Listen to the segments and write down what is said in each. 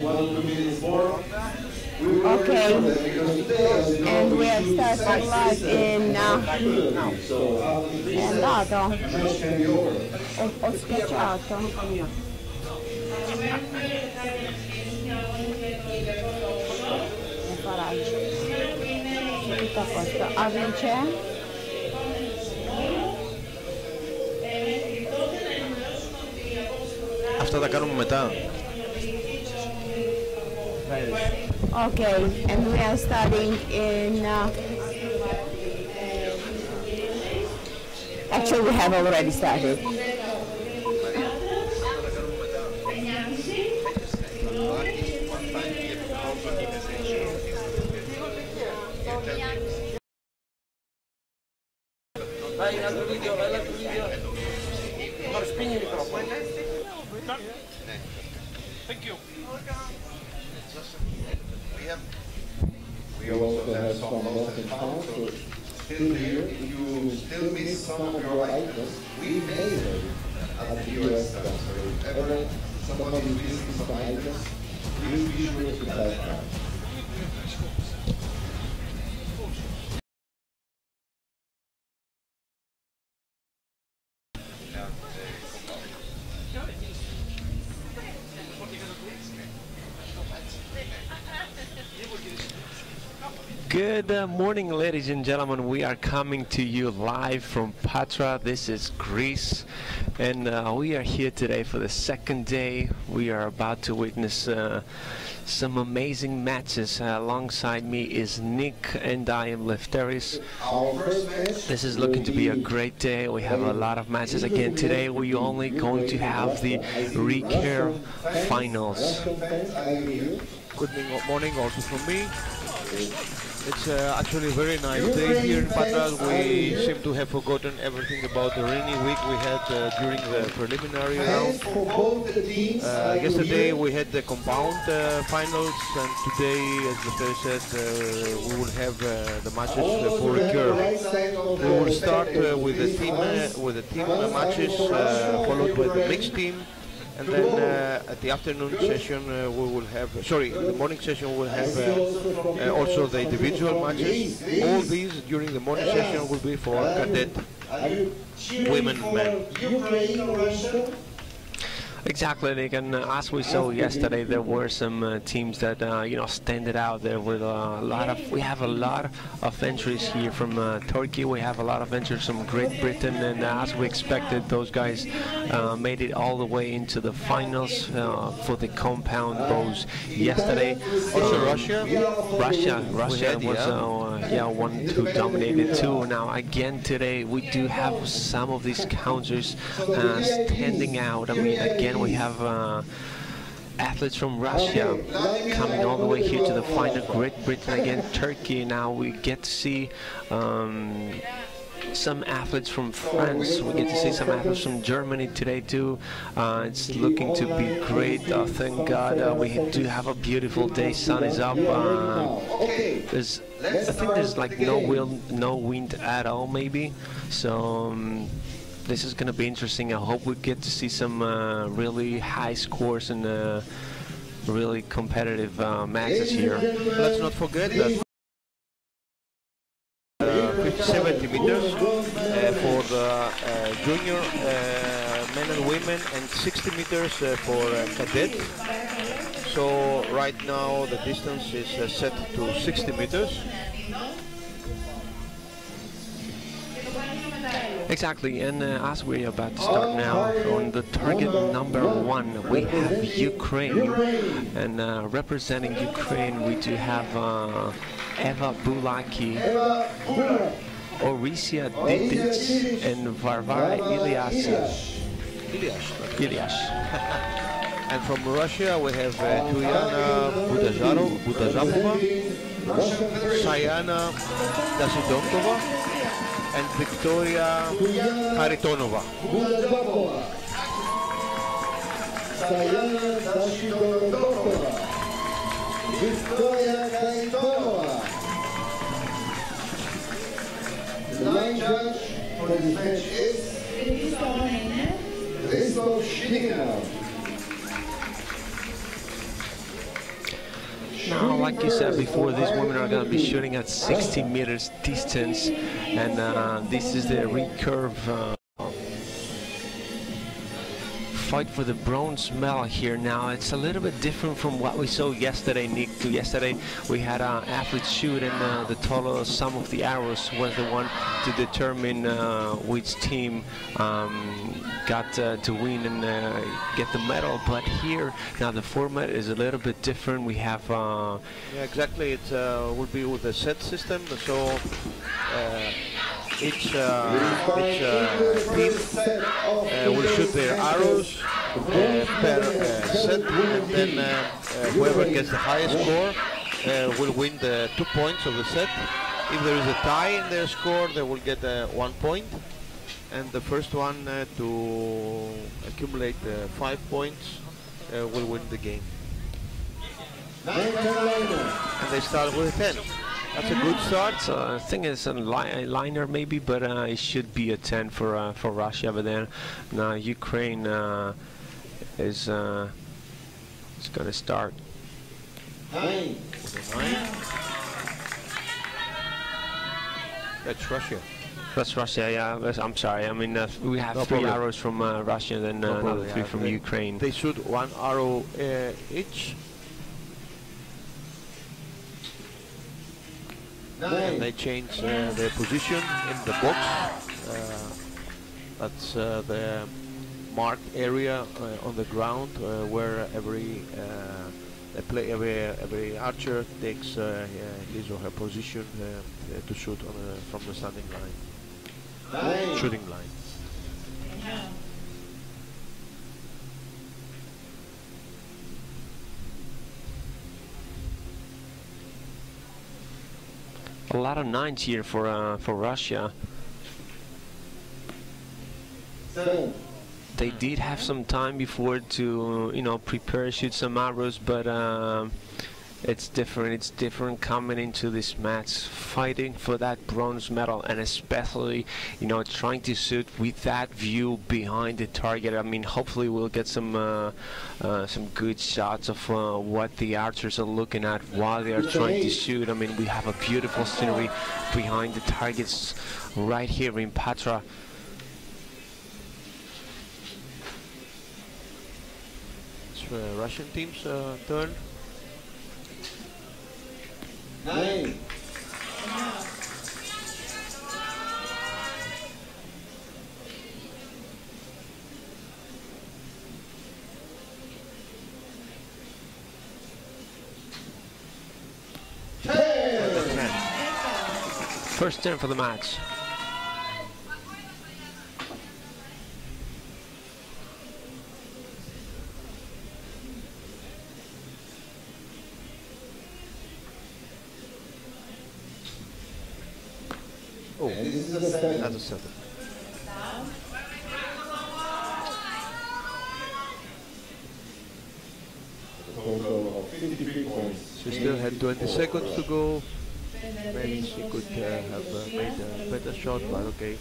Okay, and we are starting live in è andato? Ho schiacciato. Tutto a posto. Avin c'è? Αυτά τα κάνουμε μετά. Okay, and we are starting in... actually, we have already started. Thank you. We also have some lost and found, so still here, if you still miss some of your items, we may have at the US stuff. So if ever somebody is missing some items, please be sure to pass that. Good morning, ladies and gentlemen. We are coming to you live from Patras. This is Greece, and we are here today for the second day. We are about to witness some amazing matches. Alongside me is Nick, and I am Lefteris. This is looking to be a great day. We have a lot of matches again today. We're only going to have the recare finals. Good morning also from me. It's actually a very nice day here in Patras. We seem to have forgotten everything about the rainy week we had during the preliminary round. Yesterday we had the compound finals, and today, as the player said, we will have the matches for recurve. We will start with the team matches, followed by the mixed team. And then at the afternoon session we will have, in the morning session we will have also the individual matches. All these during the morning session will be for cadet women and men. Exactly, Nick, and as we saw yesterday, there were some teams that standed out there with we have a lot of entries here from Turkey. We have a lot of entries from Great Britain, and as we expected, those guys made it all the way into the finals for the compound bows yesterday. Also Russia was one to dominate it too. Now again today we do have some of these counters standing out. I mean, again, we have athletes from Russia coming all the way here to the final. Great Britain again, Turkey. Now we get to see some athletes from France. We get to see some athletes from Germany today too. It's looking to be great. Thank God we do have a beautiful day. Sun is up. I think there's like no wind at all, maybe. So. This is going to be interesting. I hope we get to see some really high scores and really competitive matches here. Let's not forget that 70 meters for the junior men and women, and 60 meters for cadet. So right now the distance is set to 60 meters. Exactly, and as we're about to start now, on the target number 1 we have Ukraine, and representing Ukraine we do have Eva Bulaki, Orisia Didits, and Varvara Iliash. And from Russia we have Tuyana Budazapova, Sayana Dasidonkova, and Victoria Haritonova. The line judge for this match is Christoph Schlingenau. Now, like you said before, these women are going to be shooting at 60 meters distance, and this is the recurve fight for the bronze medal here. Now, it's a little bit different from what we saw yesterday, Nick. Yesterday, we had athletes shoot, and the total sum of the arrows was the one to determine which team got to win and get the medal. But here, now the format is a little bit different. We have yeah, exactly. It will be with a set system. So each team will shoot their arrows per set, and then whoever gets the highest score will win the 2 points of the set. If there is a tie in their score, they will get 1 point, and the first one to accumulate 5 points will win the game. And they start with a 10. That's a good start. So I think it's a liner maybe, but it should be a 10 for Russia. But then now Ukraine is going to start. 9. That's Russia. That's Russia, yeah. I'm sorry. I mean, we have No 3 problem. arrows from Russia, and then No another problem, 3 yeah. from Ukraine. They shoot 1 arrow each, and they change their position in the box. That's the marked area on the ground where every archer takes his or her position to shoot from the standing line, shooting line. A lot of 9s here for Russia. 7. They did have some time before to, prepare, shoot some arrows, but it's different. It's different coming into this match, fighting for that bronze medal, and especially, trying to shoot with that view behind the target. I mean, hopefully we'll get some good shots of what the archers are looking at while they are trying to shoot. I mean, we have a beautiful scenery behind the targets right here in Patras. Russian team's turn. 9. First 10 for the match. Oh, And this is a 7. that's a 7. Total of 53 points. She still had 20 seconds to go. Maybe she could have made a better shot, but okay.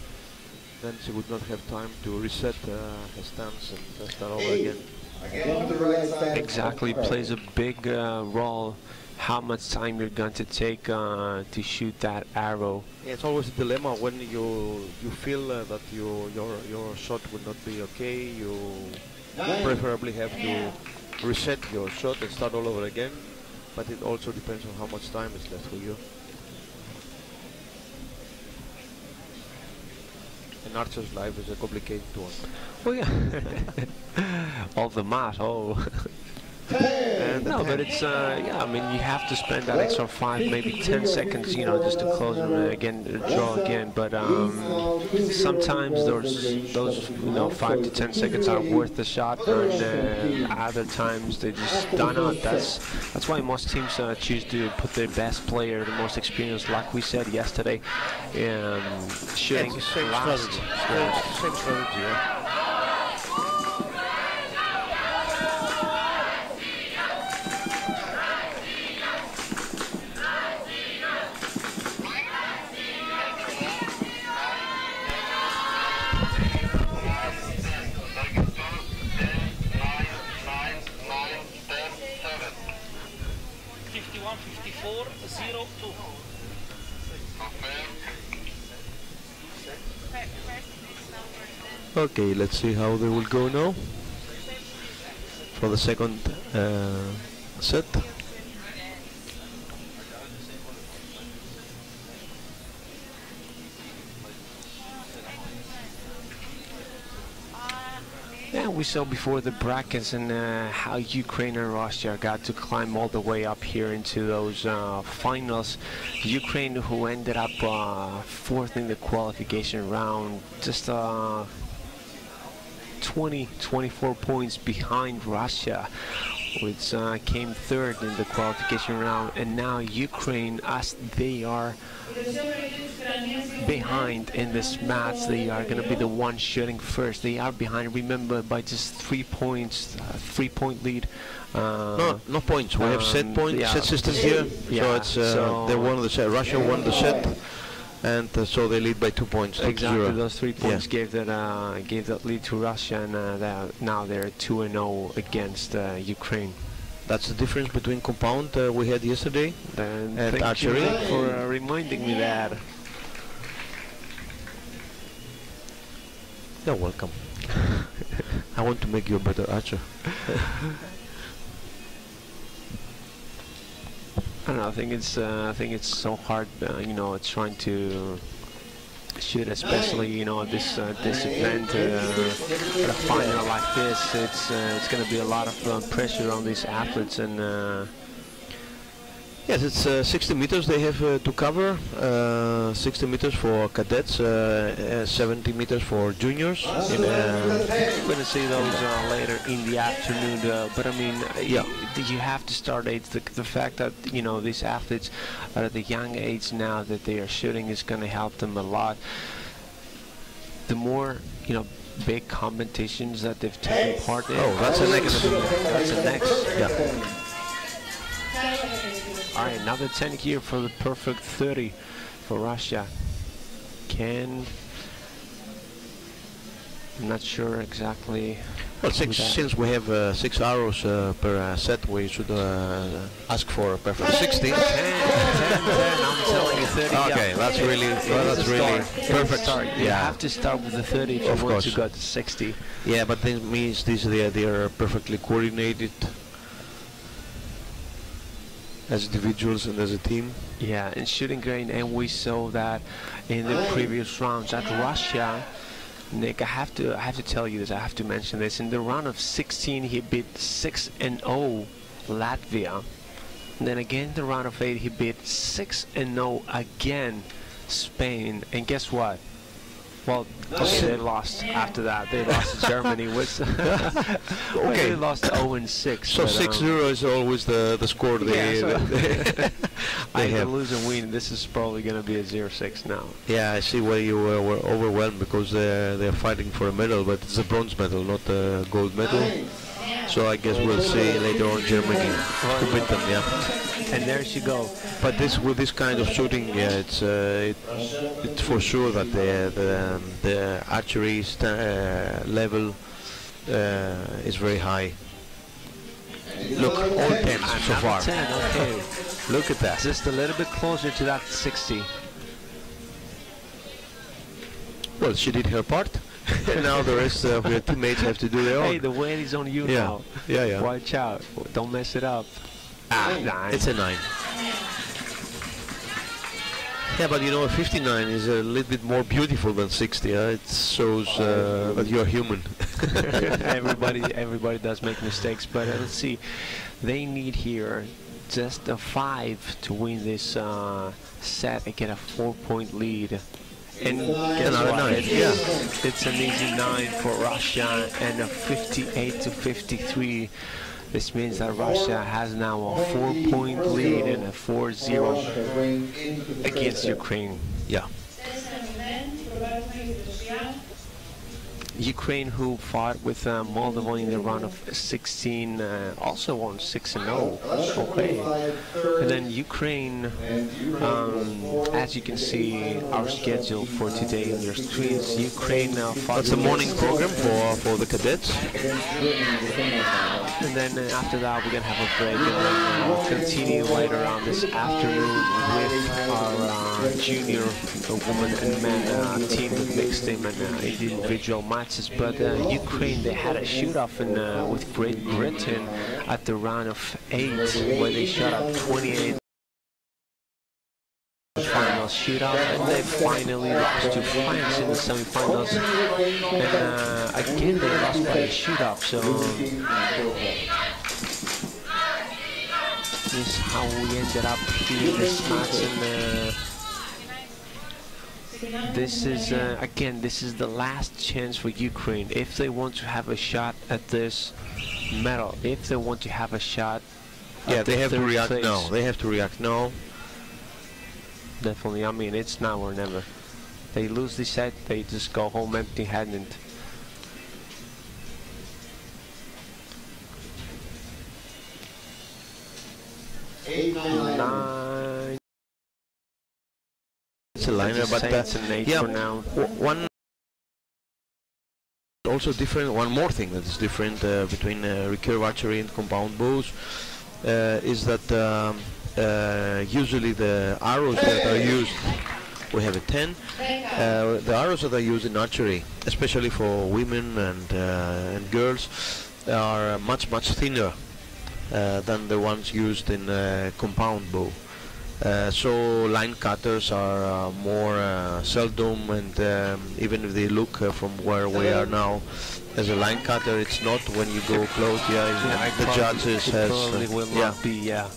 Then she would not have time to reset her stance and start over again. Again to the right side. Exactly, plays a big role how much time you're going to take to shoot that arrow. Yeah, it's always a dilemma when you feel that your shot would not be okay. You preferably have to reset your shot and start all over again. But it also depends on how much time is left for you. An archer's life is a complicated one. Oh yeah, all the math. Oh. And No, but it's yeah. I mean, you have to spend that extra 5, maybe 10 seconds, just to close and again draw again. But sometimes those 5 to 10 seconds are worth the shot, and other times they just don't know. That's why most teams choose to put their best player, the most experienced, like we said yesterday, shooting it's the same last. strategy. Same strategy. Yeah. 51-54-02. Okay, let's see how they will go now for the second set. Yeah, we saw before the brackets and how Ukraine and Russia got to climb all the way up here into those finals. Ukraine, who ended up fourth in the qualification round, just 24 points behind Russia, which came third in the qualification round, and now Ukraine, as they are behind in this match, they are going to be the one shooting first. They are behind, remember, by just 3 points, 3-point lead. No points. We have set point, yeah, set systems here. yeah, So it's they won the set. Russia won the set, and so they lead by 2 points. Exactly, 0. those 3 points gave that lead to Russia, and now they're 2-0 against Ukraine. That's the difference between compound we had yesterday And and thank archery. you for reminding me that. You're welcome. I want to make you a better archer. I don't know. I think it's so hard. You know, it's trying to shoot, especially this event at a final like this. It's going to be a lot of pressure on these athletes, and Yes, it's 60 meters they have to cover. 60 meters for cadets, 70 meters for juniors. we're going to see those later in the afternoon. But I mean, you have to start age. The fact that these athletes are at the young age now that they are shooting is going to help them a lot. The more big competitions that they've taken part in. Oh, that's the next. That's the next. Yeah. All right, another 10 here for the perfect 30 for Russia. I'm not sure exactly. Well, since we have 6 arrows per set, we should ask for a perfect 60. 10, I'm telling you 30. Okay, yeah. that's really perfect. Start. You have to start with the 30 if you want to go to 60. Yeah, but that means they are perfectly coordinated as individuals and as a team. Yeah, and shooting great, and we saw that in the previous rounds at Russia. Nick, I have to tell you this. I have to mention this. In the round of 16, he beat 6-0 Latvia. And then again, in the round of 8, he beat 6-0 again Spain. And guess what? Well, they lost after that. They lost to Germany. Okay, they lost 0-6. So 6-0 is always the score they Either lose and win. This is probably going to be a 0-6 now. Yeah, I see why you were overwhelmed, because they're fighting for a medal, but it's a bronze medal, not a gold medal. So I guess we'll see later on Germany to beat them. Yeah. And there she go. But with this kind of shooting, yeah, it's for sure that the archery level is very high. Look, all 10s so far. 10, okay. Look at that. Just a little bit closer to that 60. Well, she did her part. And now the rest of her teammates have to do their own. Hey, the weight is on you now. Yeah. Watch out. Don't mess it up. 9. It's a 9. Yeah, but a 59 is a little bit more beautiful than 60. It shows that you're human. Everybody does make mistakes, but let's see. They need here just a 5 to win this set and get a 4-point lead. And guess what? It's an easy 9 for Russia and a 58-53. This means that Russia has now a 4-point lead and a 4-0 against Ukraine. Yeah. Ukraine, who fought with Moldova in the round of 16, also won 6-0. Okay. And then Ukraine, as you can see our schedule for today on your screens, Ukraine fought. That's the morning program for the cadets. And then after that we're gonna have a break, and then we'll continue later on this afternoon with our junior women and men team with mixed team and individual matches. But Ukraine, they had a shoot-off with Great Britain at the round of 8, where they shot up 28. Final shootout, and they finally lost to France in the semi-finals. And again, they lost by a shootout. So this is how we ended up here this match. And this is again, this is the last chance for Ukraine if they want to have a shot at this medal. If they want to have a shot. Yeah, they have to react now. They have to react now. Definitely, I mean, it's now or never. They lose the set, they just go home empty-handed. Nine. It's a liner, but yeah, for now. One also different. One more thing that is different between recurve archery and compound bows is that. Usually the arrows that are used, we have a 10, the arrows that are used in archery, especially for women and girls, are much thinner than the ones used in compound bow. So line cutters are more seldom, and even if they look from where we are now as a line cutter, it's not when you go close. The judges has will not be, yeah.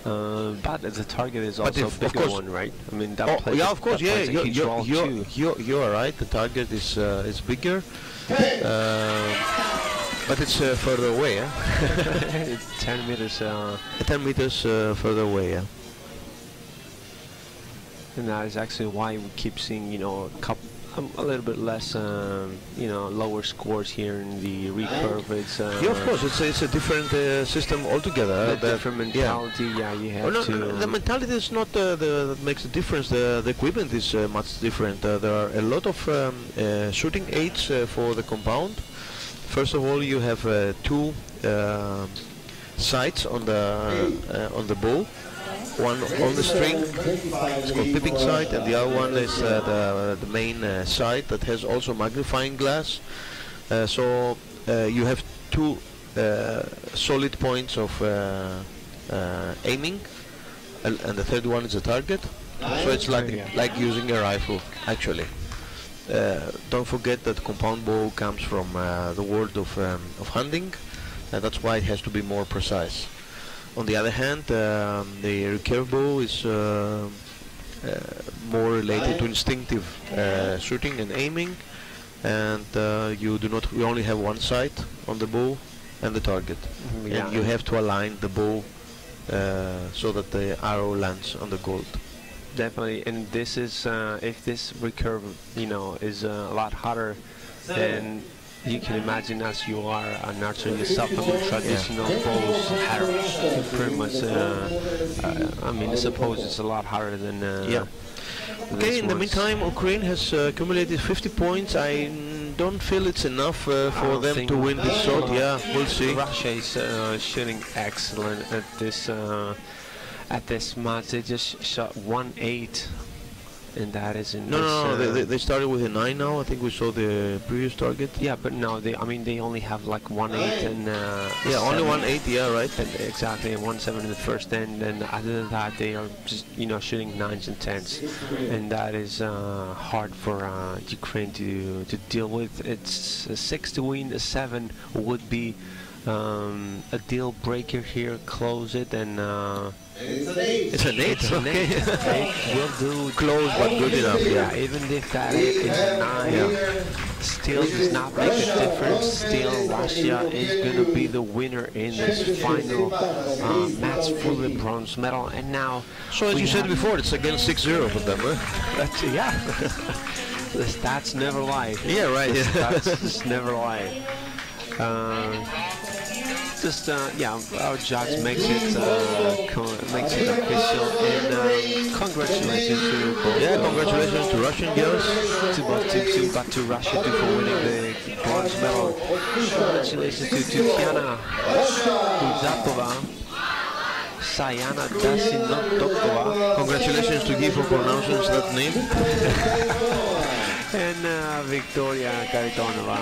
But the target is also a bigger one, right? I mean, that plays, yeah, of course, yeah. You are right. The target is bigger, but it's further away. Yeah? It's 10 meters. 10 meters further away. Yeah. And that is actually why we keep seeing, you know, a little bit less, you know, lower scores here in the recurve. It's yeah, of course, it's a different system altogether. Different mentality. Yeah, you have to. The mentality is not that makes a difference. The equipment is much different. There are a lot of shooting aids for the compound. First of all, you have 2 sights on the bow. One on the string, it's called pipping sight, and the other one is the main sight that has also magnifying glass. So you have 2 solid points of aiming, and the third one is a target. So it's like using a rifle, actually. Don't forget that compound bow comes from the world of hunting, and that's why it has to be more precise. On the other hand, the recurve bow is more related to instinctive shooting and aiming, and you only have one sight on the bow and the target, and you have to align the bow so that the arrow lands on the gold. Definitely, and this is if this recurve, you know, is a lot hotter than you can imagine, as you are an archer yourself. I mean, traditional bows have pretty much, I mean, I suppose it's a lot harder than Okay, in the meantime, Ukraine has accumulated 50 points. I don't feel it's enough for them to win this shot. Yeah, we'll see. Russia is shooting excellent at this match. They just shot 1-8. And that is in no, they started with a 9 now. I think we saw the previous target. Yeah, but no, I mean, they only have like 1-8 and yeah, only 1-8. Yeah, right. And exactly, 1-7 in the first end, and other than that, they are just, you know, shooting 9s and 10s, and that is hard for Ukraine to deal with. It's a 6 to win. A 7 would be a deal breaker here. Close it and. It's an 8. Okay. 8 will do. Close but good enough. Yeah, even if that 8 is a 9, still does not make a difference. Still, Russia is going to be the winner in this final match for the bronze medal. And now, so as you said before, it's again 6-0 for them, huh? Yeah. The stats never lie. Yeah, right. The stats just never lie. Yeah, our judge makes it official, and congratulations to both. Yeah, congratulations to Russian girls. To Russia for winning the bronze medal. Congratulations to Tatiana Kuzatova, Sayana Dasinotokova. Congratulations to Guy for pronouncing that name. And Victoria Karitonova.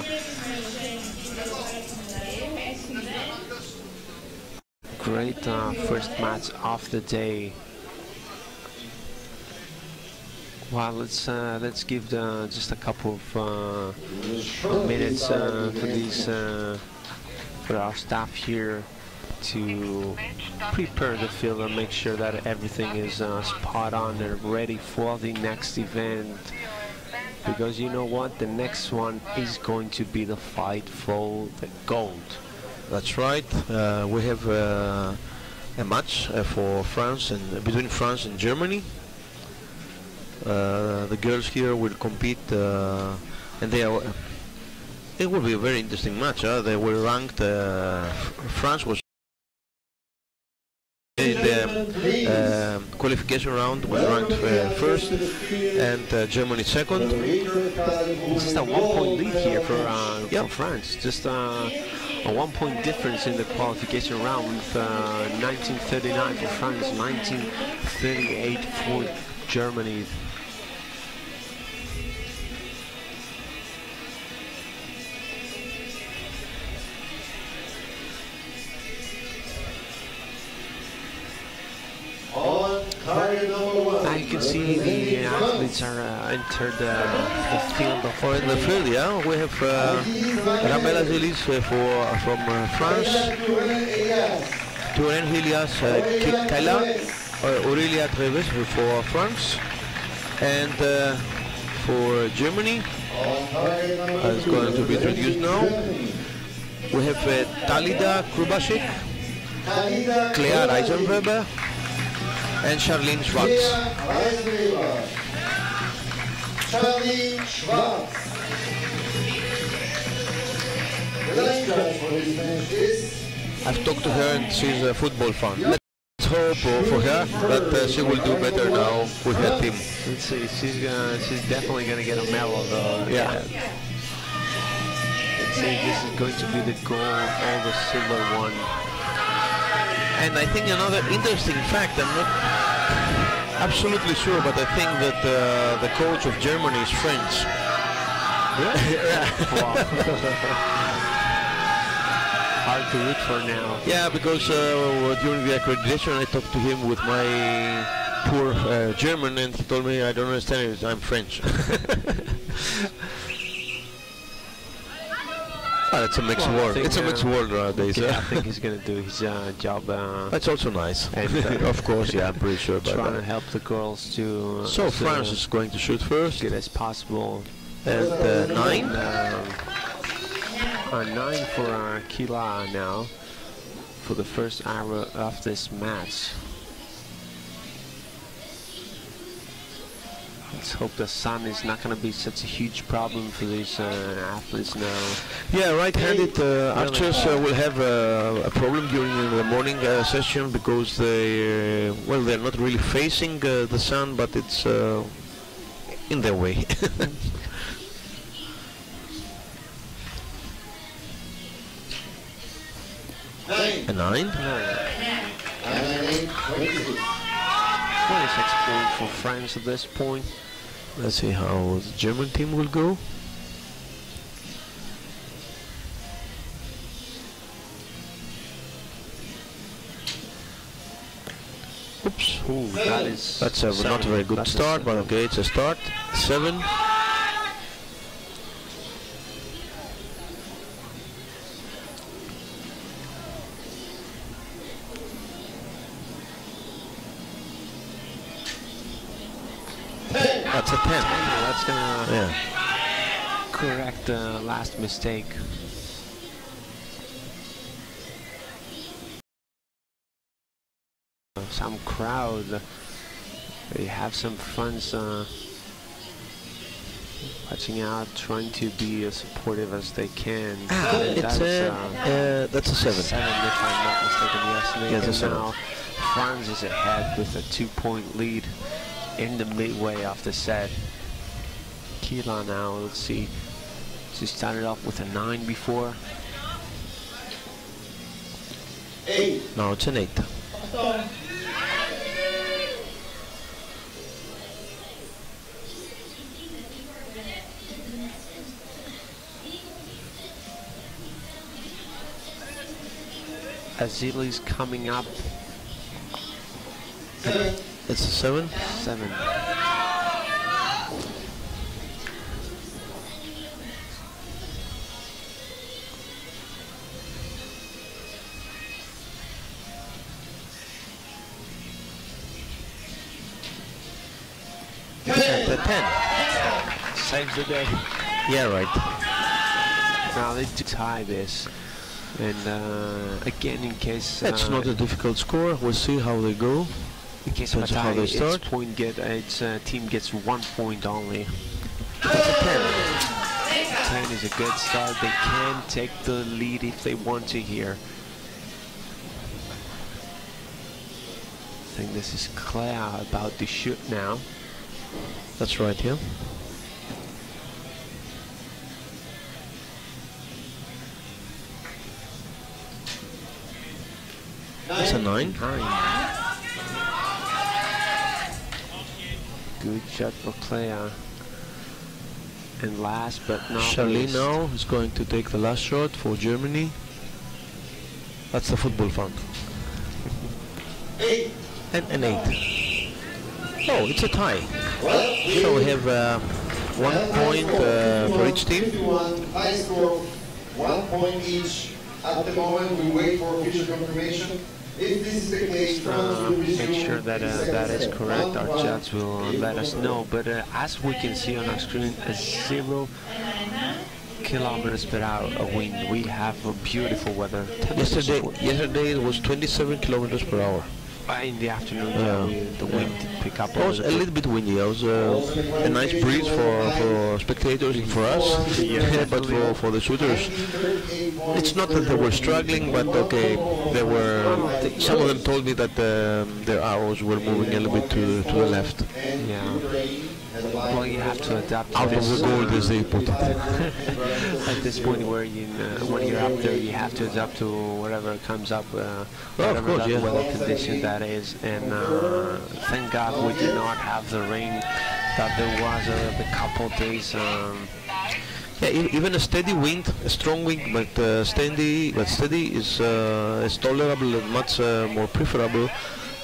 Great first match of the day. Well, let's give just a couple of minutes for our staff here to prepare the field and make sure that everything is spot on and ready for the next event. Because you know what, the next one is going to be the fight for the gold. That's right. We have a match for France and between France and Germany. The girls here will compete, and it will be a very interesting match. They were ranked. France was in the qualification round was ranked first, and Germany second. It's just a 1-point lead here for France. Just a 1-point difference in the qualification round, with 1939 for France, 1938 for Germany. Now you can see the athletes are entered the field of play. In the field, yeah, we have Ramela Zelis from France, Turen Hilias Kala, Aurelia Treves for France, and for Germany, is going to be introduced now. We have Talida Krubasik, Claire Eisenweber, and Charlene Schwartz. I've talked to her and she's a football fan. Let's hope for her that she will do better now with her team. Let's see, she's definitely going to get a medal though. Yeah. Let's see, this is going to be the gold or the silver one. And I think another interesting fact, I'm not absolutely sure, but I think that the coach of Germany is French. Hard to root for now. Yeah, because during the accreditation I talked to him with my poor German, and he told me I don't understand it, I'm French. It's a mixed world. It's a mixed world nowadays. Yeah, I think he's going to do his job. That's also nice. And of course, yeah, I'm pretty sure about trying that. to help the girls to. So France is going to shoot first. Good as possible. And 9. 9 for Kila now for the first hour of this match. Let's hope the sun is not going to be such a huge problem for these athletes now. Yeah, right-handed archers will have a problem during the morning session because they, well, they're not really facing the sun, but it's in their way. A 9. 26 points for France at this point. Let's see how the German team will go. Oops. Ooh, that's not a very good start, but okay, it's a start. 7. That's a 10. That's gonna Yeah. correct the last mistake. Some crowd, they have some fun. Watching out, trying to be as supportive as they can. It's that's a 7. 7 if I'm not mistaken, yes. Yes, it's a Now France is ahead with a 2-point lead in the midway of the set. Kila now, let's see. She started off with a 9 before. 8. Now it's an 8. Azili's coming up. It's a 7. 7. The 10. Saves the day. Yeah, right. Now they do tie this. And again, in case That's not a difficult score. We'll see how they go. in case of a Depends on how tie, they start. its team gets 1 point only. That's a 10. 10 is a good start. They can take the lead if they want to here. I think this is Claire about to shoot now. That's right, yeah. That's a 9. 9. Good shot for Claire. And last but not Charlene least, now is going to take the last shot for Germany. That's the football fund. 8. And an 8. Oh, it's a tie. So we have 1 point for each team. 51, high score, 1 point each. At the moment, we wait for official confirmation. If this is the case, France will resume make sure that that is correct. Our judge will let us know. But as we can see on our screen, a 0 kilometers per hour wind. We have a beautiful weather. Yesterday it was 27 kilometers per hour. In the afternoon, the wind did pick up. It was a little bit windy. It was a nice breeze for spectators and for us, but for the shooters, it's not that they were struggling, but okay, they were. Some of them told me that their arrows were moving a little bit to the left. Yeah. Well, you have to adapt to Out of this. the gold, as they put it. At this point, where when you're up there, you have to adapt to whatever comes up, whatever course, that yeah. weather condition that is. And thank God we did not have the rain that there was the couple days. Yeah, even a steady wind, a strong wind, but steady is tolerable and much more preferable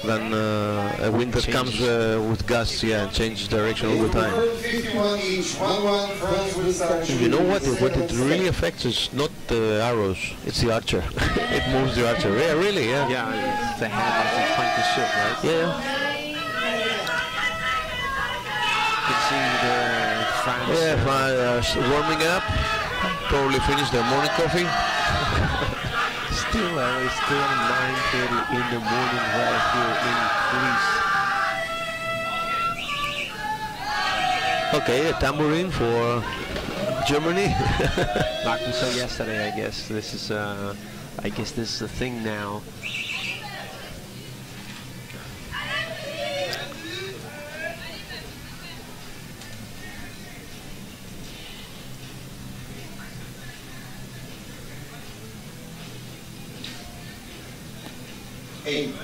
than a wind that comes with gusts, and changes direction all the time. 51 each, 1-1, France will start You know what it really affects is not the arrows, it's the archer. It moves the archer. Yeah, really, yeah. Yeah, it's the hand as he's trying to shoot, right? Yeah. You can see the France. Yeah, warming up, probably finished their morning coffee. Still 9:30 in the morning right here in Greece. Okay, a tambourine for Germany. Like we saw yesterday, I guess this is the thing now.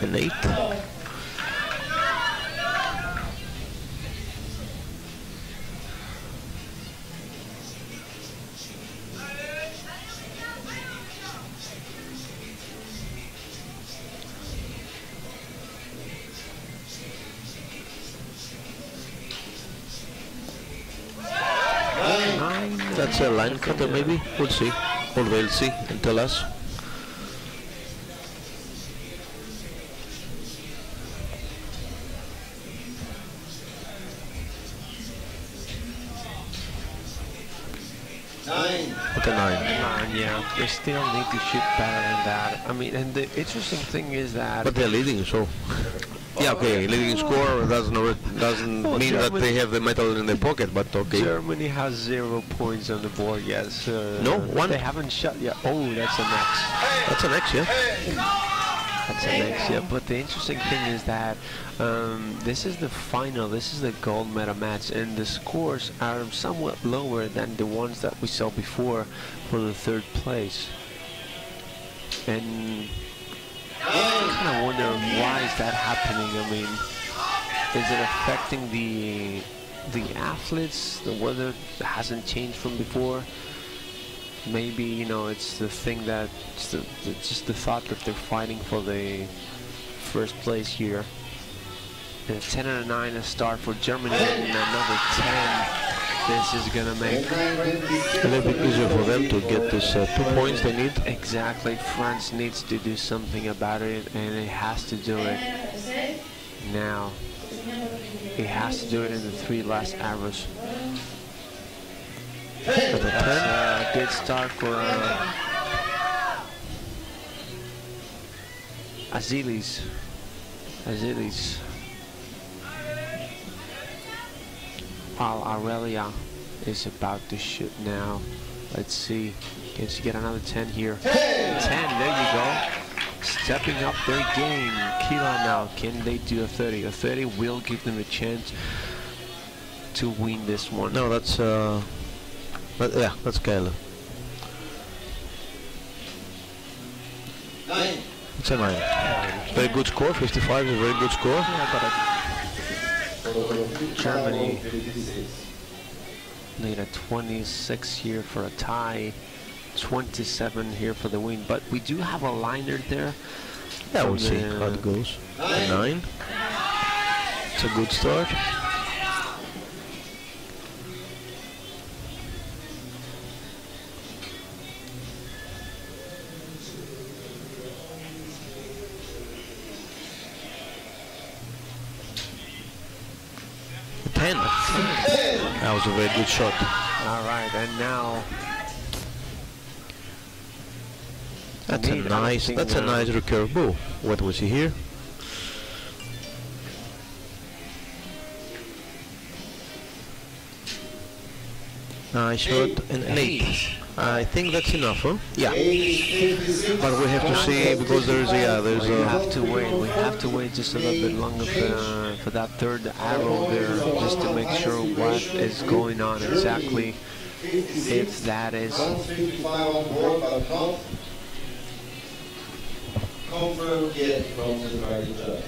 An 8. That's a line cutter maybe, we'll see. Or they'll see and tell us. At a 9. Yeah, they still need to shoot better than that. I mean, and the interesting thing is that. But they're leading, so. Yeah, okay, leading score doesn't mean that they have the medal in their pocket, but okay. Germany has 0 points on the board, yes. No, one. They haven't shot yet. Oh, that's an X. That's an X, yeah? That's an X, yeah. But the interesting thing is that this is the final, this is the gold medal match, and the scores are somewhat lower than the ones that we saw before for the third place. And I kind of wonder why is that happening. I mean, is it affecting the athletes? The weather hasn't changed from before. Maybe, you know, it's the thing that just the thought that they're fighting for the first place here. And a 10 and a 9 a start for Germany, and another 10. This is gonna make a little bit easier for them to get these 2 points they need. Exactly. France needs to do something about it, and it has to do it now. It has to do it in the 3 last arrows. That's a good start for Azilis. While Aurelia is about to shoot now. Let's see. Can she get another 10 here? 10, there you go. Stepping up their game. Kila now. Can they do a 30? A 30 will give them a chance to win this one. No, that's yeah, that's Kayla. It's a 9. Very good score. 55 is a very good score. Yeah, but Germany need a 26 here for a tie, 27 here for the win. But we do have a liner there. Yeah, we'll see how it goes. A 9. It's a good start. That was a very good shot. All right, and now that's a nice recurve bow. What was he here? Nice shot and an 8. I think that's enough, huh? Yeah. But we have to see because there's we have to wait. We have to wait just a little bit longer for that third arrow there, just to make sure what is going on exactly. If that is confirmed yet from the target judge.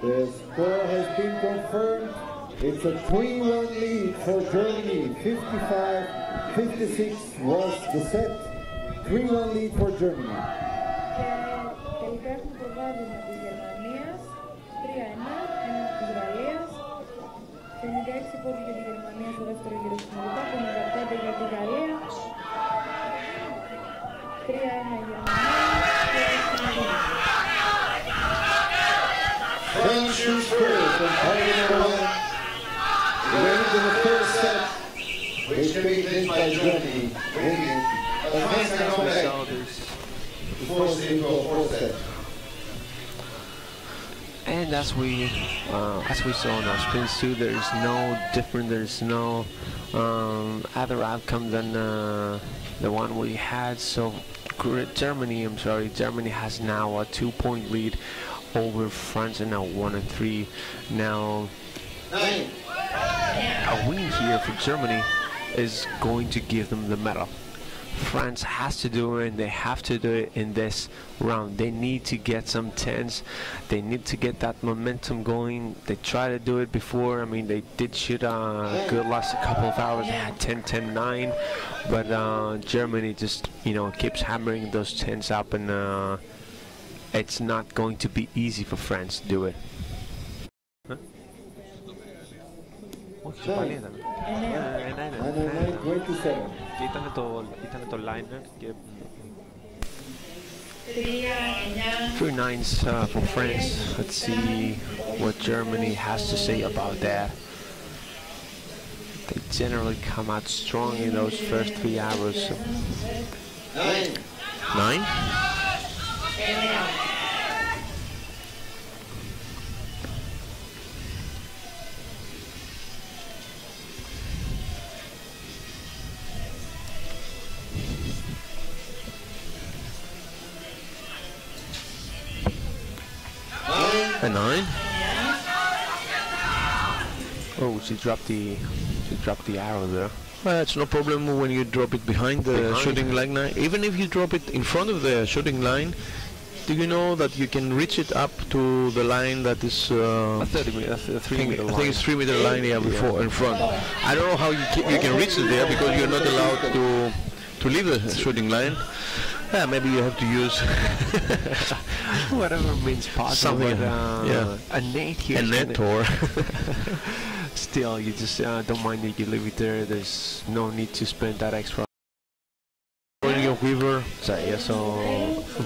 The score has been confirmed. It's a 3-1 lead for Germany. 55-56 was the set. 3-1 lead for Germany. Τελικά έχουμε το βάδισμα της Γερμανίας, 3-1, ένα της Γαλλίας, 56 πόντους για τη Γερμανία στο δεύτερο γύρο συνολικά, 55 για τη Γαλλία, 3-1 η Γερμανία και 6-1. France shoots first from party number 1. The winners in the first set, which can be clinched by Germany, winning. But France can come back to force it into a fourth set. And as we saw in our spins too, there is no different. There is no other outcome than the one we had. So Germany has now a 2-point lead over France, and now 1-3. Now a win here for Germany is going to give them the medal. France has to do it, and they have to do it in this round. They need to get some 10s. They need to get that momentum going. They tried to do it before. I mean, they did shoot a good last couple of hours. They had 10-10-9, but Germany just, you know, keeps hammering those 10s up, and it's not going to be easy for France to do it. Όχι, πάλι ήταν. 27. Και ήταν το liner και 3 nines for France. Let's see what Germany has to say about that. They generally come out strong in those first 3 hours. 9? A 9? Oh, she dropped the arrow there. well, it's no problem when you drop it behind the shooting line. Even if you drop it in front of the shooting line, do you know that you can reach it up to the line that is A 3 meter I line. think it's 3 meter line here before in front. I don't know how you can reach it there because you're not allowed to leave the shooting line. Yeah, maybe you have to use Whatever means possible. Something, but, yeah. A net here. a is net gonna- or Still, you just don't mind that you leave it there. There's no need to spend that extra. your quiver. So, yeah, so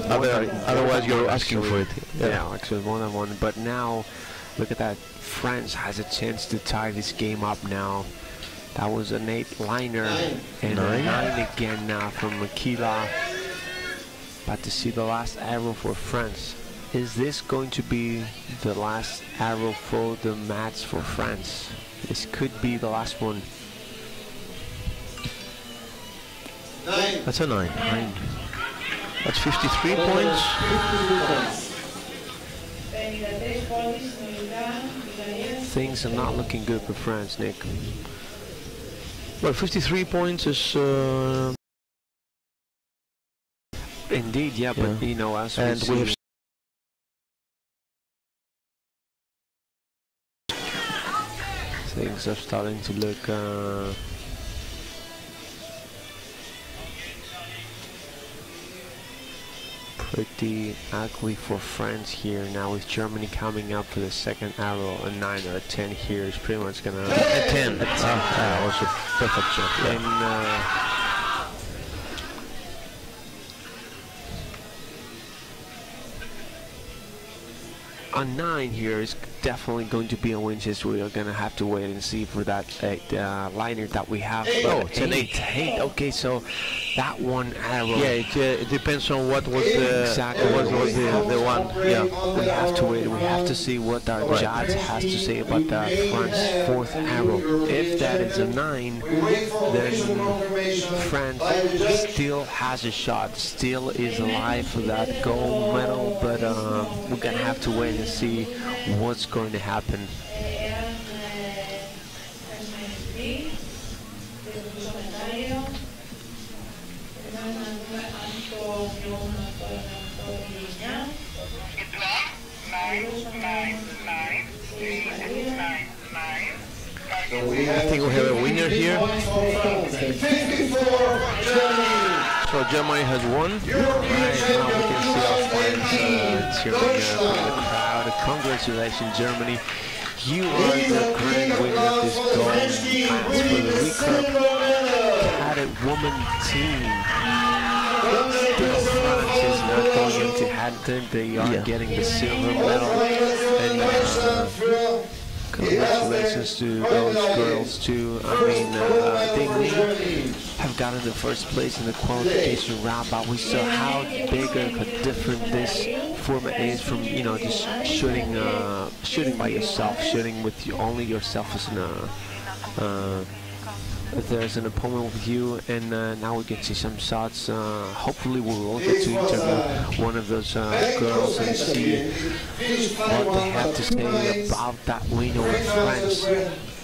Otherwise, you're asking for it. Yeah, actually more than one. But now, look at that. France has a chance to tie this game up now. That was an 8 liner and a 9 again now from Makila. But to see the last arrow for France. Is this going to be the last arrow for the match for France? This could be the last one. 9. That's a 9. That's 53 points. 52 points. Things are not looking good for France, Nick. Well, 53 points is Indeed, yeah, but Yeah. you know, as and we we see, have things are starting to look pretty ugly for France here now, with Germany coming up for the second arrow. A 9 or a 10 here is pretty much gonna a 10. Also perfect shot. Yeah. and a 9 here is definitely going to be a win. Just we are gonna have to wait and see for that liner that we have. Oh, it's an 8. 8. Okay, so that one arrow. Yeah, it depends on what was the Exactly. what was the one. Yeah. We have to wait. We have to see what our judge has to say about that France 4th arrow. If that is a 9, then France still has a shot, still is alive for that gold medal, but we're gonna have to wait and see what's going to happen. I think we have a winner here. 54 Germany. So Germany has won. Right now we can see our friends cheering from the crowd. Congratulations, Germany. You are the grand winner of this gold match for the recurve cadet woman team. Still, France is not going into Hampton. They are getting the silver medal. And congratulations to those girls too. I mean, they may have gotten the first place in the qualification round, but we saw how big of a different this format is from, you know, just shooting by yourself, shooting with only yourself as an if there's an opponent with you, and now we can see some shots. Hopefully we will get to interview one of those girls and see what they have to say about that win over France.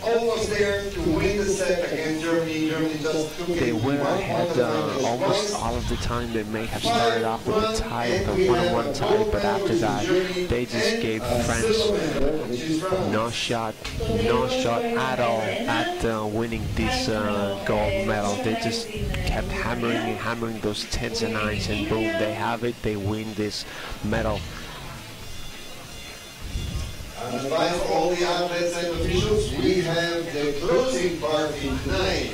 almost there to win the set against Germany. Germany just took They it were one ahead point almost all of the time. They may have started off with a tie, a one-on-one tie, but after that, they just gave France no shot at all at winning this gold medal. They just kept hammering and hammering those 10s and 9s, and boom, they have it. They win this medal. And advice for all the athletes and officials, we have the closing party tonight.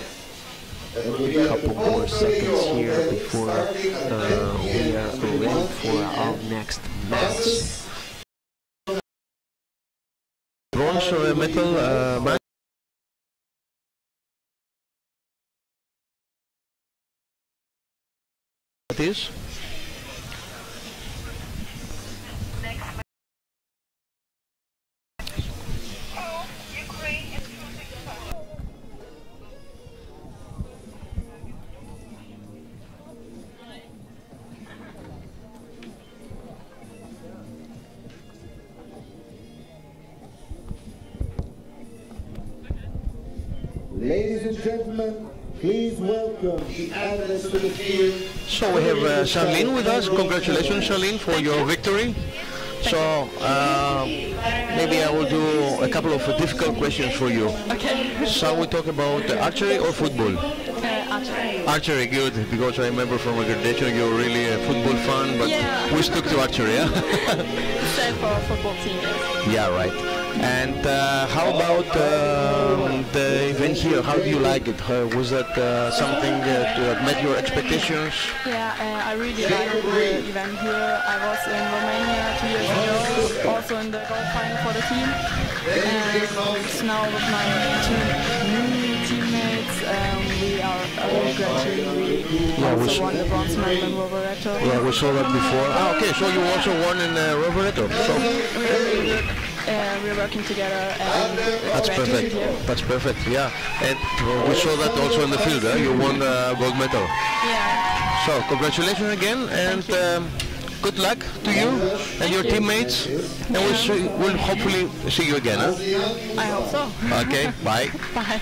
A couple more seconds here before we are ready for our next match. Bronze medal match. It is. Ladies and gentlemen, please welcome the athletes to the field. So we have Charlene with us. Congratulations, Charlene, for your victory. So maybe I will do a couple of difficult questions for you. Okay. Shall we talk about archery or football? Archery. Archery, good, because I remember from a graduation you're really a football fan, but Yeah. we stuck to archery, yeah? Same for a football team. Yes. Yeah, right. And how about the event here? How do you like it? Was that something that met your expectations? Yeah, I really like the event here. I was in Romania 2 years ago, also in the gold final for the team. And now with my new teammates, we are a really great team. We also won the bronze medal in Rovereto. Yeah, we saw that before. Ah, okay, so you also won in Rovereto. So We're really good. We're working together, and that's it's great to be perfect. here. That's perfect. Yeah, and we saw that also in the field. You won the gold medal. Yeah. So congratulations again, and good luck to you and your teammates. And we'll hopefully see you again. Huh? I hope so. Okay, bye. Bye.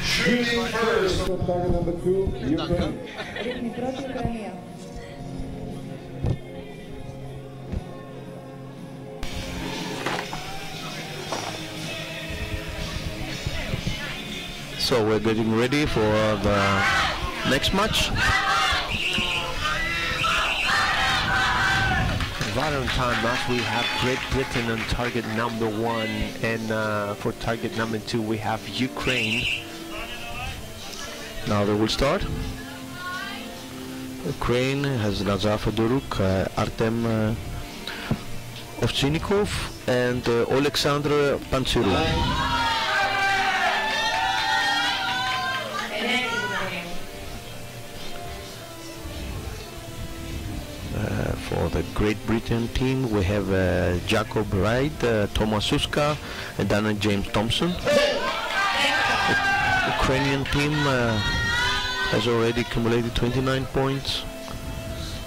Shooting first. Target number 2, Ukraine. Ρίχνει πρώτη Ουκρανία. So we're getting ready for the next match. Right on time match, we have Great Britain on target number 1, and for target number 2 we have Ukraine. Now they will start. Ukraine has Nazar Fedoruk, Artem Ovchinnikov, and Alexander Pantsiru. For the Great Britain team, we have Jacob Wright, Thomas Suska, and Dana James Thompson. The Ukrainian team has already accumulated 29 points.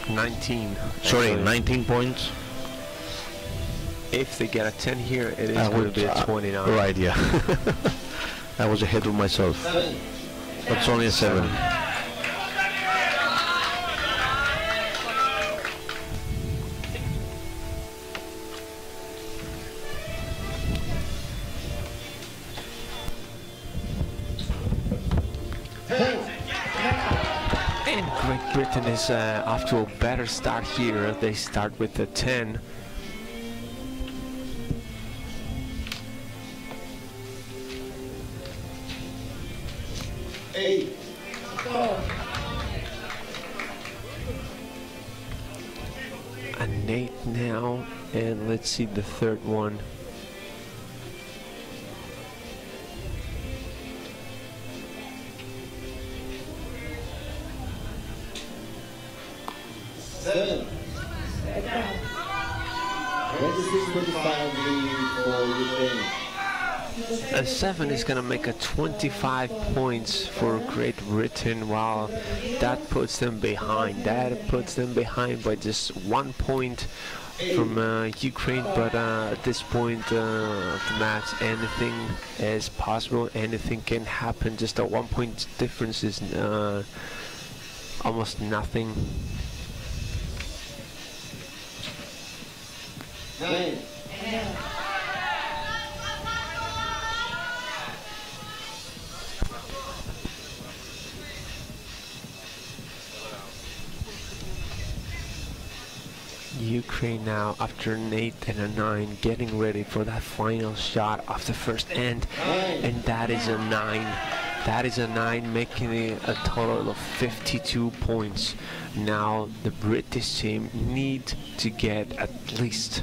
19. Sorry, actually. 19 points. If they get a 10 here, it is going to be a 29. Right, yeah. I was ahead of myself. That's only a 7. And Great Britain is off to a better start here. They start with a 10. An 8 now, and let's see the third one. Seven. 26-25 lead for Ukraine. A 7 is going to make a 25 points for Great Britain, while that puts them behind. That puts them behind by just 1 point from Ukraine, but at this point of the match, anything is possible, anything can happen. Just a 1 point difference is almost nothing. 9. Ukraine now, after an 8 and a 9, getting ready for that final shot of the first end, and that is a 9. That is a 9, making it a total of 52 points. Now the British team need to get at least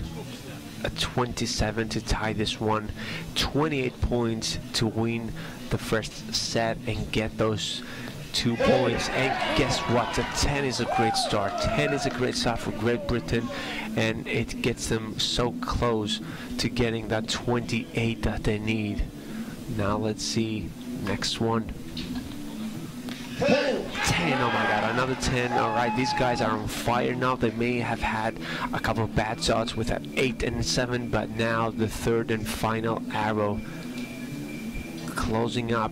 a 27 to tie this one, 28 points to win the first set and get those 2 points. And guess what? The 10 is a great start. 10 is a great start for Great Britain, and it gets them so close to getting that 28 that they need. Now let's see, next one. 10, oh my god, another 10. Alright, these guys are on fire now. They may have had a couple of bad shots with that 8 and 7, but now the third and final arrow closing up.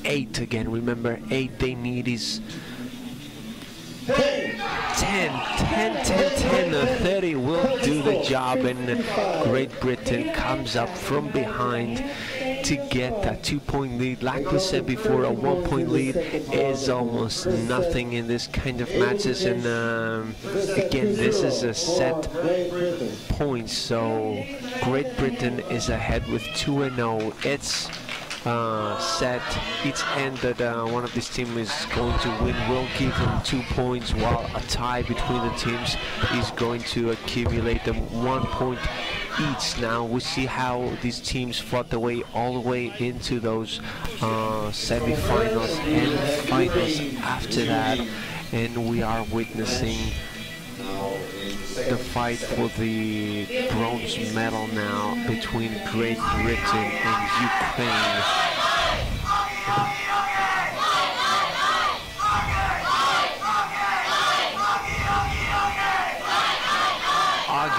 8 again, remember 8 they need is 10, 30 will do the job, and Great Britain comes up from behind to get that 2 point lead. Like we said before, a 1 point lead is almost nothing in this kind of matches, and again, this is a set point, so Great Britain is ahead with 2-0. It's set. Each end that one of these teams is going to win will give them 2 points, while a tie between the teams is going to accumulate them 1 point each. Now we see how these teams fought their way all the way into those semi-finals and finals after that, and we are witnessing the fight for the bronze medal now between Great Britain and Ukraine.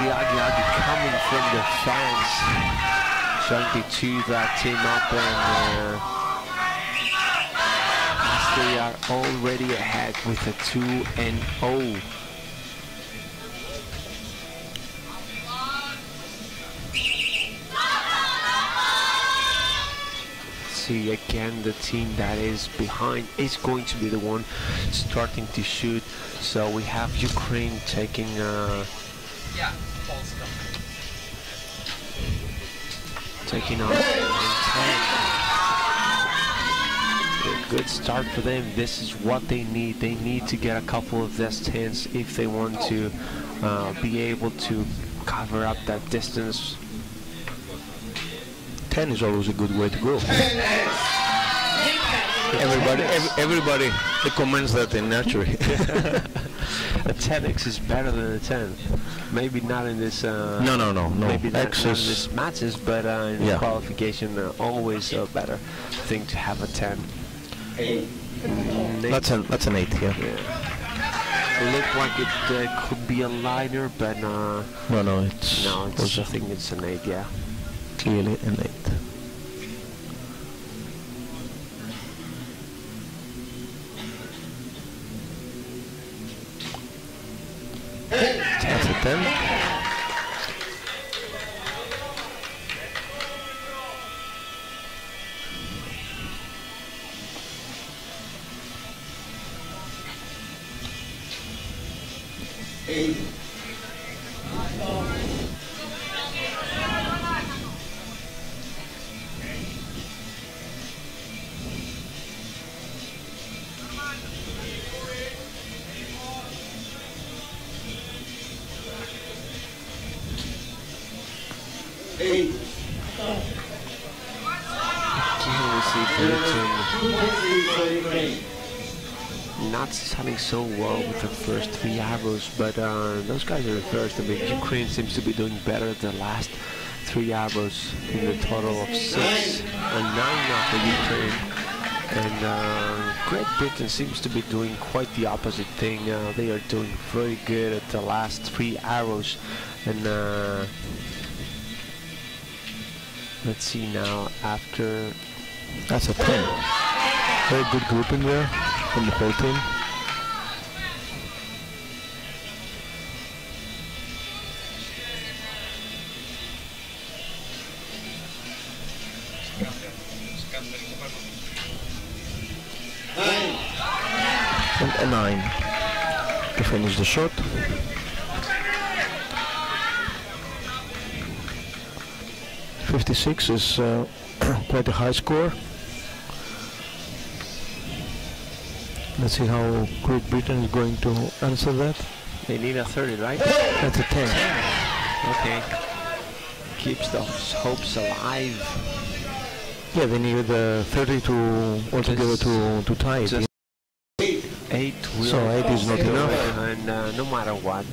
Agi coming from the fans, trying to cheer that team up, and as they are already ahead with a 2-0. See, again, the team that is behind is going to be the one starting to shoot. So we have Ukraine taking taking on 10. A good start for them. This is what they need. They need to get a couple of these 10s if they want to be able to cover up that distance. 10 is always a good way to go. Everybody recommends that in archery. A 10x is better than a 10. Maybe not in this. No. Maybe not X in is this matches, but in qualification, always a better thing to have a 10. that's an 8 here. It looked like it could be a liner, but No, it's I think it's an 8. Yeah. Clearly an 8. That's a 10. Not starting so well with the first 3 arrows, but those guys are first. I mean, Ukraine seems to be doing better the last 3 arrows in the total of 6 and 9 now for Ukraine. And Great Britain seems to be doing quite the opposite thing. They are doing very good at the last 3 arrows. And let's see now after. That's a 10. Very good group in there from the whole team. And a 9 to finish the shot. .56 is quite a high score. Let's see how Great Britain is going to answer that. They need a 30, right? That's a 10. Okay. Keeps those hopes alive. Yeah, they need 30 to altogether to tie it. Just 8 will So 8 is not do enough. it, and no matter what,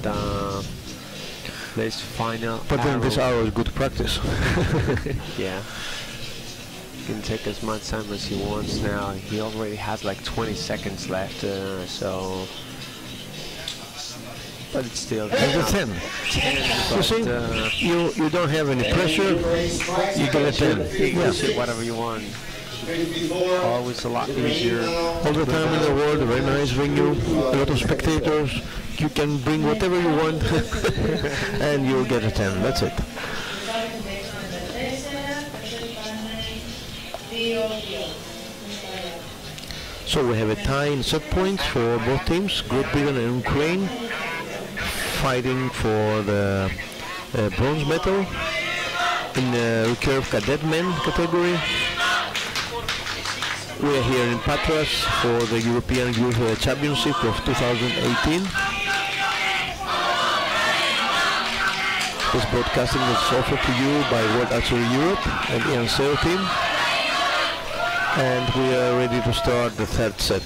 this final But then this arrow- hour is good practice. Yeah. He can take as much time as he wants now. He already has like 20 seconds left, so. But it's still. And a 10. 10, You see, but, you don't have any pressure, you get a 10. you Yeah. can shoot whatever you want. Always a lot easier. All the time in the world, a very nice venue, a lot of spectators, you can bring whatever you want and you'll get a 10, that's it. So we have a tie in set points for both teams, Great Britain and Ukraine, fighting for the bronze medal in the recurve cadet men category. We are here in Patras for the European Youth Championship of 2018. This broadcasting is offered to you by World Archery Europe and EYC team. And we are ready to start the third set.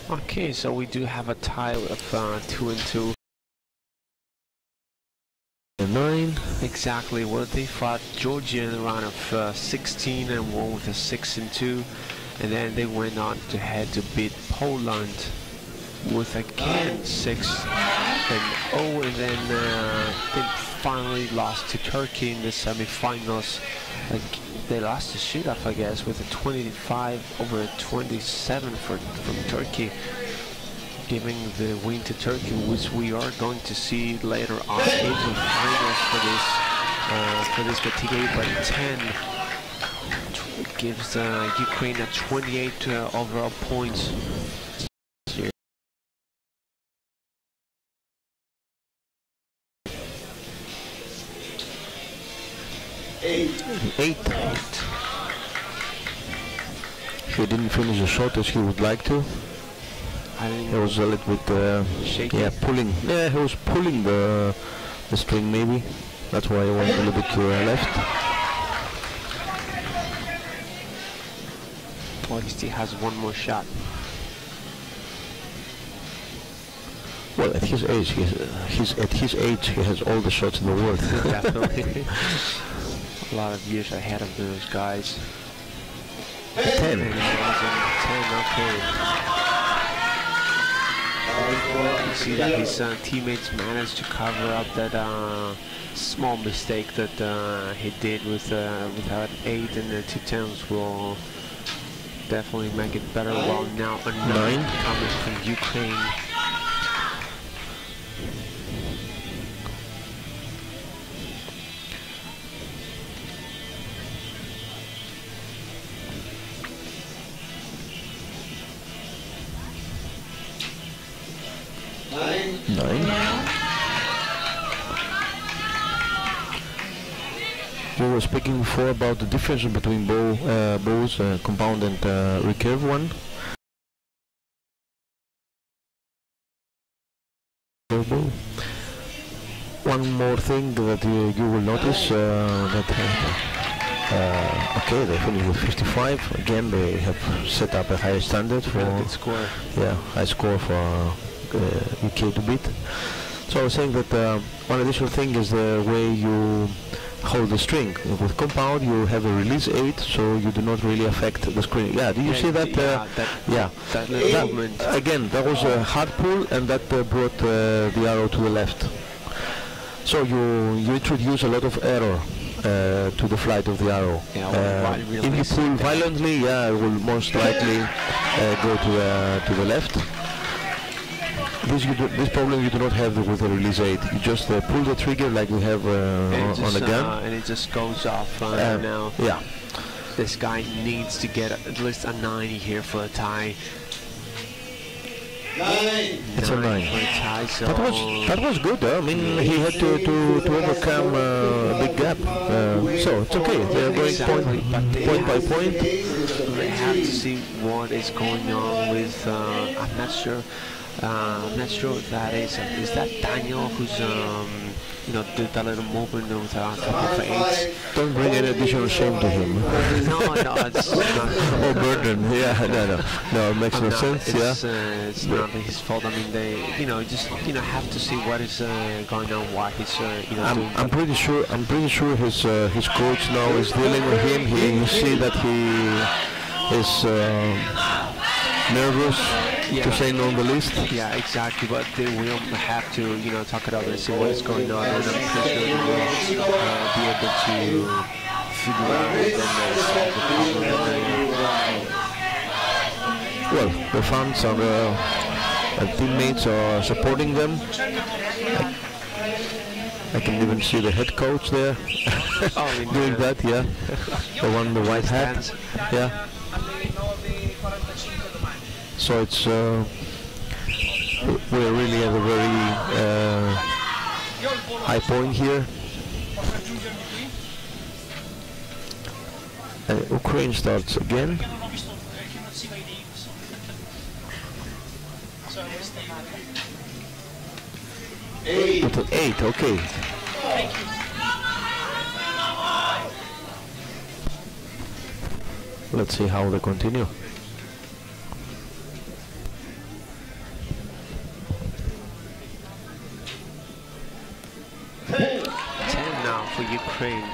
Okay, so we do have a tie of 2 and 2. 9. Exactly. Well, they fought Georgia in the round of 16 and won with a 6 and 2, and then they went on to head to beat Poland with again 6 and 0, and then they finally lost to Turkey in the semi-finals. Like, they lost the shootout, I guess, with a 25-27 from Turkey, giving the win to Turkey, which we are going to see later on in the finals for this category. But 10 gives Ukraine a 28 overall points. Eight. He didn't finish the shot as he would like to. I think He was a little bit, shaky. yeah, pulling. Yeah, he was pulling the string maybe. That's why he went a little bit to the left. Well, he still has one more shot. Well, at his age, he has all the shots in the world. Definitely. A lot of years ahead of those guys. 10. And 10, okay. You see that his teammates managed to cover up that small mistake that he did with without 8, and the 2 10s will definitely make it better. Well, now a 9 coming from Ukraine. 9. We were speaking before about the difference between bows, compound and recurve one. One more thing that you will notice that okay, they finished with 55. Again, they have set up a higher standard for good score. Yeah, high score for UK to beat. So I was saying that one additional thing is the way you hold the string. With compound, you have a release 8, so you do not really affect the screen. Yeah, do you see that? That little movement. Again, that was a hard pull, and that brought the arrow to the left. So you introduce a lot of error to the flight of the arrow. Yeah, if you pull violently, yeah, it will most likely go to the left. This problem you do not have with the release 8. You just pull the trigger like you have on a gun. And it just goes off now. Yeah. This guy needs to get at least a 90 here for a tie. 9. It's a 9. For a tie, so That was good. I mean, he had to overcome a big gap. So it's okay. They're going point by point. they have to see what is going on with. I'm not sure. I'm not sure what that is. Is that Daniel who's did that little movement with a couple of 8s? Don't bring any additional shame to him. No, it's not. Oh, burden. Yeah, no, it makes no sense. It's not his fault. I mean, they, just have to see what is going on, why he's, doing. I'm pretty sure his coach now is dealing with him. You see that he is nervous, to say no the least. Yeah, exactly. But they will have to, talk it over and see what is going on, and I'm pretty sure they will be able to figure out and solve the problem. Well, the fans and teammates are supporting them. I can even see the head coach there doing that. Yeah, the one in the white hat. Yeah. So it's we're really at a very high point here. And Ukraine starts again. 8, okay. Let's see how they continue. 10 now for Ukraine.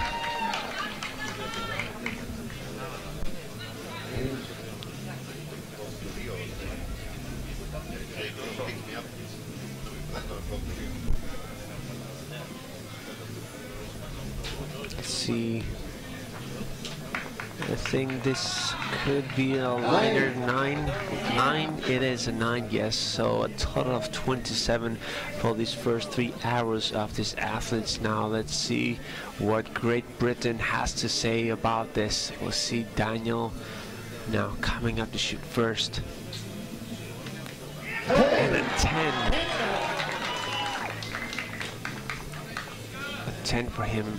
Let's see. I think this could be a lighter 9. 9, it is a 9, yes. So a total of 27 for these first 3 hours of these athletes. Now let's see what Great Britain has to say about this. We'll see Daniel now coming up to shoot first. And a 10. A 10 for him.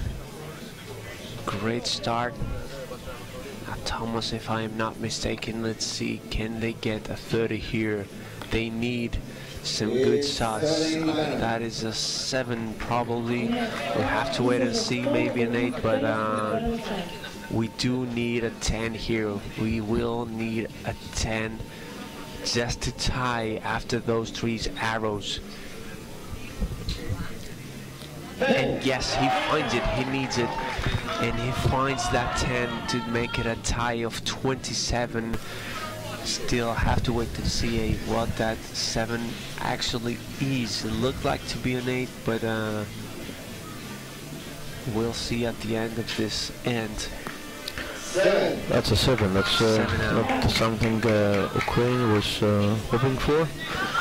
Great start. Now Thomas, if I am not mistaken, let's see, can they get a 30 here? They need some good shots. That is a 7 probably. We'll have to wait and see, maybe an 8, but we do need a 10 here. We will need a 10 just to tie after those 3 arrows. And yes, he finds it, he needs it, and he finds that 10 to make it a tie of 27. Still have to wait to see what that 7 actually is. It looked like to be an 8, but we'll see at the end of this end. 7. That's a 7. That's not something Ukraine was hoping for.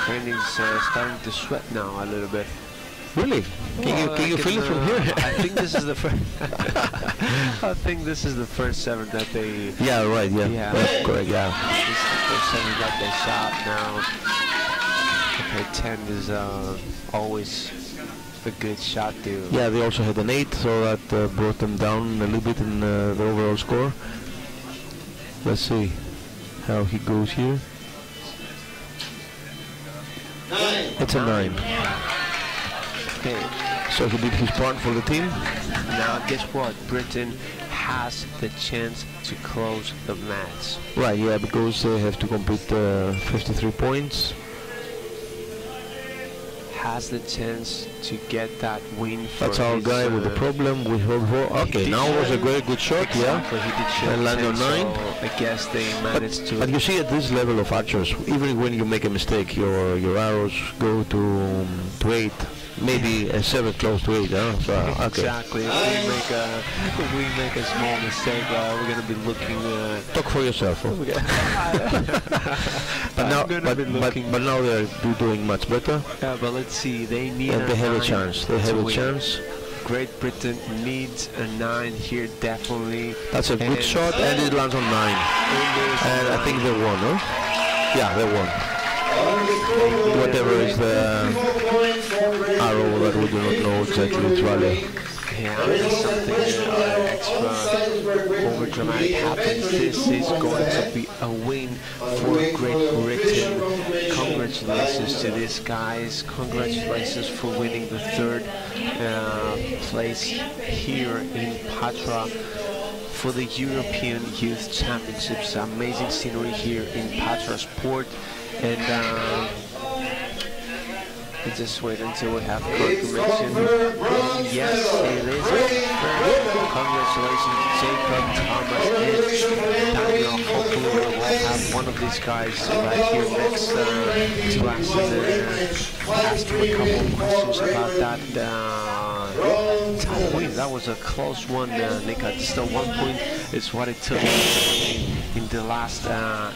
Ukraine is starting to sweat now a little bit. Really? Can you feel it from here? I think this is the first. I think this is the first 7 that they. Yeah, right. Yeah, Yeah. that's correct. Yeah. This is the first 7 that they shot now. a 10 is always a good shot to... Yeah, they also had an 8, so that brought them down a little bit in the overall score. Let's see how he goes here. 9. It's a 9. Okay. So he did his part for the team. Now guess what? Britain has the chance to close the match. Right, yeah, because they have to complete 53 points. Has the chance to get that win. That's our guy with the problem. We hope for. Okay, now was a very good shot, Exactly, yeah. he did shoot And landed 10, on 9. so I guess they managed to... But you see, at this level of archers, even when you make a mistake, your arrows go to 8, maybe a 7 close to 8. Huh? So, okay. Exactly. If we make a small mistake, we're gonna be looking. Talk for yourself. Huh? but now they're doing much better. Yeah, but let's see. They need. And they have a chance. They have a chance. Great Britain needs a 9 here, definitely. That's a good shot, and it lands on 9. And I think they won, huh? Yeah, they won. Whatever is the arrow that we do not know exactly its value. Yeah, unless something extra over dramatic happens, this is going to be a win for Great Britain. Congratulations to these guys. Congratulations for winning the 3rd place here in Patras for the European Youth Championships. Amazing scenery here in Patras Port. And we just wait until we have confirmation. And yes, it is confirmed. Congratulations, Jacob, Thomas, and Daniel. Hopefully we will have one of these guys right here next to ask him a couple of questions about that win. That was a close one, Nick. Still 1 point is what it took in the last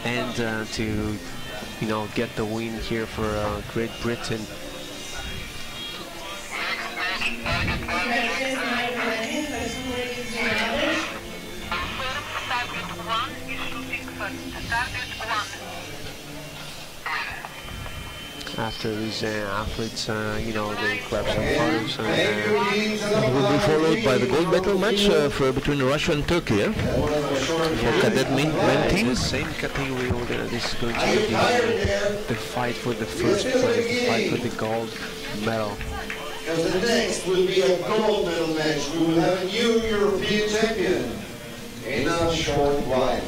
end to get the win here for Great Britain. After these athletes, they grab some photos. Will be followed by the gold medal match between Russia and Turkey, yeah? For cadet men team. The same category order. This is going to be the fight for the first place, the fight for the gold medal. Because the next will be a gold medal match. We will have a new European champion in a short while.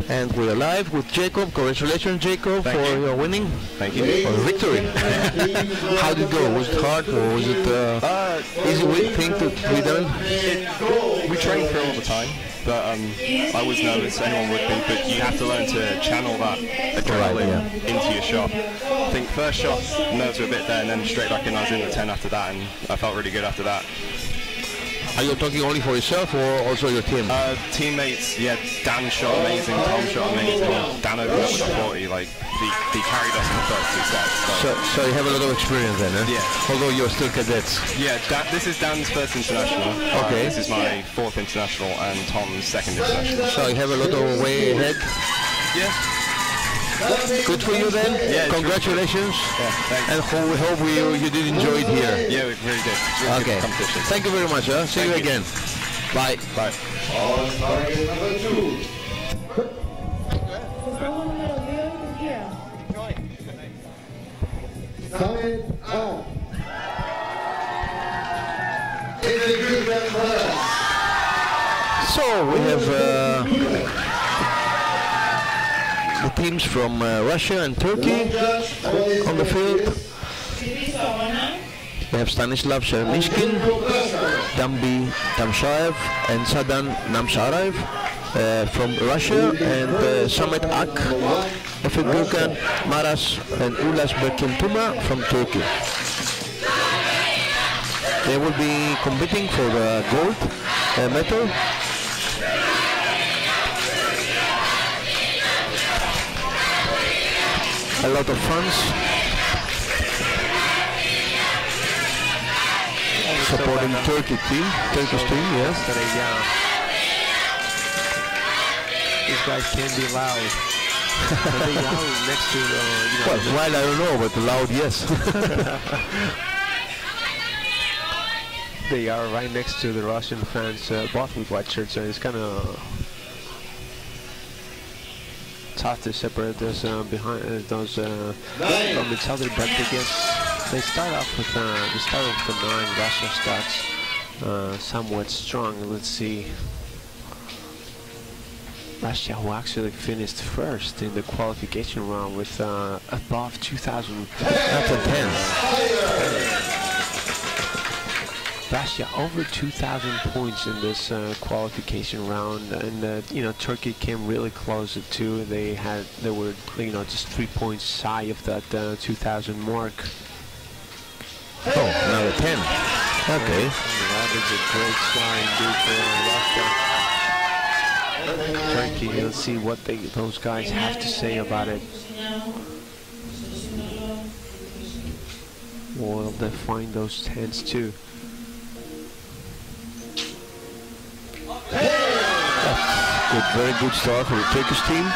And we're live with Jacob. Congratulations, Jacob, for your winning. Thank you. For victory. How did it go? Was it hard or was it easy thing to be done? We train for it all the time, but I was nervous, anyone would be, but you have to learn to channel that adrenaline into your shot. I think first shot, nerves were a bit there, and then straight back in, I was in the 10 after that, and I felt really good after that. Are you talking only for yourself or also your team? Teammates, yeah, Dan shot amazing, Tom shot amazing, Dan opened up with a 40, like, he carried us in the first 2 sets. So you have a lot of experience then, eh? Yeah. Although you're still cadets. Yeah, this is Dan's first international. Okay. This is my 4th international and Tom's 2nd international. So you have a lot of way ahead. Yeah. Good for you then. Yeah, congratulations. Yeah, thanks. And we hope you did enjoy it here. Yeah, we really did. Really okay. good competition. Thank you very much. See you again. Bye. Bye. On target number 2. Coming up. It's a good run for us. So we have the teams from Russia and Turkey on the field. We have Stanislav Chernyshkin, Dambi Tamshaev and Sadan Namsharaev. from Russia, and Samet Ak, Efe Gürkan, Maras, and Ulas Berkintuma from Turkey. They will be competing for the gold medal. A lot of fans supporting Turkish team, yes. These guys can be loud. But they loud next to Well, I don't know, but loud, yes. They are right next to the Russian fans, both with white shirts, so it's kind of tough to separate those behind those from each other. But I guess they start off with the 9. Russia starts somewhat strong. Let's see. Russia, who actually finished first in the qualification round with above 2,000. That's a 10. Russia over 2,000 points in this qualification round, and Turkey came really close at 2. They were just 3 points shy of that 2,000 mark. Oh, now a 10. Okay. That is a great start indeed for Russia. Turkey, let's see what those guys have to say about it. Will they find those 10s too? Good, very good start for the Turkish team.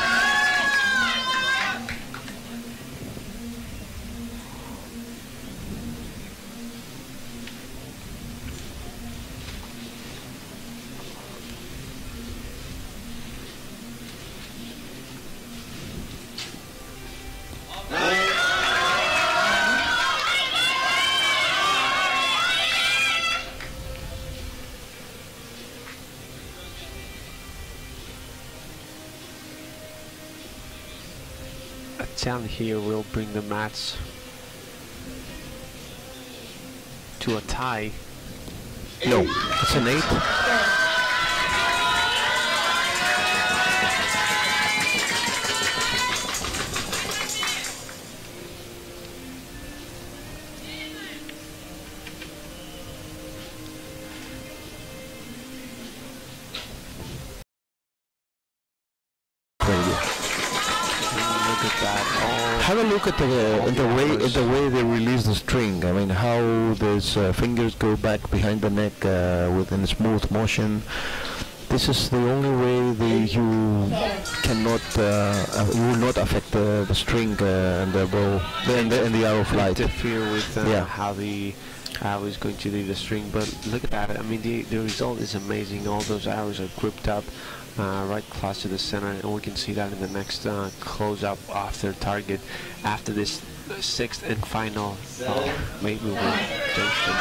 Down here will bring the match to a tie. No, it's an 8. Have a look at the way they release the string. I mean, how those fingers go back behind the neck within a smooth motion. This is the only way you cannot, you will not affect the string and the bow and the arrow flight. Interfere with how he's going to do the string. But look at that. I mean, the result is amazing. All those arrows are gripped up. Right close to the center, and we can see that in the next close-up after target. After this 6th and final, maybe we'll change them.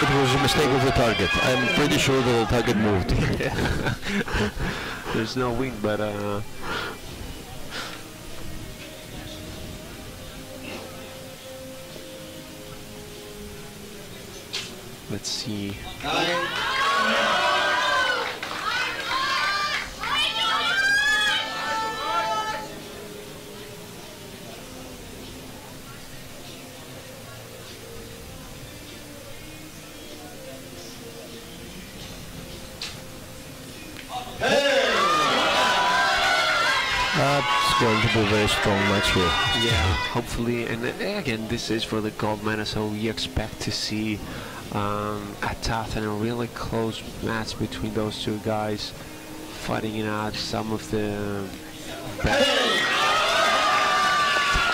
It was a mistake of the target. I'm pretty sure the target moved. There's no wind, but let's see. It's going to be a very strong match here. Yeah, hopefully, and again, this is for the gold medal, so we expect to see a tough and a really close match between those two guys, fighting it out. Some of the best.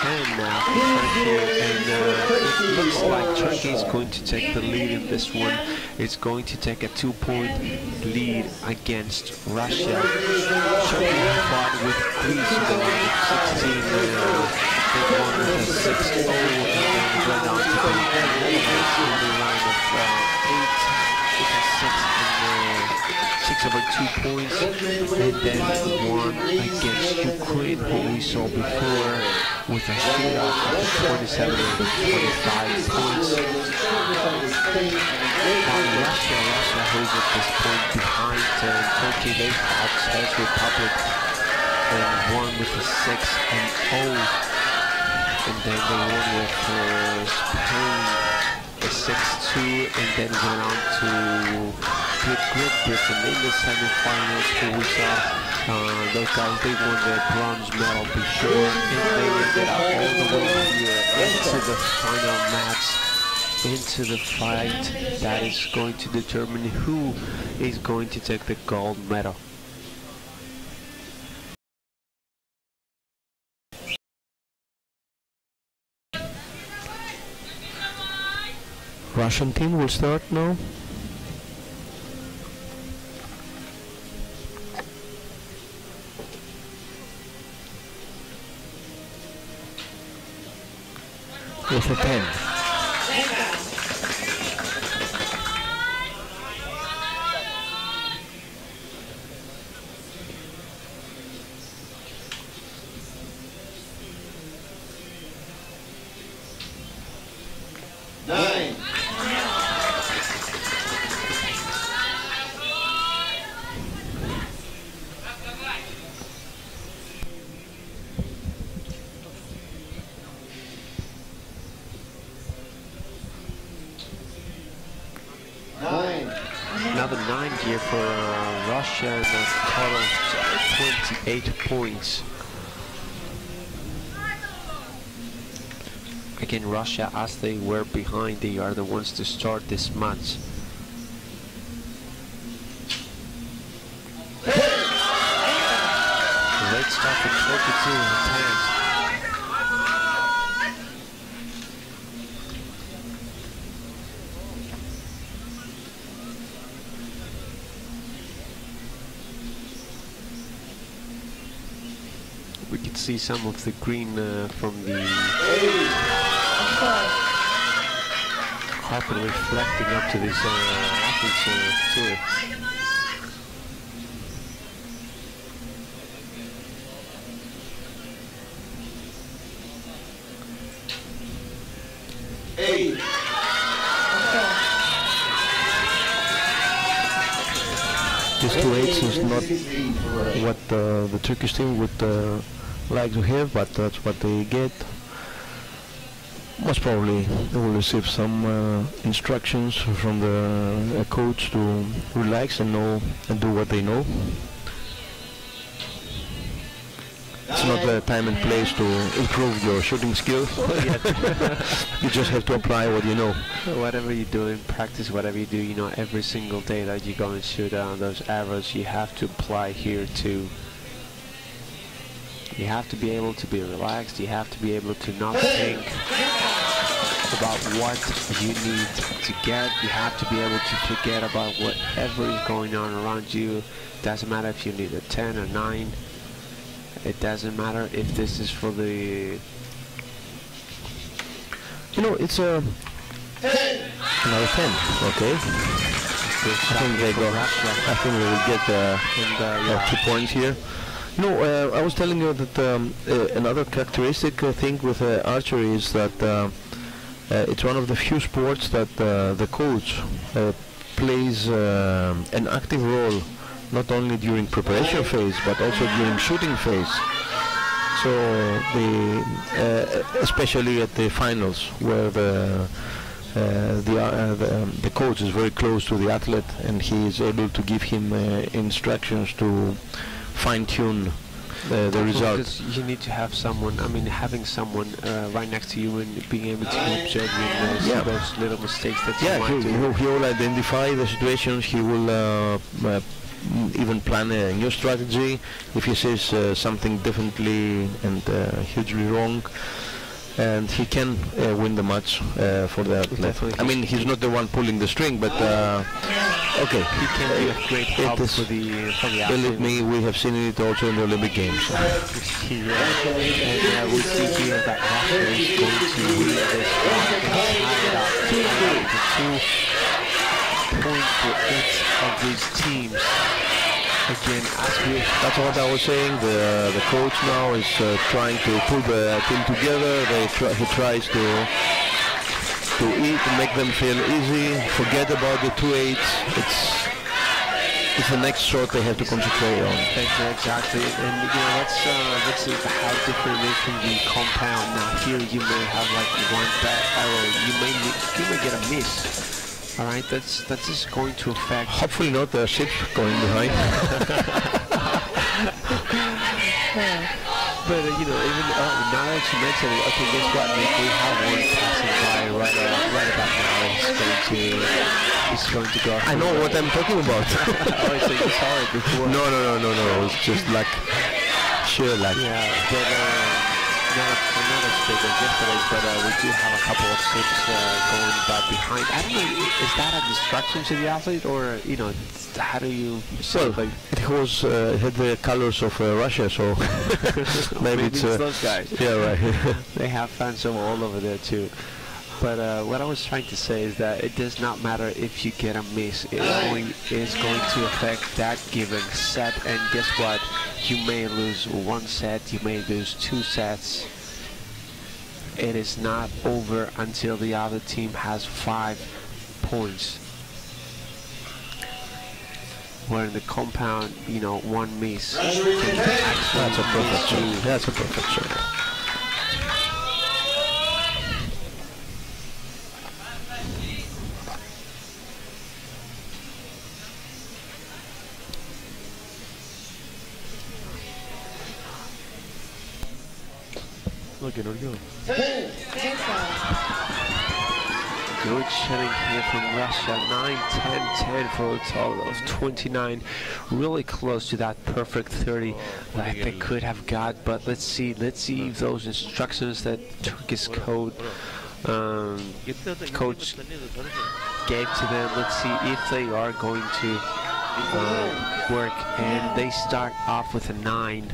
And now Turkey, and it looks like Turkey is going to take the lead in this one. It's going to take a 2-point lead against Russia. Turkey fought with Greece in the round of 16. They won with a 6-0 and went on to the in the round of 8 with a 6 over 2 points, and then won against Ukraine, who we saw before. with a shootout of 27 and 25 points. While Russia who's at this point behind Turkey, they fought Czech Republic and won with a 6-0. And then they won with Spain a 6-2, and then went on to beat Great Britain in the semi-finals. We saw those guys, they won the bronze medal before, and they ended up all the way here into the final match, into the fight that is going to determine who is going to take the gold medal. Russian team will start now. With a 10. Another 9 here for Russia, and a total of 28 points. Again, Russia, as they were behind, they are the ones to start this match. Late start for 22-10. We can see some of the green from the carpet reflecting up to this athletes tour. This 2-8 is not what the Turkish team would like to have, but that's what they get. Most probably they will receive some instructions from the coach to relax and know and do what they know. It's not the time and place to improve your shooting skills. You just have to apply what you know. Whatever you do in practice, whatever you do, you know, every single day that you go and shoot those arrows, you have to apply here too. You have to be able to be relaxed. You have to be able to not think about what you need to get. You have to be able to forget about whatever is going on around you. Doesn't matter if you need a 10 or 9. It doesn't matter if this is for the... You know, it's another 10, okay? I think we will get 2 points here. No, I was telling you that another characteristic thing with archery is that it's one of the few sports that the coach plays an active role, not only during preparation phase but also during shooting phase. So especially at the finals, where the coach is very close to the athlete and he is able to give him instructions to fine-tune the results. You need to have someone, I mean, having someone right next to you and being able to observe those little mistakes that you might do. He will identify the situations. He will even plan a new strategy if he sees something definitely and hugely wrong, and he can win the match for the athlete. I mean, he's not the one pulling the string, but okay, he can be a great help for the athlete. Believe me, we have seen it also in the Olympic Games. And we see here that Russia is going to win this tie it up to 2 points for each of these teams. again, That's what I was saying. The coach now is trying to pull the team together. He tries to eat, to make them feel easy, forget about the 2-8. It's the next shot they have to concentrate on. Exactly, and let's see how different it is from the compound. Now here you may have like one bad arrow, you may get a miss. All right, that's just going to affect. Hopefully not the ship going behind. But even now that you mention it, okay, guess what, Nick? We have one passing by right about now. It's going to go. I know what I'm talking about. Oh, so you saw it before? No. It's just like sheer luck. Yeah, but not as big as yesterday's, but we do have a couple of ships going behind. I don't know, is that a distraction to the athlete, or how do you say? Well, it had the colors of Russia, so maybe it's those guys. Yeah, right. They have fans from all over there too. But what I was trying to say is that it does not matter if you get a miss. It only is going to affect that given set. And guess what? You may lose one set. You may lose 2 sets. It is not over until the other team has 5 points. Where in the compound, one miss. That's a perfect shot. That's a perfect shot. Good shooting here from Russia, 9-10-10 for a total of 29. Really close to that perfect 30 that they could have got. But let's see if those instructions that Turkish coach gave to them, let's see if they are going to work. And they start off with a 9.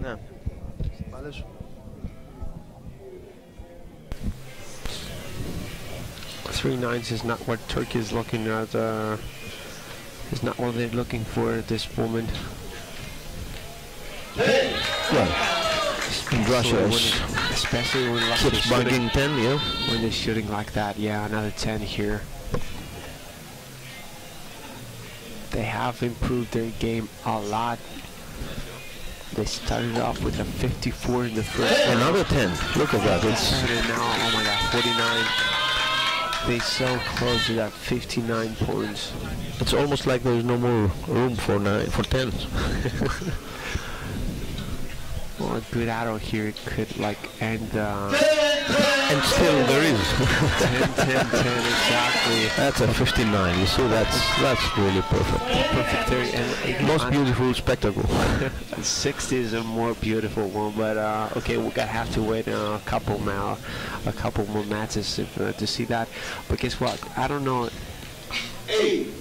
Ναι. Βάλε σου. 3-9s is not what Turkey is looking at. Is not what they're looking for at this moment. Well, in Russia, especially when keeps bugging 10, yeah. When they're shooting like that, yeah, another 10 here. They have improved their game a lot. They started off with a 54 in the first round. Another 10. Look at that. It's now, oh my God, 49. They so close to that 59 points. It's almost like there's no more room for 10s. Well, a good arrow here could like end. And still there is. 10, exactly. That's a 59. You see, that's really perfect. Perfect 30. And most beautiful spectacle. 60 is a more beautiful one, but okay, we're gonna have to wait a couple more matches to see that. But guess what? I don't know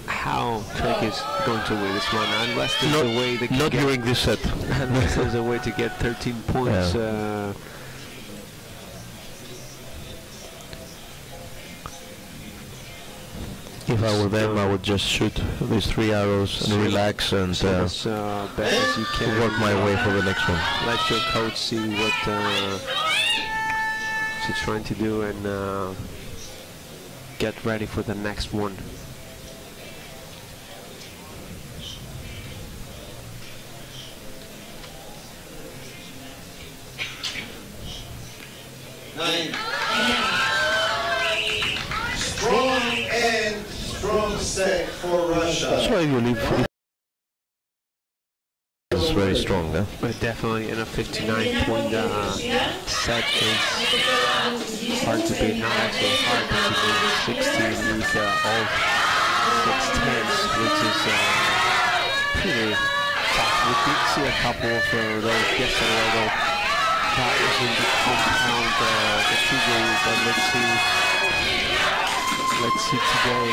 how Turkey is going to win this one, unless there's a way they can not during this set. Unless there's a way to get 13 points. Yeah. If I were them, I would just shoot these 3 arrows and relax and as best as you can. work my way for the next one. Let your coach see what she's trying to do and get ready for the next one. Strong set for Russia. That's why you leave very strong, huh? But definitely in a 59-point set is hard to beat. Not actually hard, but to beat 16 with all 6 tens, which is pretty tough. We did see a couple of those yesterday, although that was in the compound, the 2 games, but let's see today.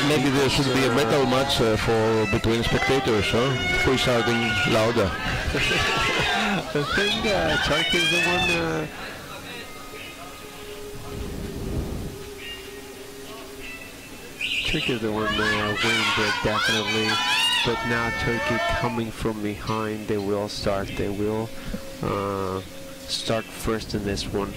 Maybe there should be a metal match for between spectators, huh? Who is shouting louder? I think Turkey is the one. Turkey is the one winning there, definitely. But now Turkey coming from behind, they will start. They will start first in this one.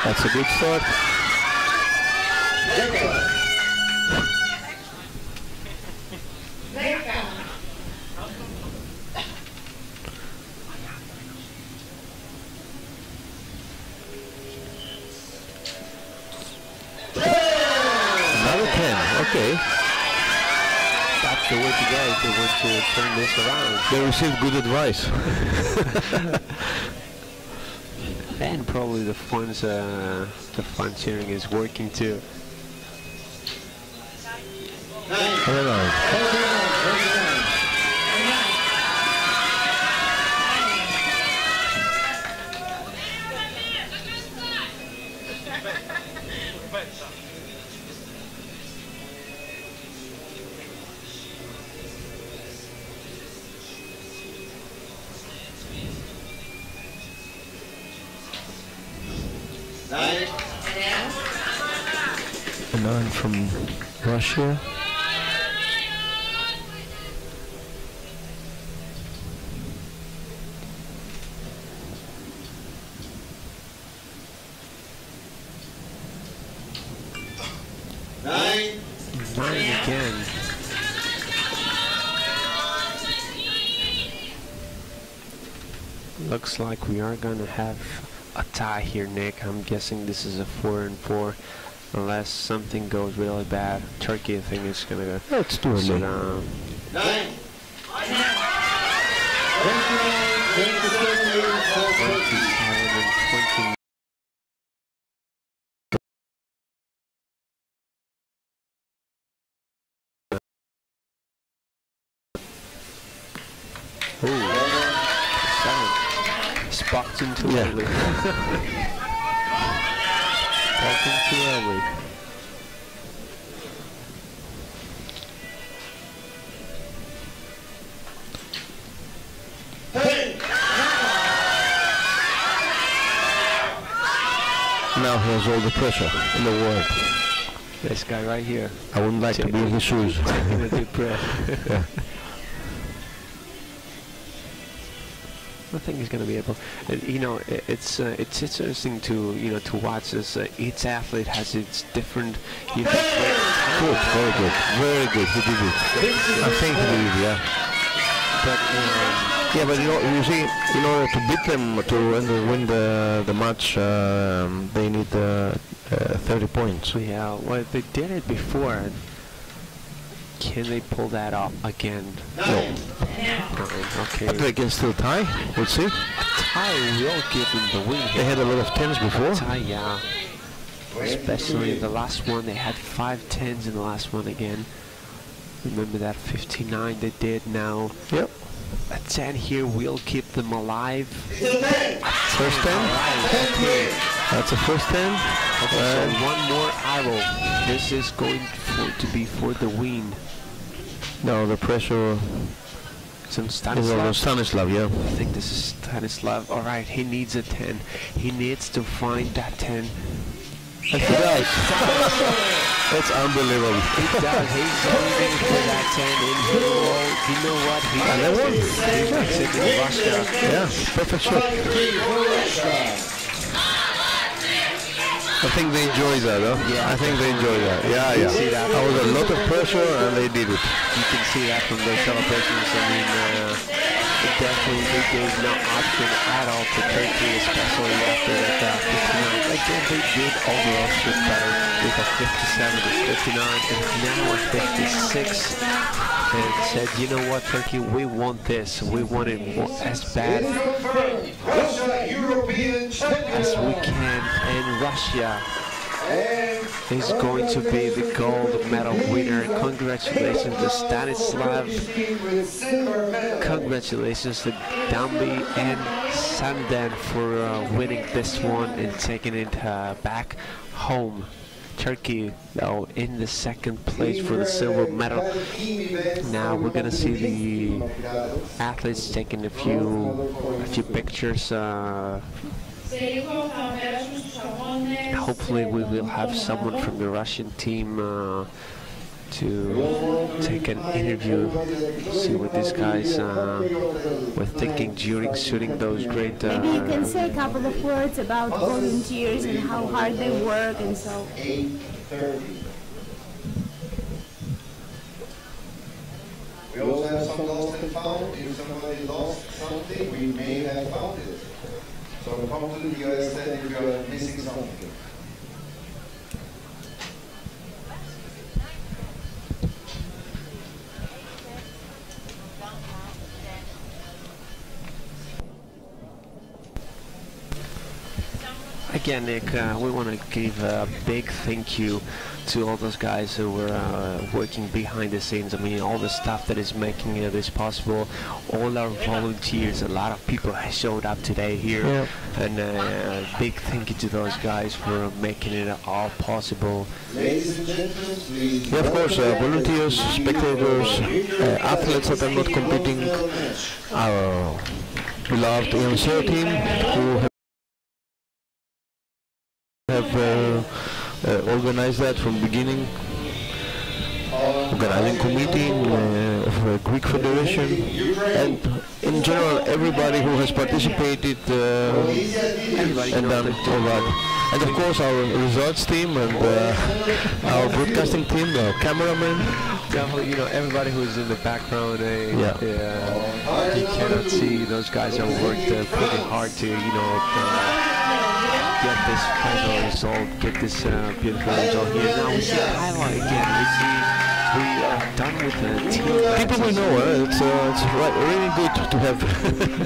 That's a good start. Another 10, okay. That's the way to go if they want to turn this around. They received good advice. And probably the fun cheering is working too. Very nice. A 9 from Russia. Nine again. Looks like we are gonna have a tie here, Nick. I'm guessing this is a 4-4, unless something goes really bad. Turkey, I think, is gonna go. That's too early. 9. 27 and 20. Sparked in too early. Sparked in too early. Now he has all the pressure in the world. This guy right here. I wouldn't like to be in his shoes. Taking a deep breath. Yeah. I think he's going to be able. You know, it's interesting to to watch this. Each athlete has its different. Good, very good, very good. He did it. I think he did it. Yeah. But yeah, but you see, in order to beat them to win the match, they need 30 points. Yeah, well, they did it before. Can they pull that off again? No. Okay. But they can still tie. We'll see. A tie will give them the win. They had a lot of 10s before. A tie, yeah. Especially in the last one, they had 5 10s in the last one again. Remember that 59 they did now. Yep. A 10 here will keep them alive. First 10. Okay. That's a first 10. Okay, so one more arrow. This is going to be for the win. No, the pressure it's on is Stanislav. on Stanislav, yeah. I think this is Stanislav. All right, he needs a 10. He needs to find that 10. And he does. It's unbelievable. He does. He's aiming for that 10 in the wall. You know what? He makes it in Russia. Yeah, perfect shot. I think they enjoy that, huh? Yeah. I think they enjoy that. Yeah, yeah. See that. There was a lot of pressure and they did it. You can see that from their celebrations. I mean, definitely they gave no option at all to Turkey, especially after that 59. Again, they did overall shoot better with a 57 to 59 and now a 56. And said, you know what, Turkey, we want this. We want it more, as bad as we can. And Russia is going to be the gold medal winner. Congratulations to Stanislav. Congratulations to Dambi and Sandan for winning this one and taking it back home. Turkey, though, in the second place for the silver medal. Now we're gonna see the athletes taking a few pictures. Hopefully we will have someone from the Russian team to take an interview, see what these guys were thinking during shooting those great... Maybe you can say a couple of words about volunteers and how hard they work and so. 8:30. We also have some lost and found. If somebody lost something, we may have found it. So come to the US then if you are missing something. Again, Nick, we want to give a big thank you to all those guys who were working behind the scenes. I mean, all the stuff that is making this possible. All our volunteers, a lot of people have showed up today here. Yeah. And big thank you to those guys for making it all possible. Ladies and gentlemen, please. Yeah, of course, volunteers, spectators, athletes that are not competing, our beloved EYC team who have organized that from beginning, organizing committee of Greek Federation, and in general everybody who has participated and done all that. And of course our results team and our broadcasting team, the cameraman. Definitely, you know, everybody who's in the background, you cannot see. Those guys have worked pretty hard to, you know, get this final result, get this beautiful result here. Now we see Kyla again. We are done with the team. People we know, it's really good to have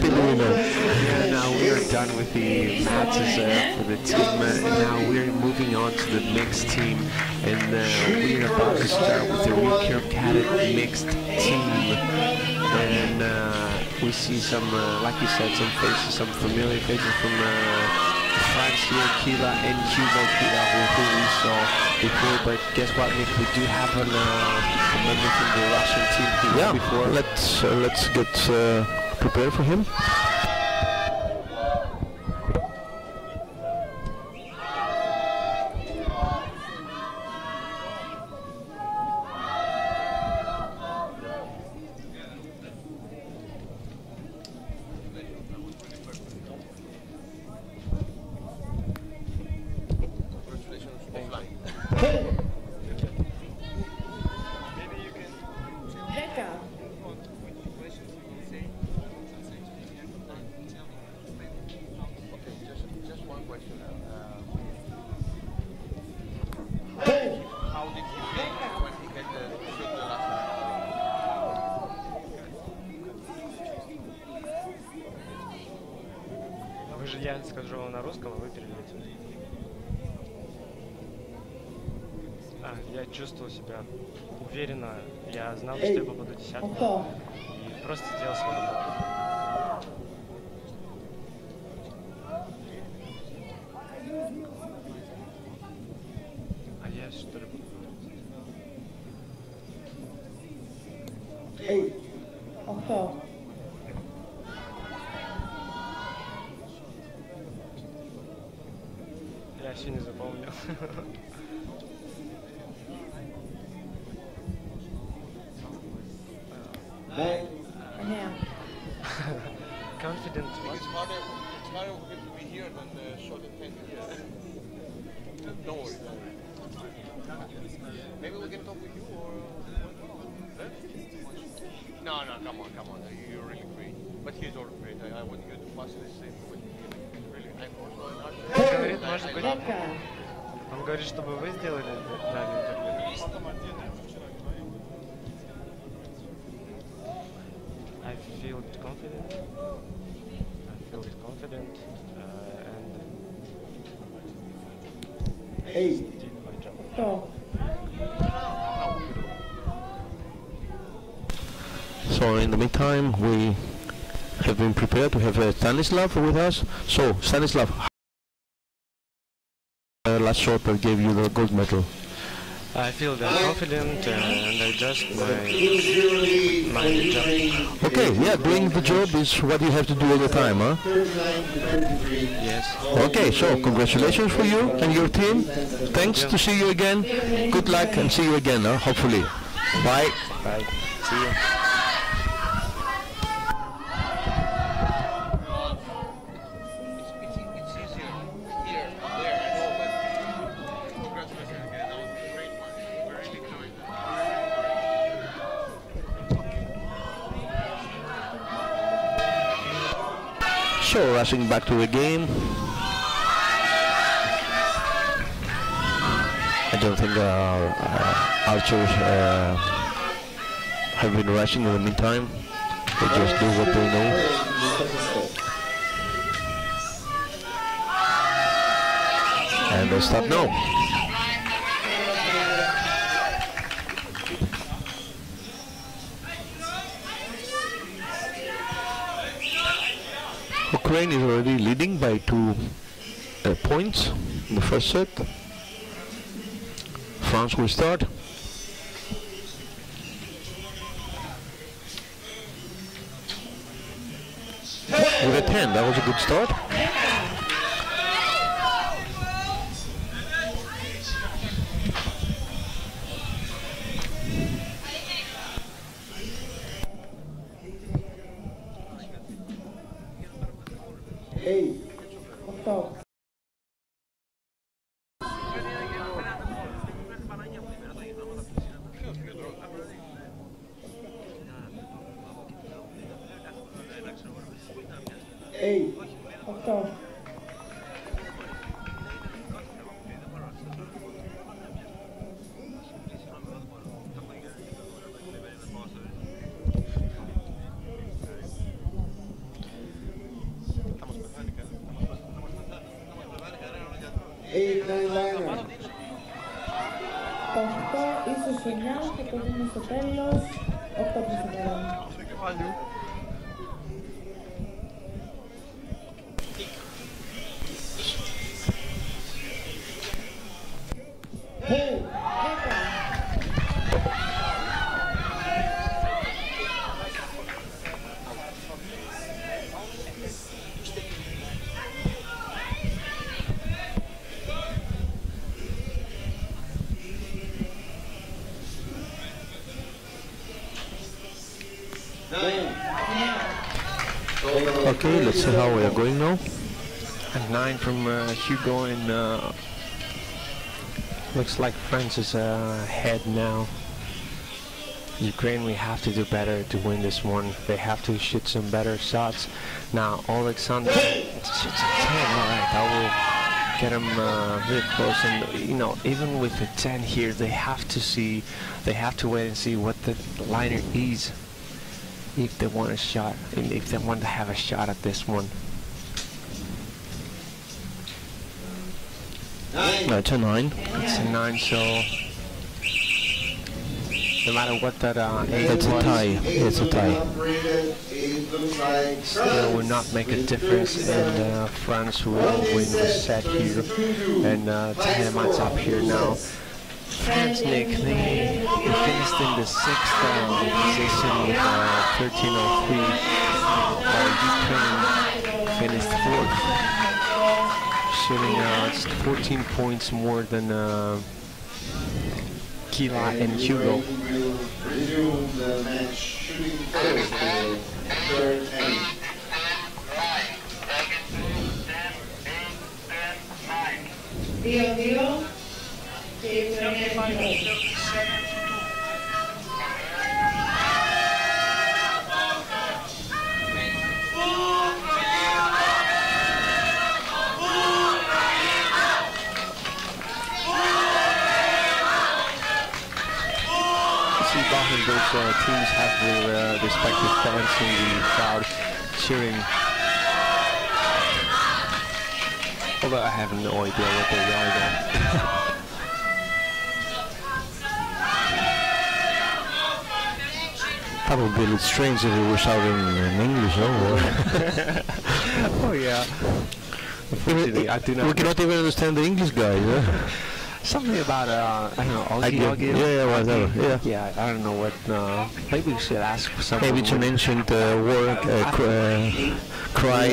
people we know. Yeah, now we are done with the matches for the team, and now we are moving on to the mixed team, and we are about to start with the recurve cadet mixed team. And we see some, like you said, some faces, some familiar faces from France here, Kila and Hugo Kila, who we saw before. But guess what, Nick? We do have a member from the Russian team here before. Let's get prepared for him. Я скажу вам на русском, а вы переведете. Я чувствовал себя уверенно, я знал, что я попаду десятку и просто сделал свою работу. А я что ли буду? Я еще не запомнил. 9. Confident. It's harder for him to be here than shot at 10 here. Don't worry. Maybe we can talk with you or... No, come on. You're really great. But he's all great. I want you to pass the same with him. Really, I'm also an Говорит, может archer. быть, он говорит, чтобы вы сделали дальний интервью. I feel confident. And did my job. So in the meantime, we have been prepared to have Stanislav with us. So Stanislav, last shot that gave you the gold medal. I feel very confident and I just my job. Okay, yeah, doing the job is what you have to do all the time, huh? Yes. Okay, so congratulations for you and your team. Thanks to see you again. Good luck and see you again, hopefully. Bye. Bye. See you. So rushing back to the game. I don't think our archers have been rushing in the meantime. They just do what they know. And they stop now. Ukraine is already leading by 2 points in the first set. France will start. With a 10, that was a good start. ίσως 9 και το δούμε στο τέλος 8 προσωπικά. Okay, let's see how we are going now. And 9 from Hugo, and looks like France is ahead now. Ukraine, we have to do better to win this one. They have to shoot some better shots. Now, Alexander shoots a 10. All right, I will get him really close. And you know, even with the 10 here, they have to wait and see what the liner is. If they want a shot, and if they want to have a shot at this one. No, it's a 9. It's a 9, so no matter what that it's a tie. It's a tie. Still will not make a difference, and France will win the set here. And Tiamat's up here now. France, Nick, they finished in the 6th position with 1303. Ukraine finished 4th, shooting 14 points more than Kila and Hugo. Resume the match shooting first for the third inning. Δύο, και η Ουκρανία. Those teams have their respective fans in the crowd cheering. Although I have no idea what they are there. That would be a little strange if we were shouting in English, or oh yeah. Unfortunately, I do not. We cannot even understand the English guy. Yeah? Something about I don't know, Augie. Yeah, whatever. Yeah. Yeah, I don't know what. Maybe we should ask someone. Maybe it's an ancient word, cry.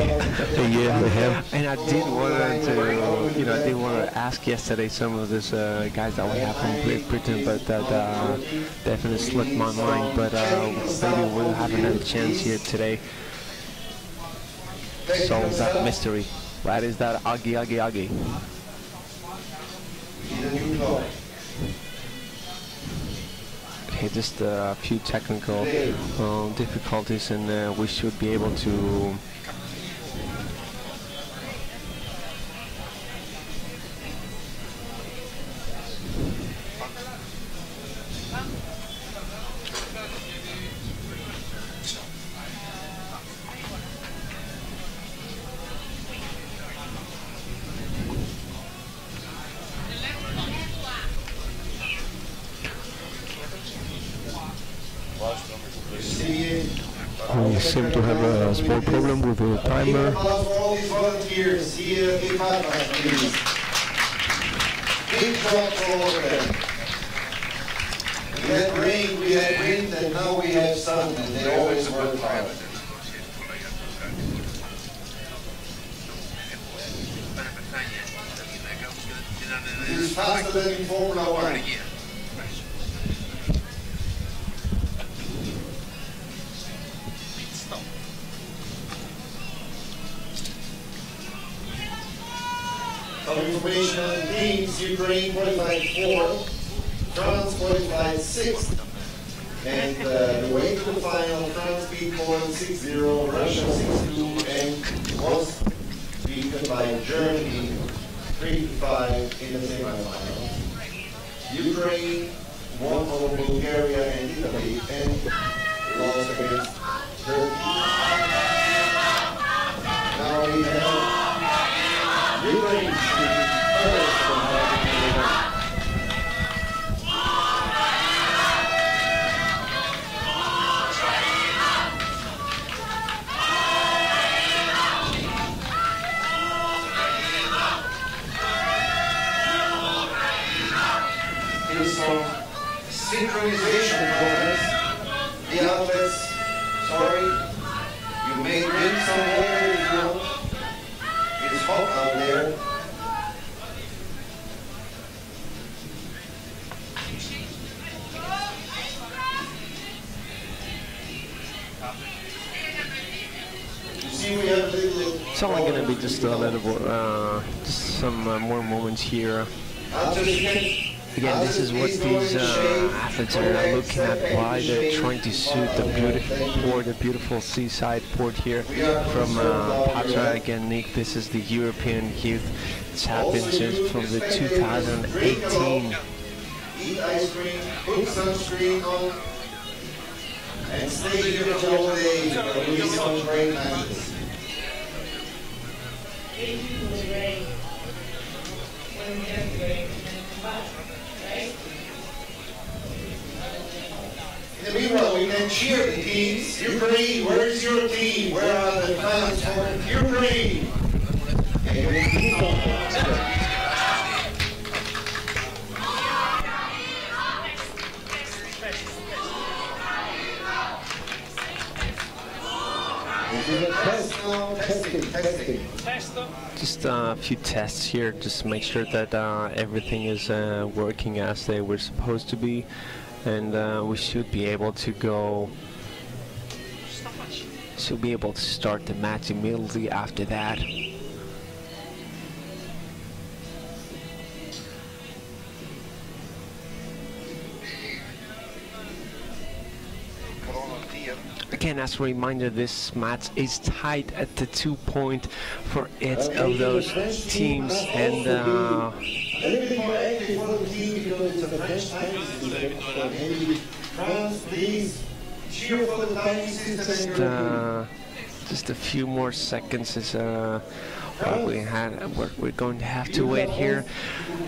Yeah, they have. And I did want to, I did want to ask yesterday some of these guys that we have from Great Britain, but that definitely slipped my mind. But maybe we'll have another chance here today. Solve that mystery. That is that Augie. Okay, just a few technical difficulties, and we should be able to. We seem to have a small problem with the timer. All these volunteers here in Patras, please. Big job for all of them. We had rain, we had wind, and now we have sun, and they always work hard. It is faster than in Formula 1. Some information on the teams: Ukraine qualified 4th, France qualified 6th, and the way to the final: France beat Poland 6-0, Russia 6-2, and was beaten by Germany 3-5 in the semifinals. Ukraine won over Bulgaria and Italy and lost against Turkey. Now we have Ukraine shooting first from Here's some synchronization progress. The outlets, sorry, you may drink some water if you want. It's hot out there. You see, we have a little. It's only going to be just a little bit, just some more moments here. Again, this is what these athletes are looking at. Why they're trying to suit the beautiful port, the beautiful seaside port here from Patras. Again, Nick, this is the European youth. It's happened since from the 2018. Eat ice cream, put sunscreen on, and stay here for all day. There will be some great matches. In the meanwhile, we can cheer the teams. Ukraine, where is your team? Where are the fans for Ukraine? And we keep on. Just a few tests here, just to make sure that everything is working as they were supposed to be, and we should be able to go. Should be able to start the match immediately after that. Again, as a reminder, this match is tied at the 2 point for each of those teams, and just a few more seconds is what we're going to have to wait here.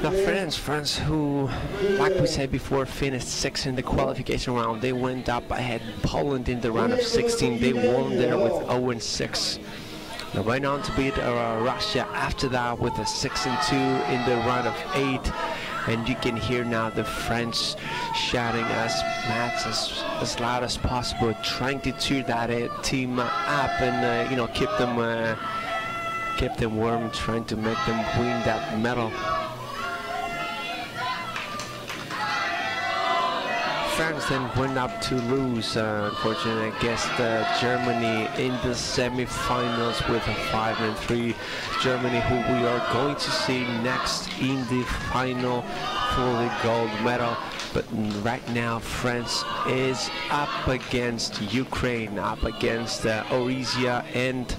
Now, France who, like we said before, finished 6th in the qualification round. They went up ahead Poland in the round of 16. They won there with 0-6. They went on to beat Russia after that with a 6-2 in the round of 8. And you can hear now the French shouting as loud as possible, trying to cheer that team up and keep them warm, trying to make them win that medal. France then went up to lose, unfortunately, against Germany in the semi-finals with a 5-3. Germany, who we are going to see next in the final for the gold medal. But right now, France is up against Ukraine, up against Orisia and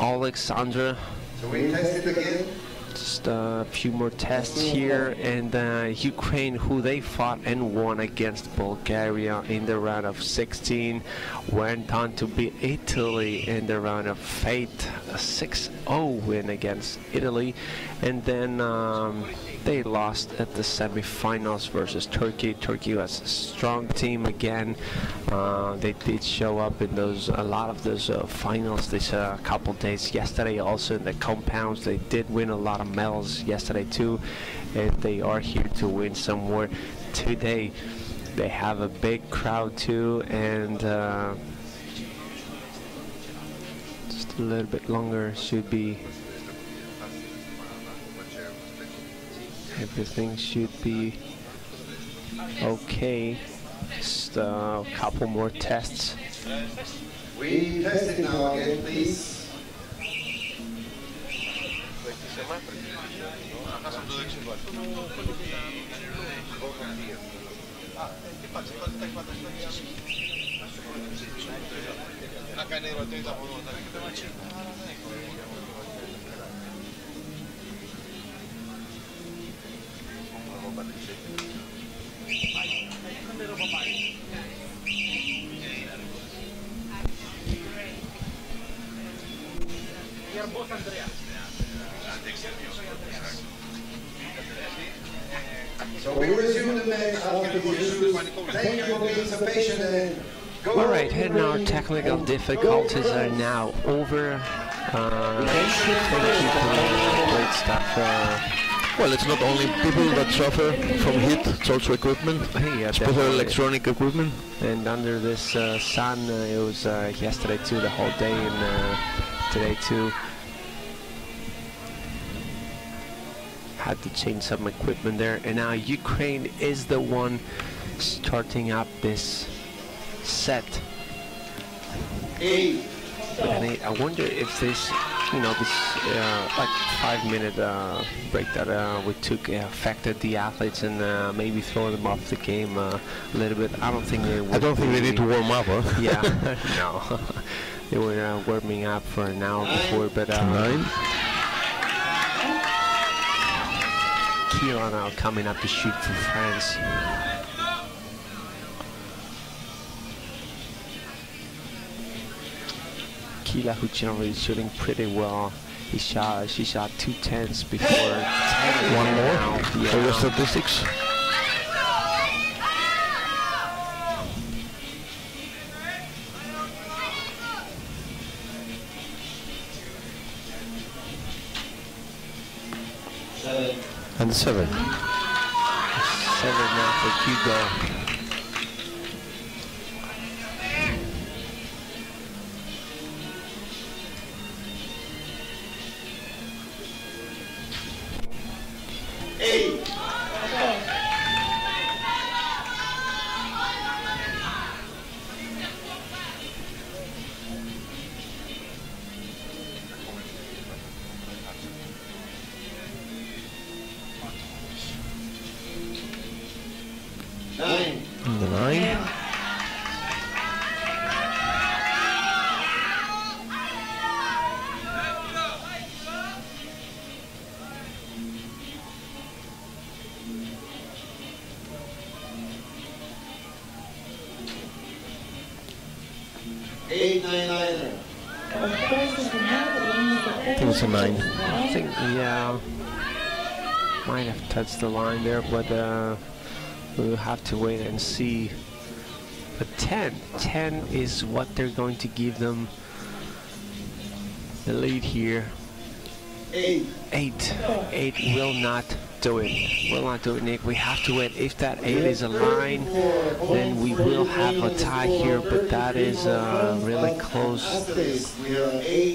Alexandra. So we test it again. Just a few more tests here, and Ukraine, who they fought and won against Bulgaria in the round of 16, went on to beat Italy in the round of 8, a 6-0 win against Italy, and then they lost at the semi-finals versus Turkey. Turkey was a strong team again. They did show up in a lot of those finals this couple days. Yesterday also in the compounds, they did win a lot of medals yesterday too, and they are here to win some more today. They have a big crowd too, and just a little bit longer should be. Everything should be okay. Just a couple more tests. We test it now again, please. So we resume the match after the issues. Thank you for being so patient and go. Alright, and our technical difficulties are now over. Thank you for the great stuff. Well, it's not only people that suffer from heat, it's also equipment, Yeah, especially electronic equipment. And under this sun, it was yesterday too, the whole day, and today too. Had to change some equipment there, and now Ukraine is the one starting up this set. And I wonder if this, this like 5-minute break that we took affected the athletes and maybe throw them off the game a little bit. I don't think they would. I don't think they need to warm up, huh? Yeah, no. They were warming up for an hour before, but Kira now coming up to shoot for France. Kila, who generally is shooting pretty well. She shot 2 10s before 10. One more for your statistics. And 7. 7 now for Hugo. 9. Eight, 9, 9. I think it's a 9. I think, yeah, might have touched the line there, but we'll have to wait and see. But 10 is what they're going to give them the lead here. 8 will not do it. Will not do it, Nick. We have to wait. If that 8 is a line, then we will have a tie here, but that is really close.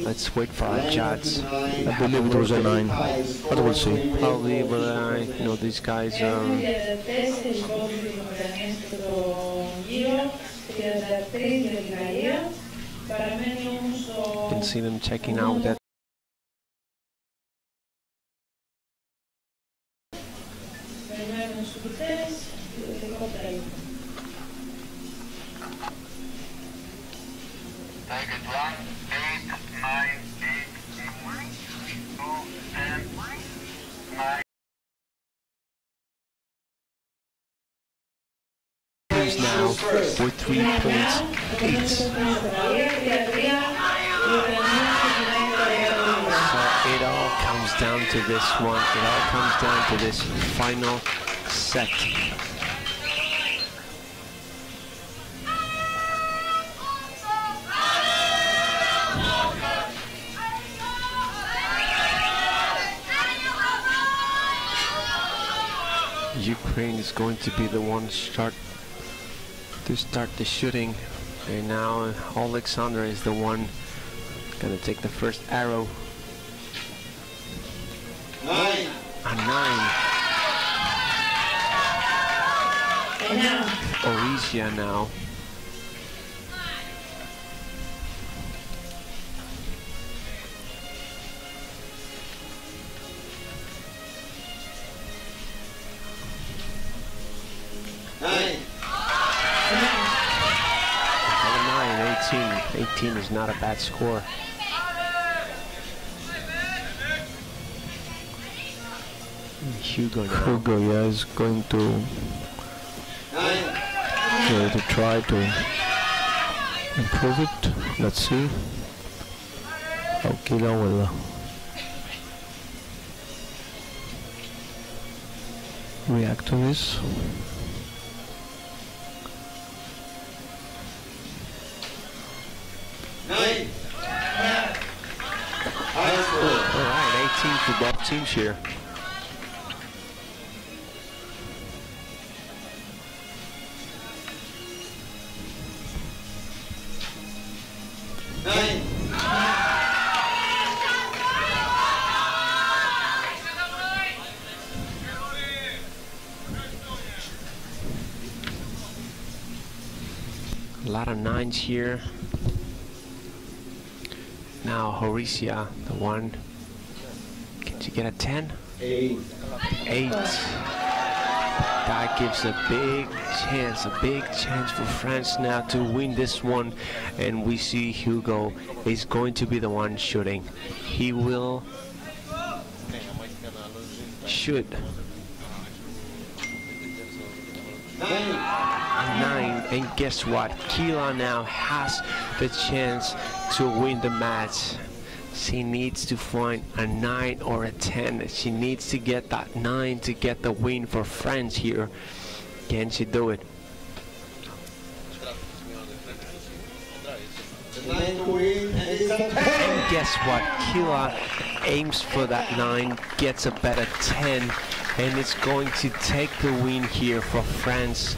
Let's wait for our judge. I believe it was a 9, but we'll see. Probably, but you know, these guys can see them checking out that. Now with 3.8. So it all comes down to this one. It all comes down to this final set. Ukraine is going to be the one to start the shooting, and now Alexander is the one gonna take the first arrow. 9. A 9. Orisia now. Nine. 18 is not a bad score. Hugo now. Hugo, yeah, is going to try to improve it. Let's see how Kila will react to this. Alright, 18 for both teams here. A lot of 9s here. Now Horisia, the one. Can she get a 10? 8. That gives a big chance for France now to win this one. And we see Hugo is going to be the one shooting. He will shoot. 9, and guess what? Kila now has the chance to win the match. She needs to find a 9 or a 10. She needs to get that 9 to get the win for France here. Can she do it? And guess what? Kila aims for that 9, gets a better 10, and it's going to take the win here for France.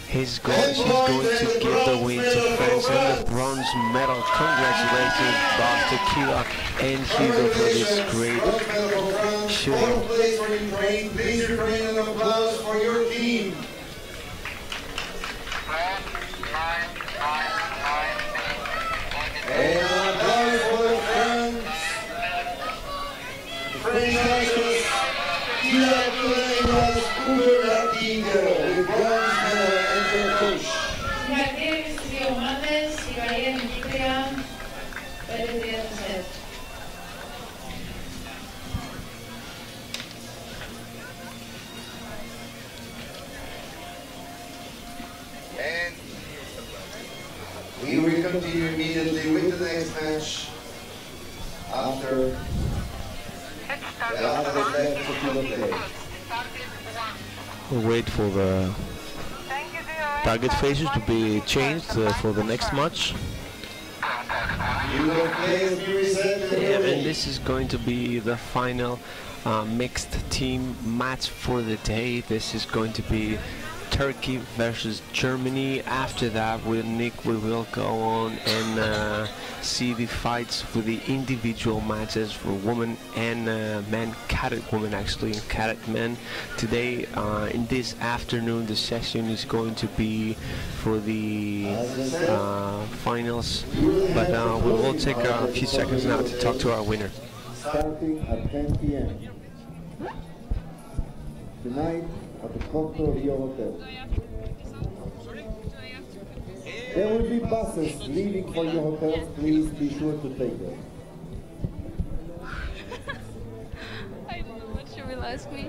She's going to give the win to France and the bronze medal. Congratulations, Dr. Kila and Hugo, for this great shooting. Place for Ukraine. Please, Ukraine, an applause for your team. And an applause for France. The French nationals, Kila was under 18 with bronze medal and their coach. Συγχαρητήρια στις δύο ομάδες, η Γαλλία νικήτρια 5-3 στο σετ. And we will continue immediately with the next match after the other left of the play. We'll wait for the target phases to be changed for the next match. You will play the preset. Yeah, and this is going to be the final mixed team match for the day. This is going to be Turkey versus Germany. After that, we will go on and see the fights for the individual matches for women and men, cadet women actually, and cadet men. Today, in this afternoon, the session is going to be for the finals, but we will take a few seconds now to talk to our winner. Starting at 10 p.m. tonight at the Cocteau Rio Hotel. There will be buses leaving for your hotels. Please be sure to take them. I don't know what you will ask me.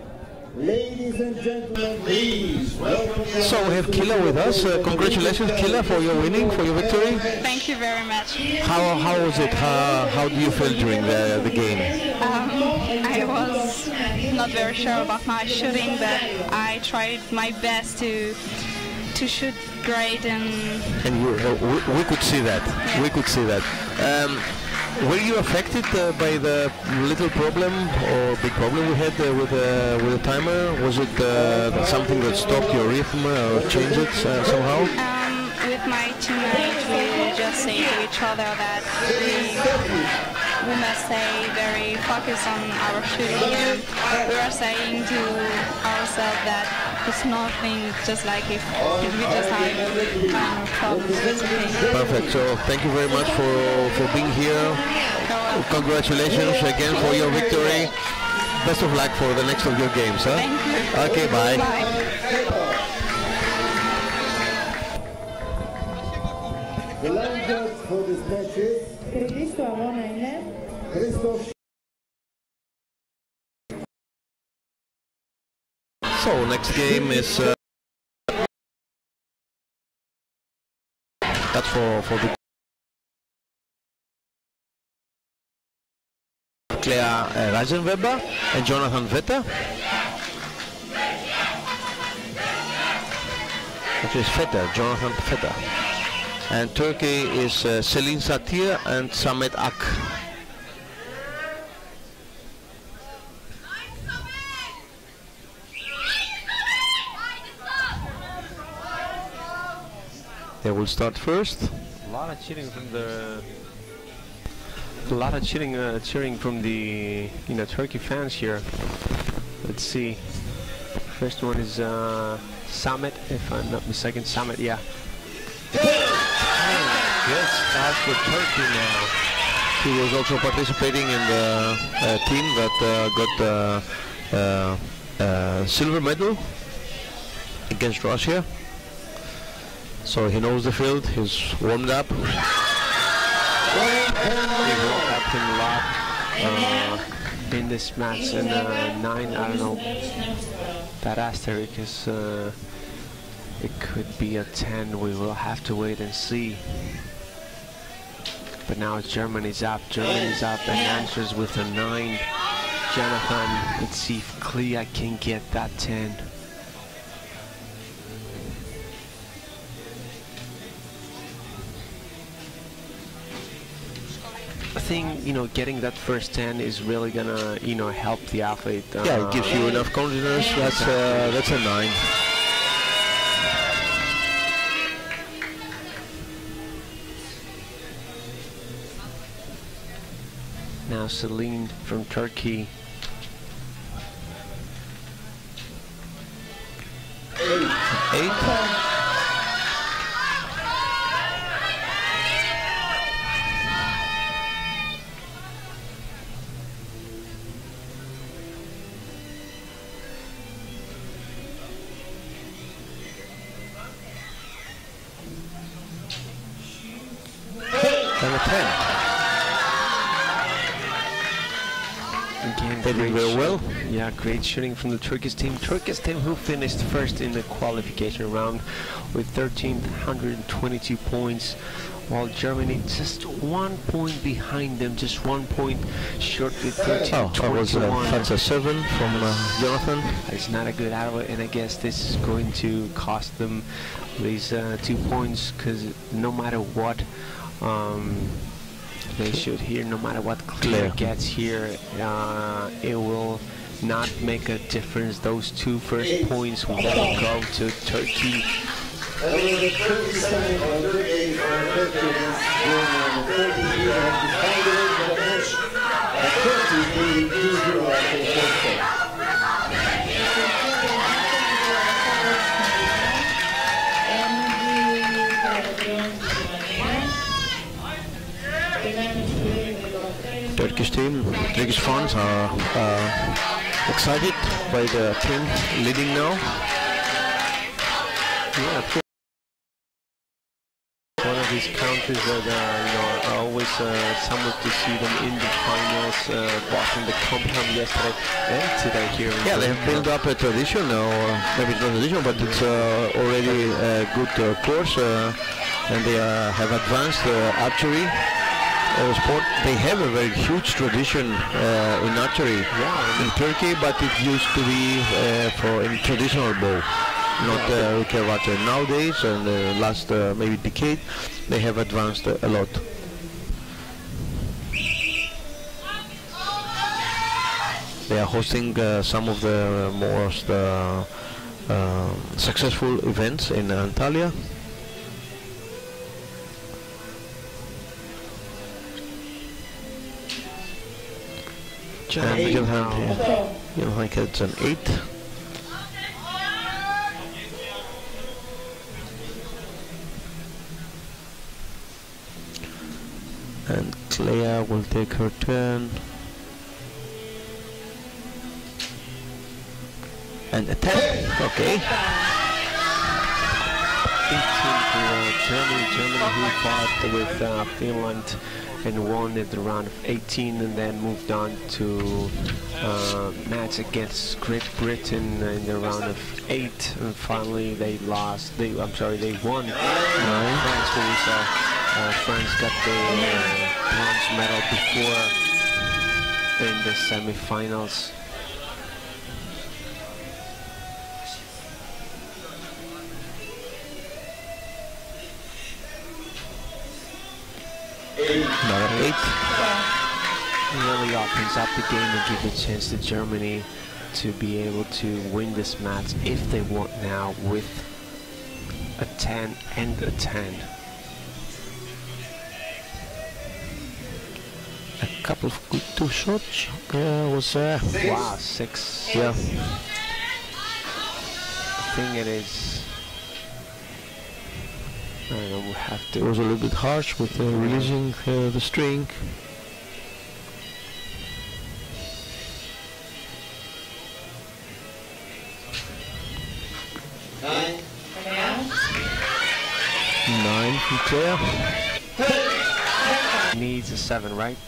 Ladies and gentlemen, please welcome. So we have Killa with us. Congratulations, Killa, for your winning, for your victory. Thank you very much. How was it? How do you feel during the game? I was not very sure about my shooting, but I tried my best to shoot great and we could see that. We could see that. Were you affected by the little problem or big problem we had with the timer? Was it something that stopped your rhythm or changed it somehow? with my teammates we just say to each other that we must stay very focused on our shooting, and we are saying to ourselves that it's nothing, just like if we just have problems, it's okay. Perfect. So thank you very much for being here. Congratulations again for your victory. Best of luck for the next of your games. Huh? Thank you. Okay, bye. Bye. The line judge for this match is Κριτής του αγώνα είναι Christoph. So next game is that's for the Claire Reisenweber and Jonathan Vetter. That is Vetter, Jonathan Vetter. And Turkey is Selin Satir and Samet Ak. They will start first. A lot of cheering from cheering from the Turkey fans here. Let's see. First one is Samet, if I'm not mistaken. Samet, yeah. Yes, as for Turkey now. He was also participating in the team that got silver medal against Russia. So he knows the field, he's warmed up. He warmed up him a lot in this match, and 9, I don't know, that asterisk is, it could be a 10, we will have to wait and see. But now Germany's up and answers with a 9. Jonathan, let's see if Clea can get that 10. I think, getting that first 10 is really gonna, help the athlete. Yeah, it gives you enough confidence. That's a 9. Now Celine from Turkey. 8. And a 10. Again, They did very well. Yeah, great shooting from the Turkish team. Turkish team who finished first in the qualification round with 1,322 points, while Germany just 1 point behind them, just 1 point short with 13-21. That's a 7 from Jonathan. It's not a good outlet, and I guess this is going to cost them these 2 points, because no matter what they shoot here, no matter what Claire gets here, it will not make a difference. Those 2 first points will go to Turkey. Turkish team, Turkish fans are excited by the team leading now. Yeah, one of these countries that are always somewhat to see them in the finals, both in the compound yesterday and today here. Yeah, they have built up a tradition, or maybe it's not a tradition, but it's already a good course, and they have advanced archery sport. They have a very huge tradition in archery in Turkey, but it used to be for in traditional bow, not recurve archery. Nowadays, and the last maybe decade, they have advanced a lot. They are hosting some of the most successful events in Antalya. Johan gets an 8. And Clea will take her turn. And a 10. Okay. 18 for Germany. Germany who fought with Finland and won at the round of 18, and then moved on to match against Great Britain in the round of 8, and finally they lost. They won. France, where we saw France got the bronze medal before in the semi-finals. Another 8. Really opens up the game and gives a chance to Germany to be able to win this match if they want now with a 10 and a 10. A couple of good 2 shots. Was wow, 6. Yeah. I think it is. I don't know, we have to. It was a little bit harsh with releasing the string. Nine from Claire. Needs a 7, right?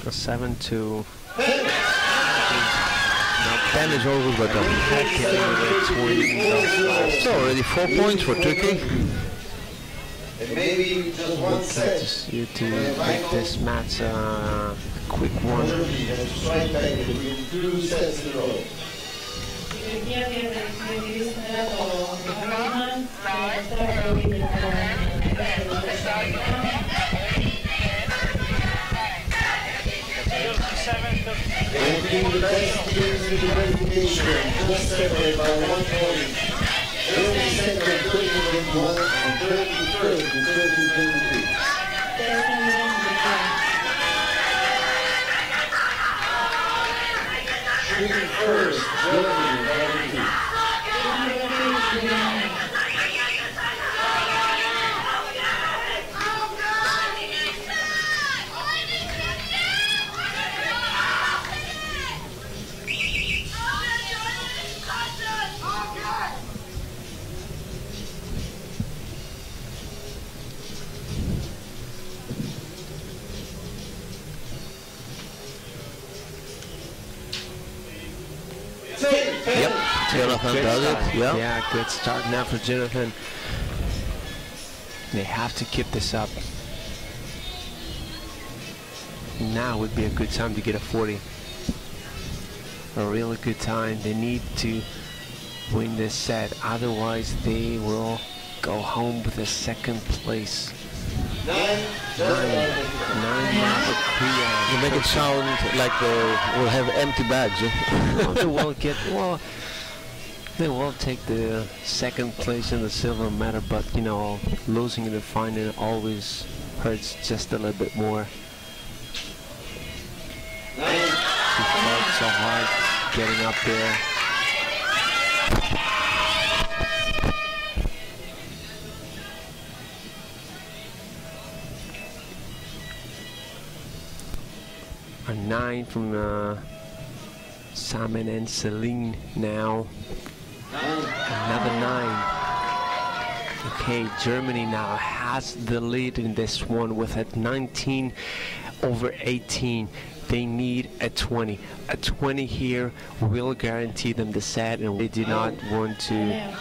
A 7 to. 10 is always better. So already 4 points for Turkey. And maybe just one set. You to make this match a quick one. Germany has strike back between 2 sets in a row. And being the best teams in the qualification, just separated by 1 point. Germany second, 30-21, and Turkey first in 30-23. Shooting first, Germany, 92. Jonathan does it, yeah. Yeah, good start now for Jonathan. They have to keep this up. Now would be a good time to get a 40. A really good time. They need to win this set, otherwise they will go home with a second place. 9 now for Korea. You make it sound like they will have empty bags. Well, they will get, well, they will take the second place in the silver medal, but you know, losing in the final always hurts just a little bit more. She fought so hard getting up there. A 9 from Simon and Celine now. Another 9. Okay, Germany now has the lead in this one with a 19 over 18. They need a 20. A 20 here will guarantee them the set, and they do not want to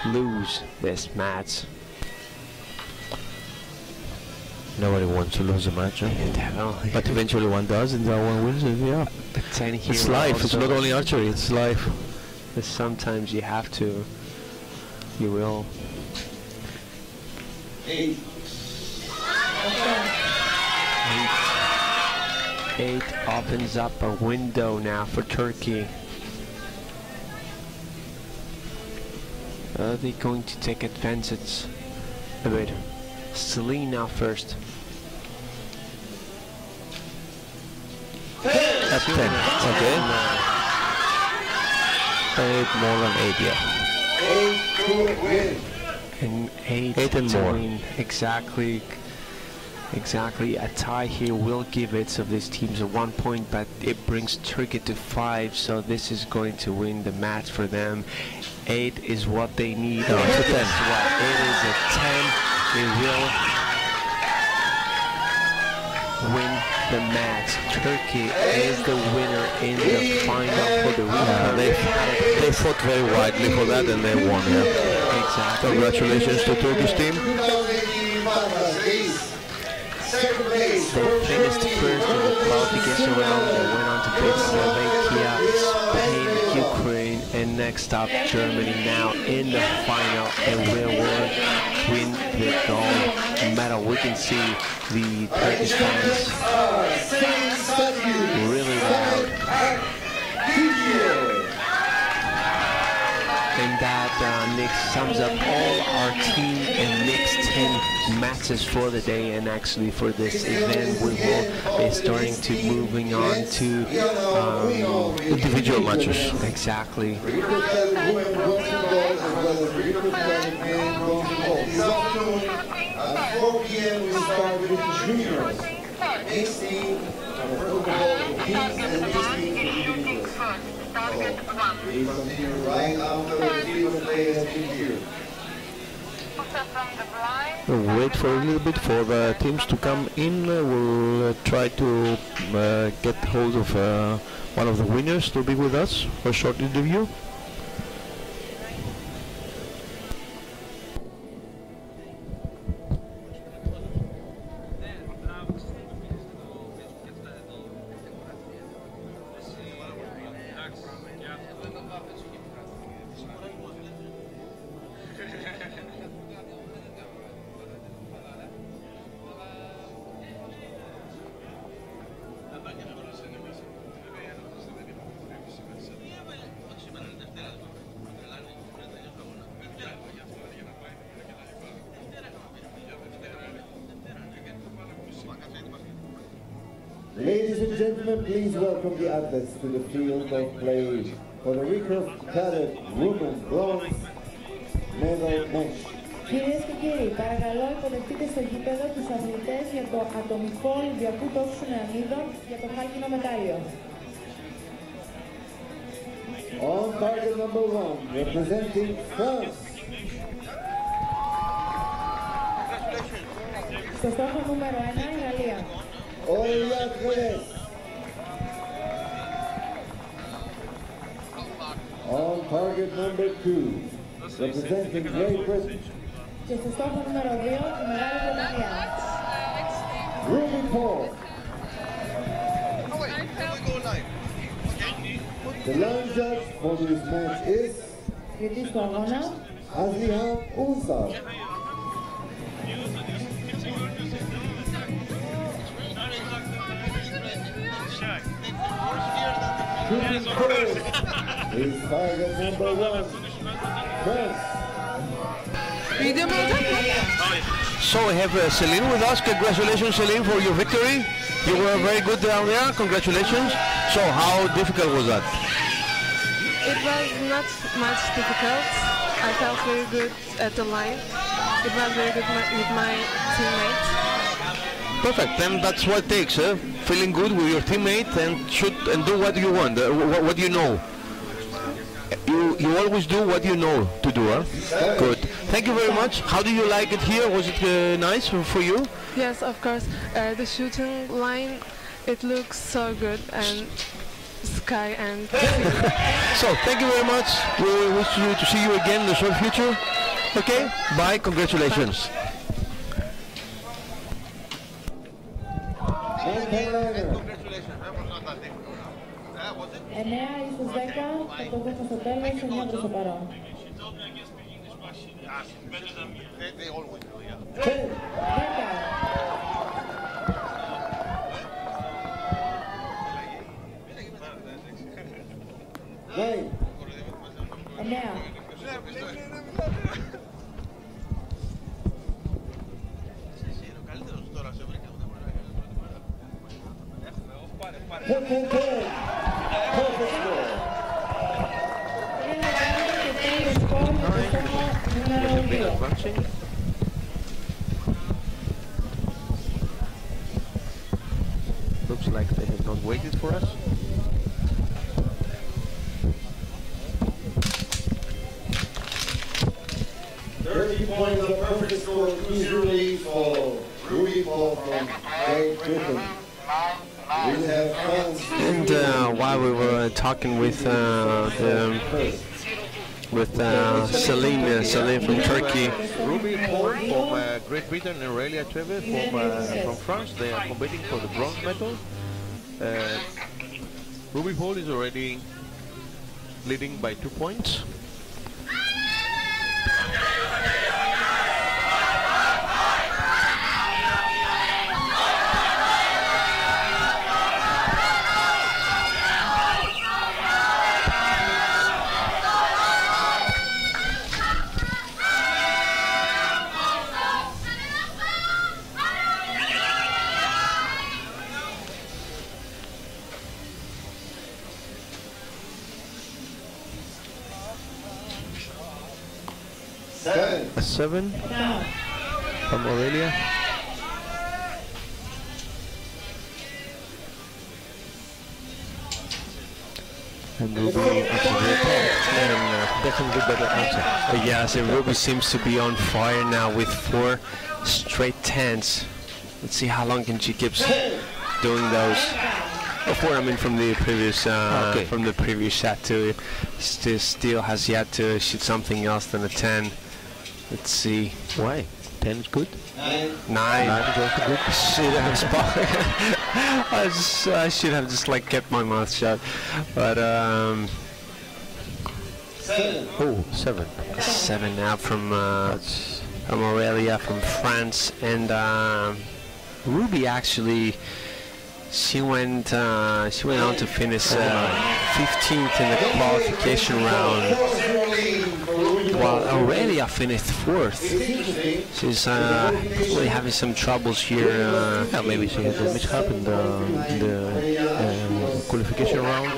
lose this match. Nobody wants to lose a match, but eventually one does, and that one wins it, yeah. The 10 here it's life, it's not only archery, it's life. But sometimes you have to, you will. 8. 8 opens up a window now for Turkey. Are they going to take advantage of it? Celine now first. At 10, okay. 8 more than 8, yeah. 8 to win. And 8 and to more. win. Exactly. A tie here will give it of these teams a 1 point, but it brings Turkey to 5, so this is going to win the match for them. 8 is what they need. No, it's a 10. It is a 10. They will win the match. Turkey is the winner in the final for the recurve. They fought very widely for that and they won, yeah. Exactly. Congratulations to Turkish team. 2018 Patras is second place. They finished first in the qualification round. They went on to beat Slovakia, Spain, Ukraine, and next up Germany. Now in the final, and will win the gold medal. We can see the Turkish fans really loud. And that Nick sums up all our team and Nick's 10 matches for the day, and actually for this event we will be starting to moving on to individual matches. Exactly. This afternoon at 4 p.m. we start with the juniors. Next team, first of all, the teams and this team for individuals. We continue right after the field of play has been here. We'll wait for a little bit for the teams to come in. We'll try to get hold of one of the winners to be with us for a short interview. Ladies and gentlemen, please welcome the athletes to the field of play for the recurve cadet women bronze medal match. Κυρίες και κύριοι, παρακαλώ υποδεχτείτε στο γήπεδο τους αθλητές για το ατομικό Ολυμπιακού τόξου νεανίδων για το χάλκινο μετάλλιο. On target number 1, representing France. Στο στόχο νούμερο 1, η Γαλλία. On number 2, representing Great Britain. Και στο στόχο νούμερο 2, η Μεγάλη Βρετανία. Ruby Paul. The line judge for this match is Κριτής του αγώνα. Azlihan Unsal. Shooting first is target number 1, France. So we have Celine with us. Congratulations, Celine, for your victory. You were very good down there. Congratulations. So how difficult was that? It was not much difficult. I felt very good at the line. It was very good with my teammates. Perfect. Then that's what it takes. Feeling good with your teammate and shoot and do what you want, what you know. You always do what you know to do, huh? Good. Thank you very much. How do you like it here? Was it nice for you? Yes, of course. The shooting line, it looks so good, and sky and So thank you very much. We wish you to see you again in the short future. Okay? Bye. Congratulations. Εννέα ίσως 10, θα το δούμε στο τέλος, 9 προς το παρόν. Εννέα. Looks like they have not waited for us. Points of perfect score easily for Ruby Paul from Great Britain. We have France. And while we were talking with Celine from Turkey. Ruby Paul from Great Britain and Aurelia Treve from France. They are competing for the bronze medal. Ruby Paul is already leading by 2 points. A 7 from Aurelia. And Ruby definitely better answer. Yes, and Ruby seems to be on fire now with 4 straight 10s. Let's see how long can she keeps doing those. Before, I mean, from the previous shot too. Still has yet to shoot something else than a 10. Let's see. Why? 10 is good. 9 is also good. I should have just like kept my mouth shut. But 7. 7 now from Aurelia from France, and Ruby actually. She went on to finish 15th in the qualification round, while Aurelia finished 4th. She's really having some troubles here. Maybe she had a mishap in the qualification round.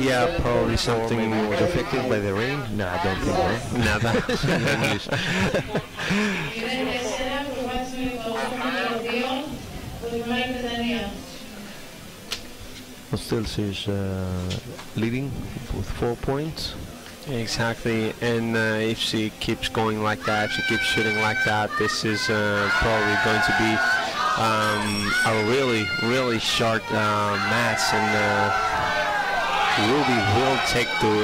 Yeah, probably something was affected by the rain. No, I don't think so. Nada. But still she's leading with 4 points. Exactly, and if she keeps going like that, she keeps shooting like that, this is probably going to be a really short match, and Ruby will take the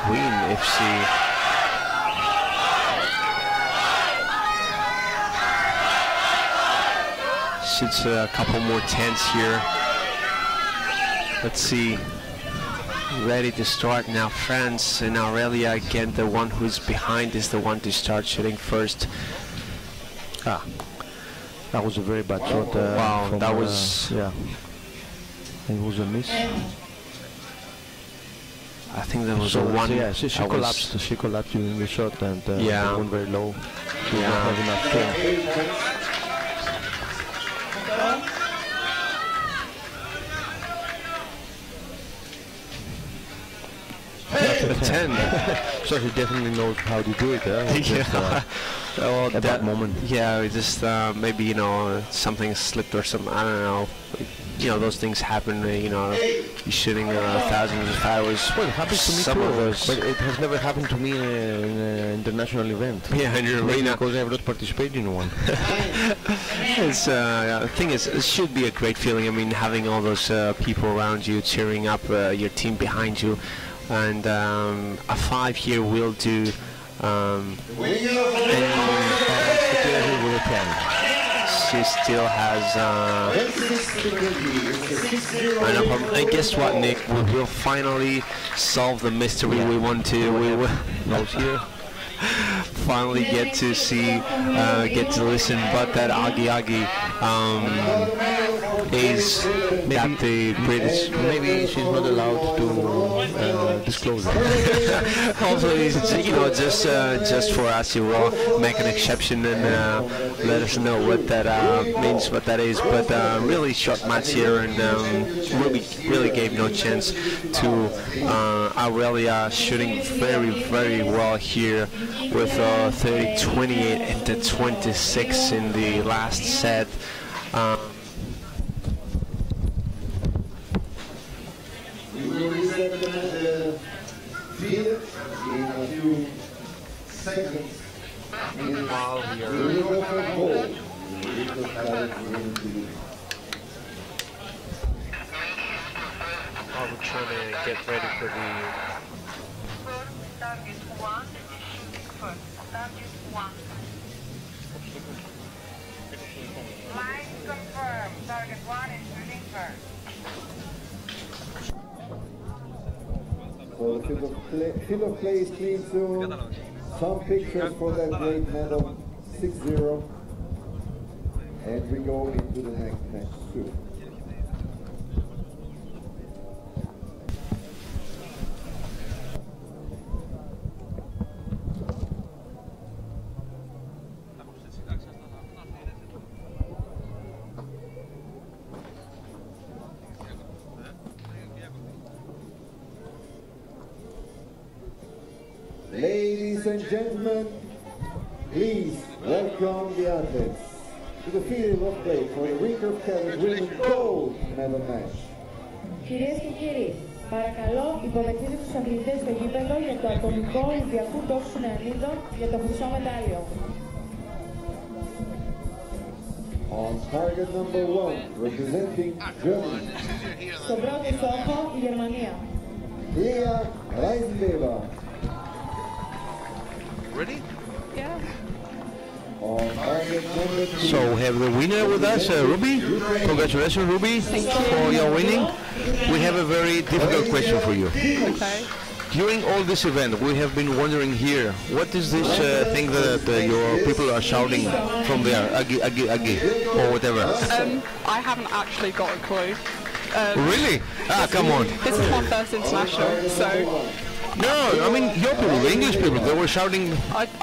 win if she shoots a couple more tens here. Let's see. Ready to start now. France and Aurelia again. The one who's behind is the one to start shooting first. Ah, that was a very bad shot. Wow, that was yeah. It was a miss. I think there was a one. Yeah, she collapsed. She collapsed during the shot and yeah, went very low. She did not have enough strength. A 10. So he definitely knows how to do it. Yeah. Well, at that moment. Yeah, it just maybe, you know, something slipped or something. I don't know. You know, those things happen. You know, you're shooting thousands of hours. Well, it happens to me some too, of those. but it has never happened to me in an international event. Yeah, in your arena. Because I have not participated in one. It's, the thing is, it should be a great feeling. I mean, having all those people around you cheering up your team behind you. And a 5 here will do. She still has no problem. And guess what, Nick? We will finally solve the mystery we want to. We will finally get to see, get to listen. But that Agi is that the British. Maybe she's not allowed to disclose it. Also, you know, just for us, you will make an exception and let us know what that means, what that is. But really short match here, and really gave no chance to Aurelia, shooting very, very well here with 30-28 into 26 in the last set. We will reset the field in a few seconds. While we are We will go for goal. while we're trying to get ready for the Target 1 first. Target 1. Line confirmed. Target 1 is shooting first. So the field of play is clean soon. Some pictures for that great medal, 6-0. And we go into the next match soon. Ladies and gentlemen, please welcome the athletes to the field of play for the recurve cadet women's gold medal match. Κυρίες και κύριοι, παρακαλώ υποδεχτείτε τους αθλητές στο γήπεδο για το ατομικό Ολυμπιακού τόξου νεανίδων για το χρυσό μετάλλιο. On target number 1, representing Germany. Στον πρώτο στόχο η Γερμανία. Lea Reisenleber. Ready? Yeah. On target number 2. So we have the winner with us, Ruby. Congratulations, Ruby, for your winning. We have a very difficult question for you. Okay. During all this event, we have been wondering here, what is this thing that your people are shouting from there, Agi, Agi, Agi, or whatever? I haven't actually got a clue. Really? Ah, come on. This is my first international, so No, I mean your people, the English people, they were shouting.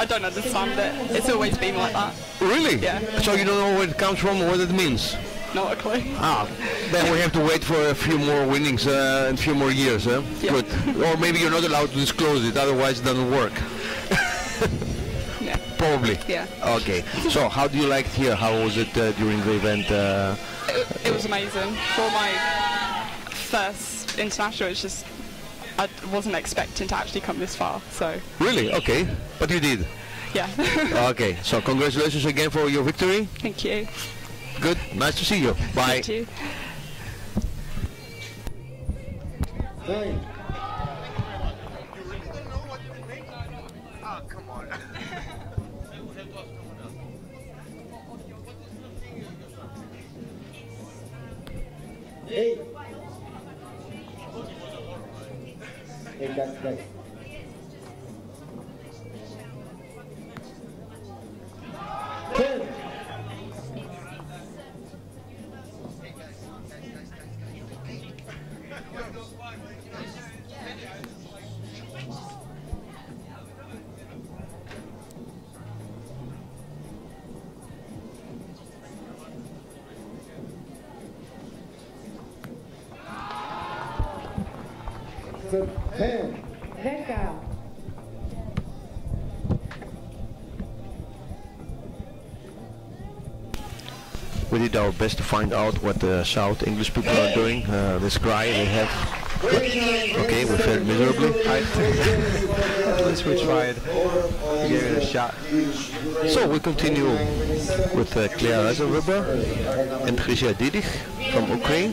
I don't understand it. It's always been like that. Really? Yeah. So you don't know where it comes from, what it means? Not a clue. Ah, then we have to wait for a few more winnings and a few more years, huh? Yeah. Good. Or maybe you're not allowed to disclose it, otherwise it doesn't work. Yeah. Probably. Yeah. Okay. So how do you like it here? How was it during the event? It was amazing. For my first international, it's just I wasn't expecting to actually come this far. So Really? Okay. But you did. yeah. Okay. So congratulations again for your victory. Thank you. Good. Nice to see you. Bye. Thank you. 9, 8. 8, guys. 10. 10. 10. We did our best to find out what the South English people are doing. This cry they have. Okay, we failed miserably. At least we tried. We gave it a shot. So we continue with Klea Razaruba and Grisia Didich from Ukraine.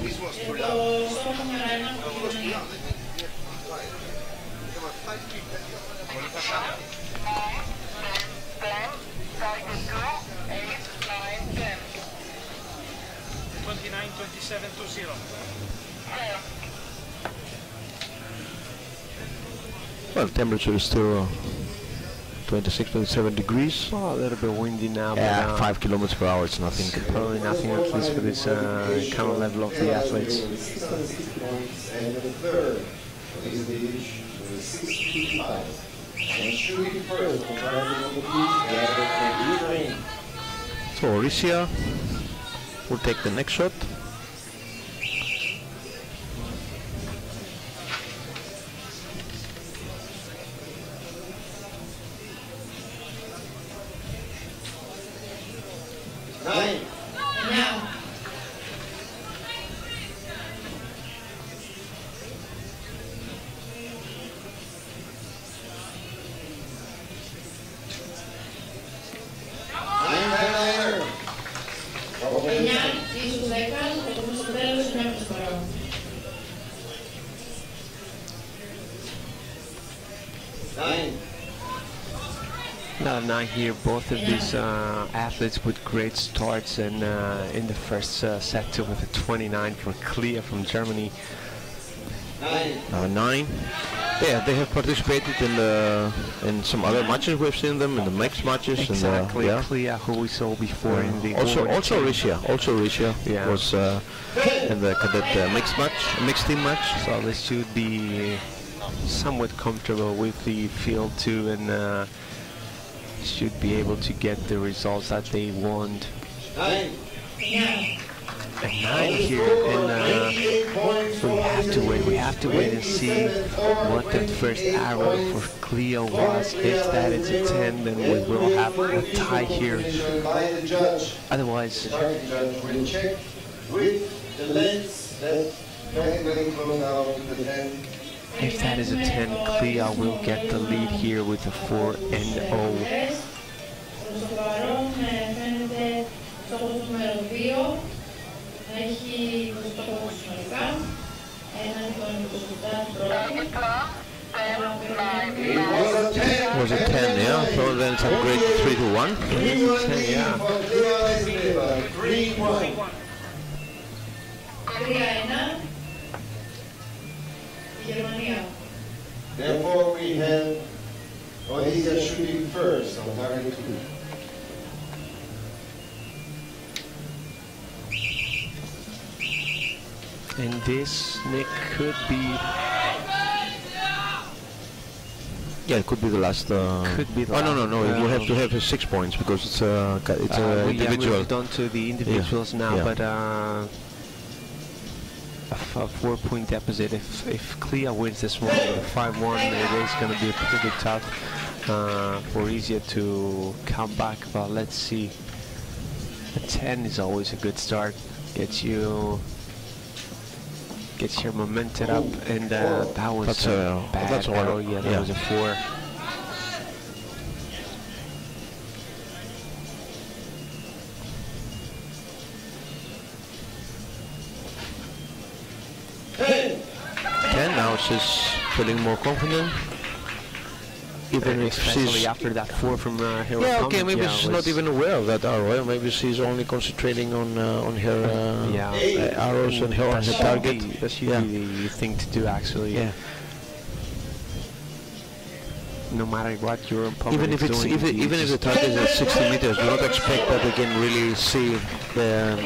Well, temperature is still 26, 27 degrees. Well, a little bit windy now, Yeah, but 5 kilometers per hour, it's nothing. probably nothing, at least for this kind of level of the athletes. And the third is the age 65. And shooting first, driving on the beach, So Orisia will take the next shot. Now 9 here, both of these athletes with great starts, and in the first set with a 29 for Klea from Germany. 9. Yeah, they have participated in some other matches. We've seen them in the mixed matches. Exactly, And, Klea, who we saw before in the also Orisia Yeah. was in the cadet mixed team match. So they should be somewhat comfortable with the field too, and should be able to get the results that they want. A 9 here, and we have to wait and see what that first arrow for Klea was. If that is a 10, then we will have a tie here. Otherwise, if that is a 10, Klea will get the lead here with a 4-0. Was it 10, yeah? So then it's a great 3-1. 10, yeah. 3-1. Therefore, we have Odessa shooting first on target 2. And this, Nick, could be... Yeah, it could be the last. Could be the last. No. It will have to have 6 points because it's a individual. We've done to the individuals now, but a 4-point deficit. If Klea wins this one with a 5-1, it is going to be pretty tough for Orisia to come back. But let's see. A 10 is always a good start. Gets your momentum up, and that was a bad arrow. Yeah, that was a 4. Now she's feeling more confident. even if especially she's after that 4 from her yeah, okay, opponent, maybe yeah, she's was- not even aware of that arrow. Maybe she's only concentrating on her arrows and her target. That should be the thing to do, actually. Yeah. No matter what your opponent Even if is it's doing, even if the target is at 60 meters, do not expect that they can really see and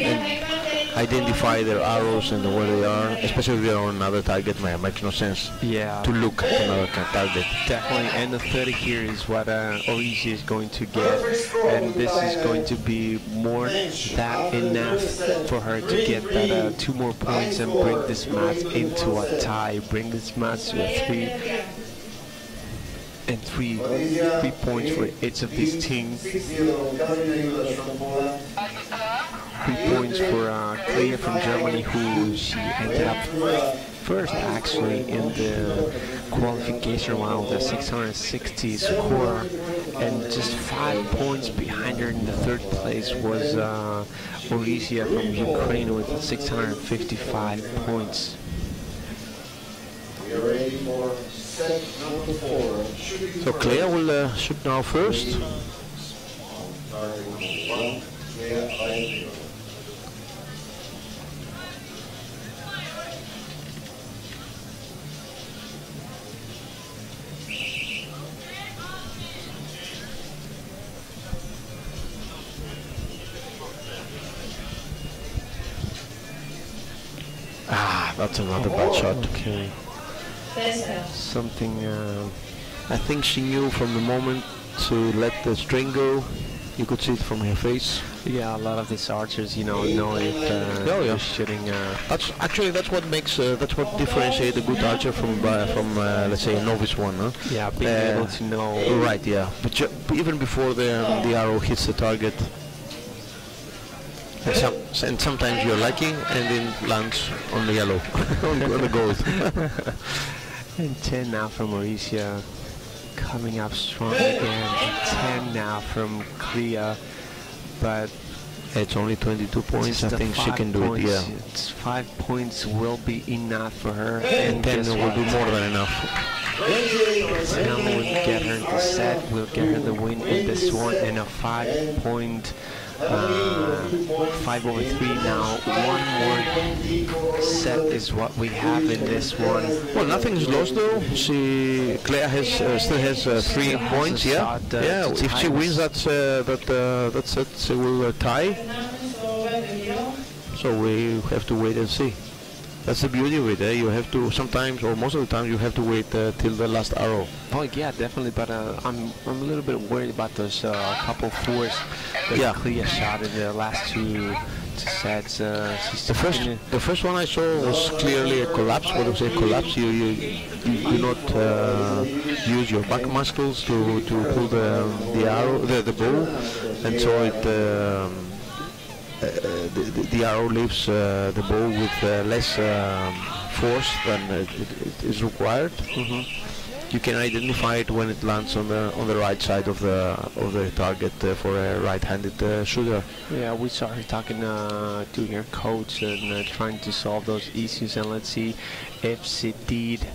identify their arrows and where they are, especially if they're on another target. Makes no sense. Yeah. To look at another target. Definitely, and the 30 here is what EYC is going to get, and this is going to be more than enough for her to get that 2 more points and bring this match into a tie, bring this match to a 3 points for each of these teams. 3 points for Clea from Germany, who she ended up first actually in the qualification round, the 660 score, and just 5 points behind her in the 3rd place was EYC from Ukraine with 655 points. We are ready for set number 4. So Clea will shoot now first. That's another bad shot. Okay. Something. I think she knew from the moment to let the string go. You could see it from her face. Yeah, a lot of these archers, know if they're shooting. That's what makes that's what differentiates a good archer from let's say a novice one. Huh? Yeah, being able to know. Right. Yeah, but even before the arrow hits the target. And sometimes you're lucky and then lands on the yellow, on the gold. And 10 now from Mauricia, coming up strong again. And 10 now from Clea, but it's only 22 points. I think she can do it. Yeah, it's 5 points will be enough for her, and 10 will be more than enough. 10 will get her the set, will get her the win in this one, and a 5 point. 5 over 3 now. One more set is what we have in this one. Well, nothing is lost though. Clea has still has 3 points. Yeah. If she wins that set, she will tie. So we have to wait and see. That's the beauty of it. You have to sometimes, or most of the time, you have to wait till the last arrow. Oh yeah, definitely. But I'm a little bit worried about those couple 4s that Clea shot in the last two sets. The first one I saw was clearly a collapse. What do you say? Collapse. You do not use your back muscles to pull the arrow, the bow, and so it. The arrow leaves the bow with less force than it is required. You can identify it when it lands on the right side of the target for a right-handed shooter. Yeah, we saw her talking to her coach and trying to solve those issues, and let's see if she did.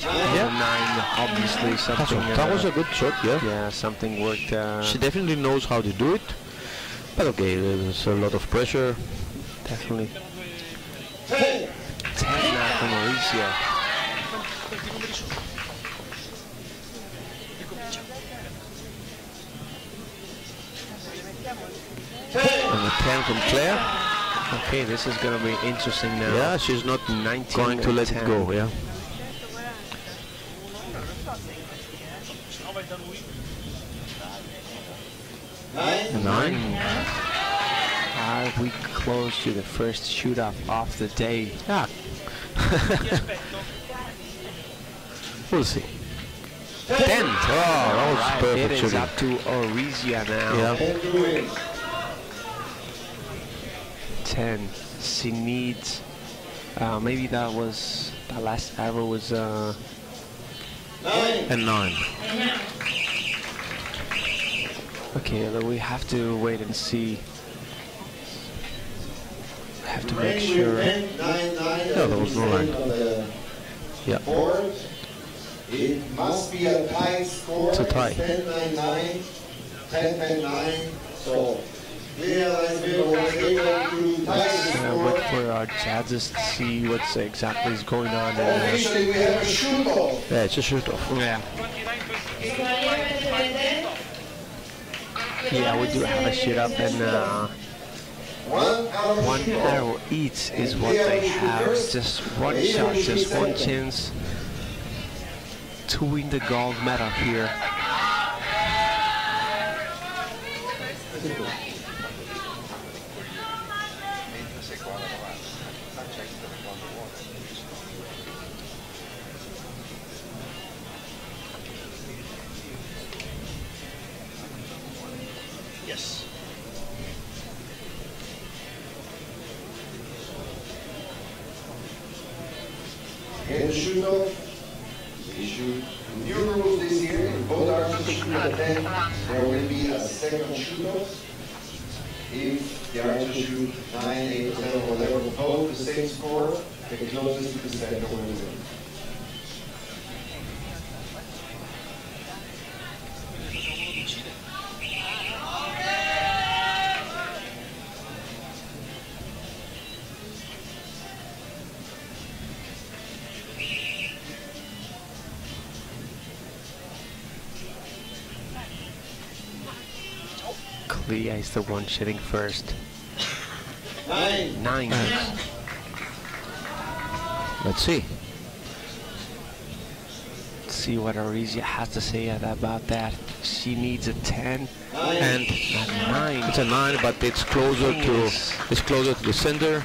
Yeah, 9, obviously something. That was a good shot, yeah. Yeah, something worked. She definitely knows how to do it, but okay, there's a lot of pressure. Definitely. 10 now from Mauricia. And a 10 from Claire. Okay, this is going to be interesting now. Yeah, she's not 19 going to let 10. it go, yeah. Nine. Are we close to the first shoot-off of the day? Yeah. We'll see. 10. Oh, that was perfect. It is up to Orisia now. Yeah. 10. She needs. Maybe that last arrow was. And 9. Okay, we have to wait and see. have to make sure. Yeah, there was no line. Yeah. It must be a tie score. It's a tie. 10-9-9, 10-9, so let's wait for our judges to see what's exactly is going on. Officially, we have a shoot-off. Yeah, it's a shoot-off. Yeah. Yeah, we do have a shoot-up, and one arrow each is what they have. It's just one shot, just one chance to win the gold medal here. Yes. In the shoot-off, we shoot new rules this year. In both archers shoot at 10, there will be a second shoot-off. If the archers shoot 9, 8, 10, or whatever, both the same score, the closest to the second one will win. Clea is the one shooting first. 9. Let's see. Let's see what Arisia has to say about that. She needs a 10 and a 9. It's a 9, but it's closer to the center.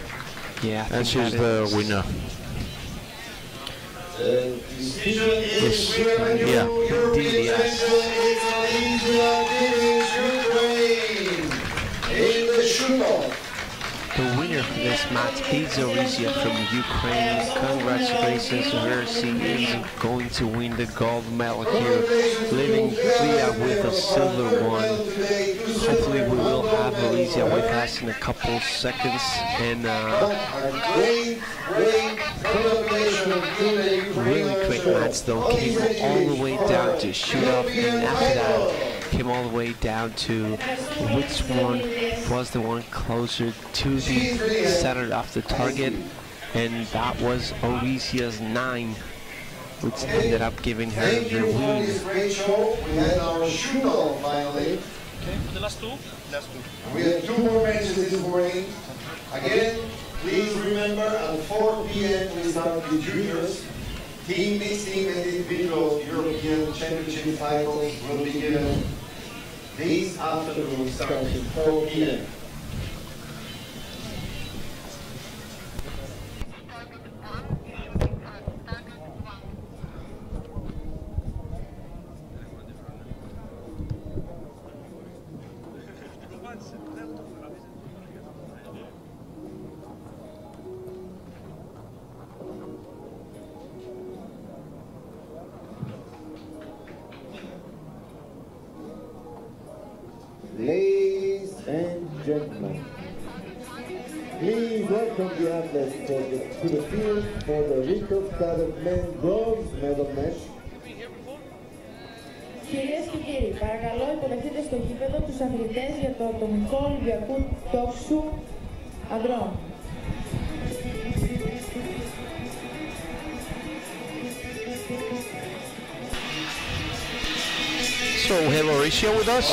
Yeah, and she's the winner. Yes. Yeah. Indeed, yes. In the shoot-off. The winner for this match is Arisia from Ukraine. Congratulations to her. She is going to win the gold medal here, leaving Clea with a silver one. Hopefully we will have Arisia with us in a couple seconds. And really great match though. Came all the way down to shoot-off, and after that came all the way down to which one was the one closer to the center of the target, and that was Arisia's 9, which ended up giving her the win. We had our shoot-off finally. Okay, for the last two? Last two. We have 2 more matches this morning. Again, please remember at 4 p.m. we start the juniors. Team, mixed team, and individual European Championship titles will be given this afternoon starting 4 p.m. Ladies and gentlemen, please welcome the athletes to the field for the rectal-studded men bronze medal match. Κυρίες και κύριοι, παρακαλώ υποδεχτείτε στο γήπεδο τους αθλητές για το ατομικό Ολυμπιακού τόξου ανδρών. So we have Arisia with us.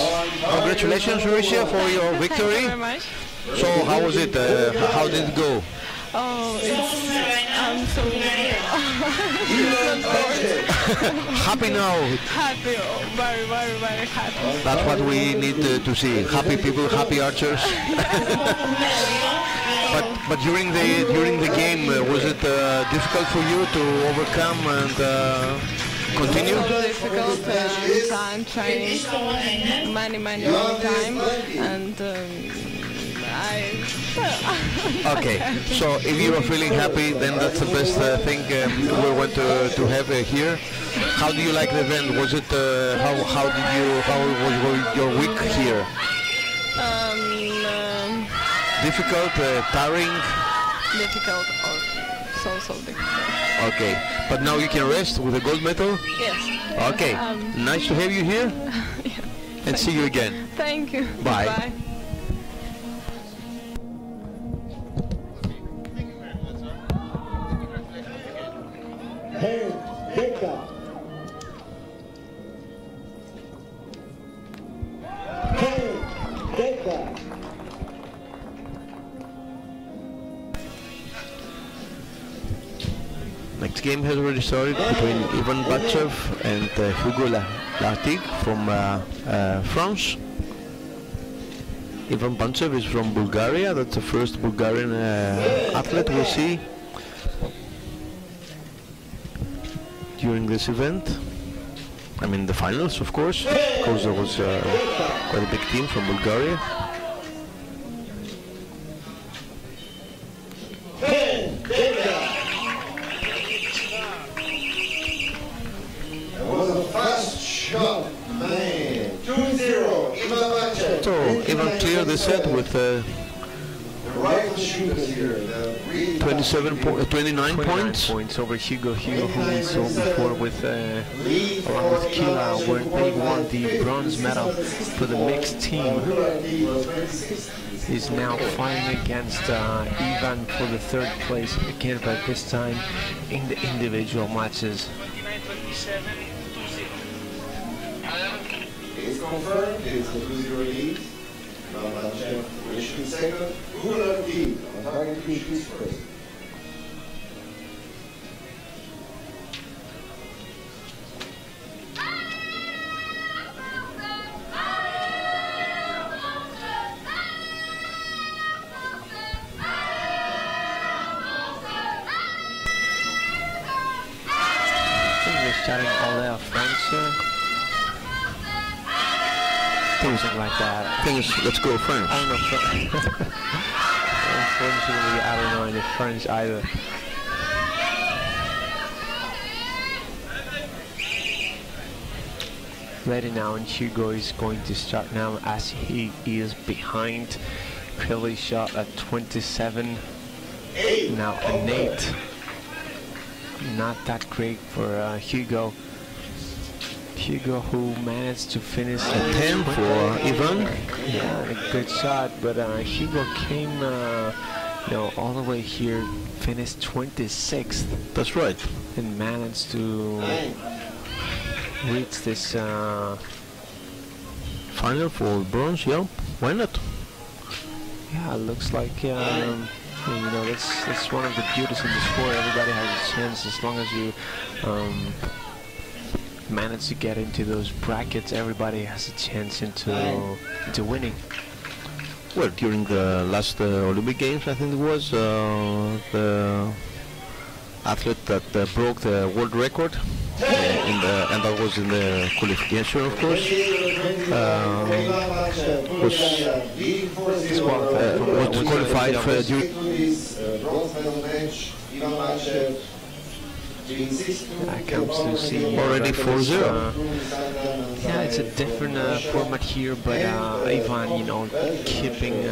Congratulations, Arisia, for your victory. Thank you very much. So how was it? How did it go? Oh, I'm so Happy now. happy, very, very, very happy. That's what we need to see. Happy people, happy archers. But during the game, was it difficult for you to overcome and continue? So difficult. I'm trying many time, and Okay, so if you are feeling happy, then that's the best thing we want to have here. How do you like the event? Was it how was your week here? Difficult, tiring. difficult or so difficult. Okay, but now you can rest with a gold medal? Yes. Okay, nice to have you here. Yeah. And see you again. Thank you. Bye. Bye. Hey, Becca. Hey, Becca. Next game has already started between Ivan Batchev and Hugo Lartigue from France. Ivan Batchev is from Bulgaria. That's the first Bulgarian athlete we'll see during this event. I mean the finals, of course, because there was quite a big team from Bulgaria. Shot, man. 2-0, Ivan Batchev. So Ivan cleared the set with Rifle shooters here. 29 points. over Hugo who we saw before with along with Kila, where they won the bronze medal for the mixed team. He's now fighting against Ivan for the third place again, but this time in the individual matches. It's confirmed, it's the 2-0 lead. Ivan Batchev finishing second. Hugo Lartigue on target finish first. Chatting all their friends, something like that. Things, let's go French. I don't know. Unfortunately, I don't know any French either. Ready now, and Hugo is going to start now as he is behind. Pili shot at 27. Now an 8. Not that great for Hugo. Hugo who managed to finish at 10 for Ivan. Yeah, a good shot, but Hugo came all the way here, finished 26th. That's right. And managed to reach this final for bronze. Yeah, why not? Yeah, it looks like that's one of the beauties in the sport. Everybody has a chance as long as you manage to get into those brackets. Everybody has a chance into winning. Well, during the last Olympic Games, I think it was the athlete that broke the world record, and that was in the qualification, of course. Was qualified for I comes to see already 4-0. Yeah, it's a different format here, but Ivan, keeping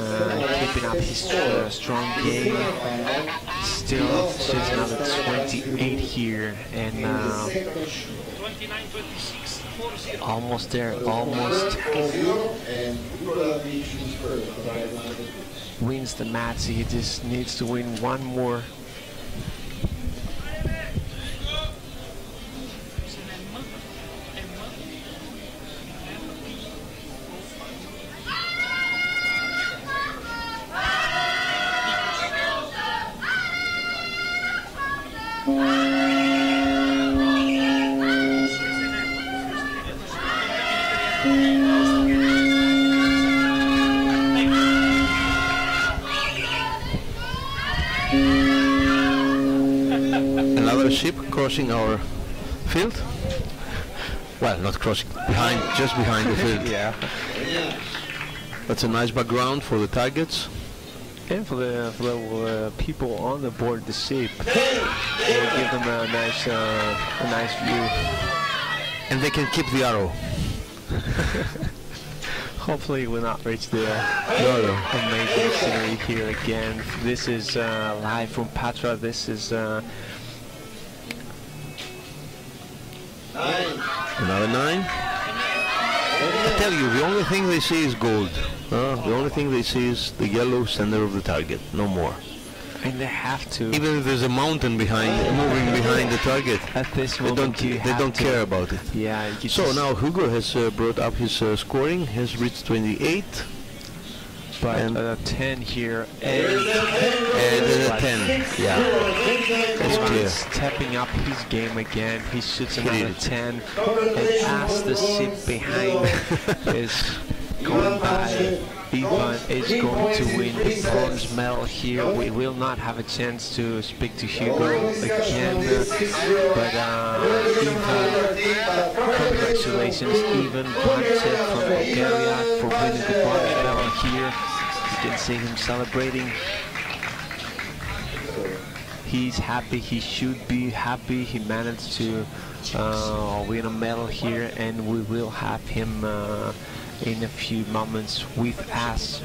up his strong game. Still sits another 28 here, and almost there, almost wins the match. He just needs to win one more. Another ship crossing our field. Well, not crossing, behind, just behind the field. Yeah. That's a nice background for the targets. And for the people on the board, the ship, will give them a nice view. And they can keep the arrow. Hopefully it will not reach the amazing scenery here again. This is live from Patras. This is another 9. I tell you, the only thing they see is gold. The only thing they see is the yellow center of the target, no more. And they have to. Even if there's a mountain behind, moving behind the target, at this moment they don't care about it. Yeah. So now Hugo has brought up his scoring. Has reached 28. But 10 here, and a 10. Yeah, that's clear. Stepping up his game again. He shoots another 10, and as the seat behind is going by, Ivan is going to win the bronze medal here. We will not have a chance to speak to Hugo again, but Ivan, congratulations, Ivan Panchev from Bulgaria for winning the bronze medal here. You can see him celebrating. He's happy, he should be happy. He managed to win a medal here, and we will have him in a few moments with us.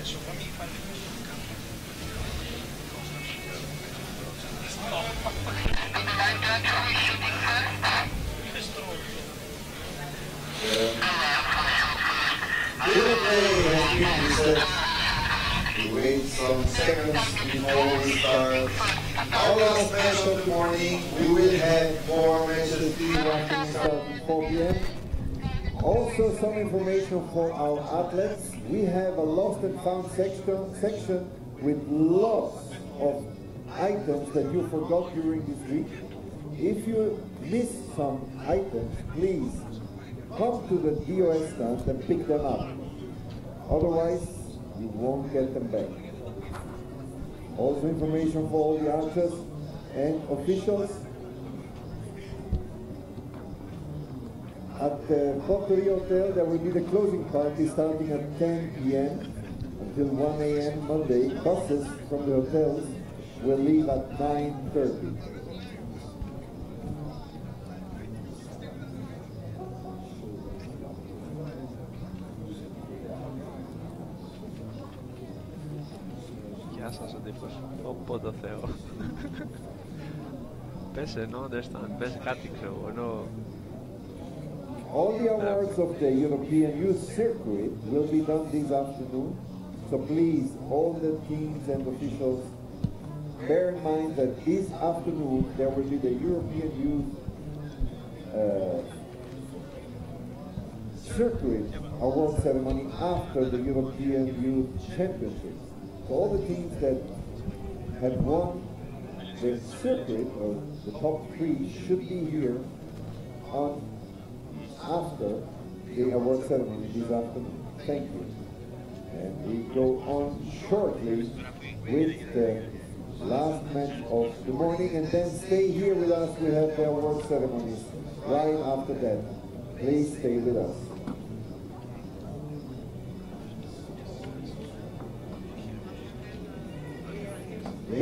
We wait some seconds before we start. Our last match of the morning, we will have more matches starting 4 p.m. Also, some information for our athletes. We have a lost and found section with lots of items that you forgot during this week. If you miss some items, please come to the DOS stand and pick them up. Otherwise, you won't get them back. Also information for all the archers and officials. At the Archery Hotel, there will be the closing party starting at 10 p.m. until 1 a.m. Monday. Buses from the hotels will leave at 9:30. Γεια σας ο τύπος. Όπο το Θεό. Πες εννοώντας τα, πες κάτι ξέρω ενώ... All the awards of the European Youth Circuit will be done this afternoon. So please, all the teams and officials, bear in mind that this afternoon there will be the European Youth Circuit award ceremony after the European Youth Championships. So all the teams that have won the circuit, or the top 3, should be here on after the award ceremony this afternoon. Thank you. And we go on shortly with the last match of the morning, and then stay here with us. We have the award ceremonies right after that. Please stay with us.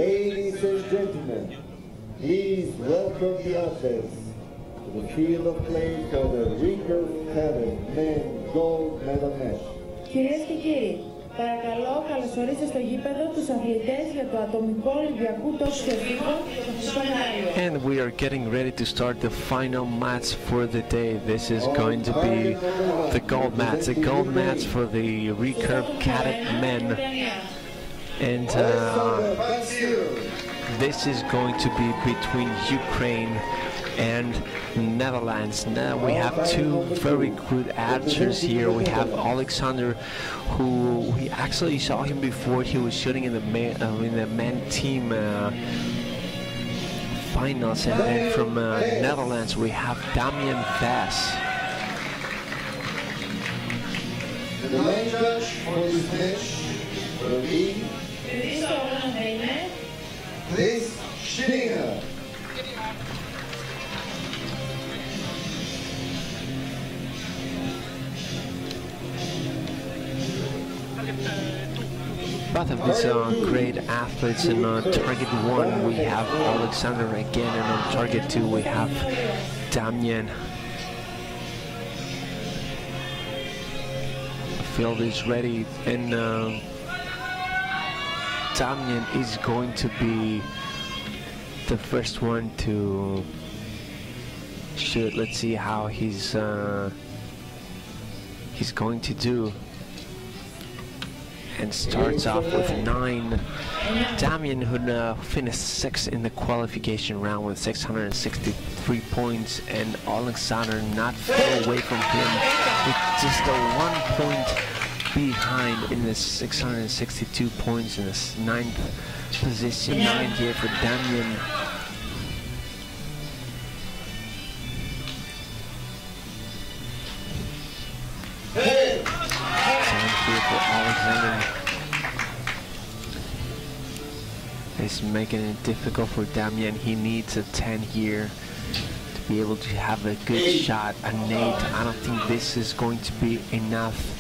Ladies and gentlemen, please welcome the athletes to the field of play for the recurve pattern men gold medal match. Κυρίες και κύριοι, παρακαλώ καλωσορίστε στο γήπεδο τους αθλητές για το ατομικό Ολυμπιακού τόσου επίπεδου στο Μάριο. And we are getting ready to start the final match for the day. This is going to be the gold match for the recurve cadet men. And this is going to be between Ukraine and Netherlands. Now we have two very good archers here. We have Alexander, who we actually saw him before. He was shooting in the men team finals. And then from Netherlands we have Damian Vass. The main judge for this match will be Chris Schillinger. Both of these are great athletes. And on target 1 we have Alexander again, and on target 2 we have Damian. field is ready, and Damian is going to be the first one to shoot. Let's see how he's going to do. And starts off with 9. Damian, who finished 6th in the qualification round with 663 points, and Alexander not far away from him with just a 1 point behind in the 662 points in the 9th position. 9 here for Damian. For Alexander. It's making it difficult for Damian. He needs a 10 here to be able to have a good shot. An 8. I don't think this is going to be enough.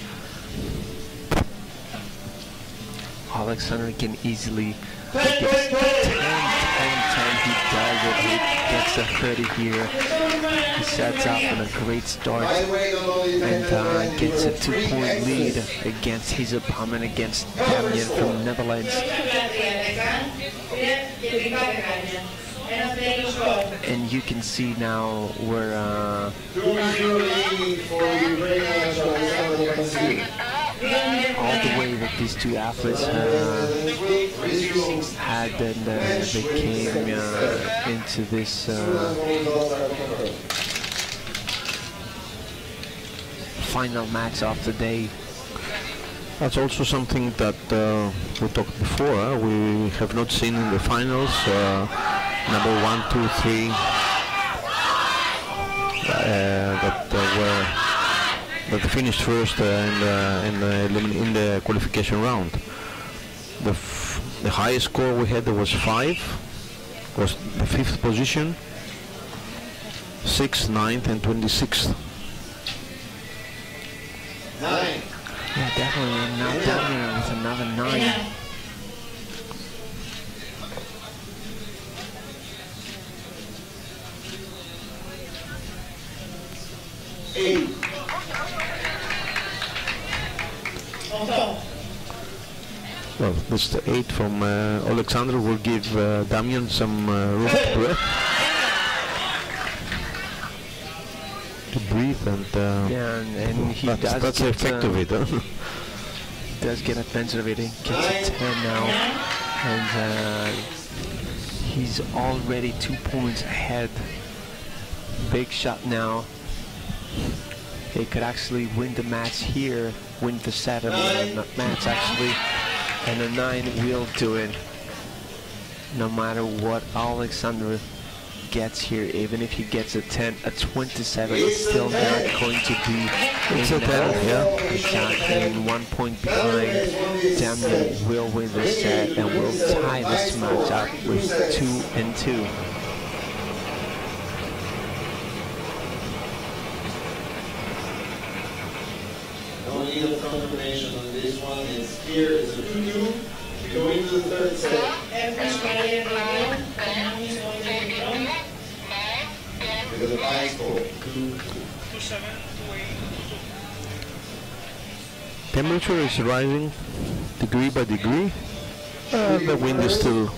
Alexander can easily get 10, 10, 10. He does it. He gets a 30 here. He sets up on a great start and gets a 2-point lead against his opponent, against Damian from Netherlands. And you can see now where all the way that these two athletes had, and they came into this final match of the day. That's also something that we talked before. We have not seen in the finals. Number 1, 2, 3 that finished first in the qualification round. The highest score we had was 5, was the 5th position, 6th, 9th, and 26th. 9. Yeah, definitely. And now Damian with another 9. Well, this 8 from Alexander will give Damian some room to breath. To breathe, and yeah, and he does. That's the effect of it. Huh? Does get advantage of it. He gets a 10 now, and he's already 2 points ahead. Big shot now. He could actually win the match here, win the set of the match actually, and a 9 will do it. No matter what Alexander gets here, even if he gets a 10, a 27, it's still not going to be enough. Yeah. Exactly. And 1 point behind, Damian will win the set and will tie this match up with 2-2. No need of confirmation on this one. It's here. It's a 2-2. We go into the 3rd set. With a high score. Temperature is rising degree by degree. The wind is still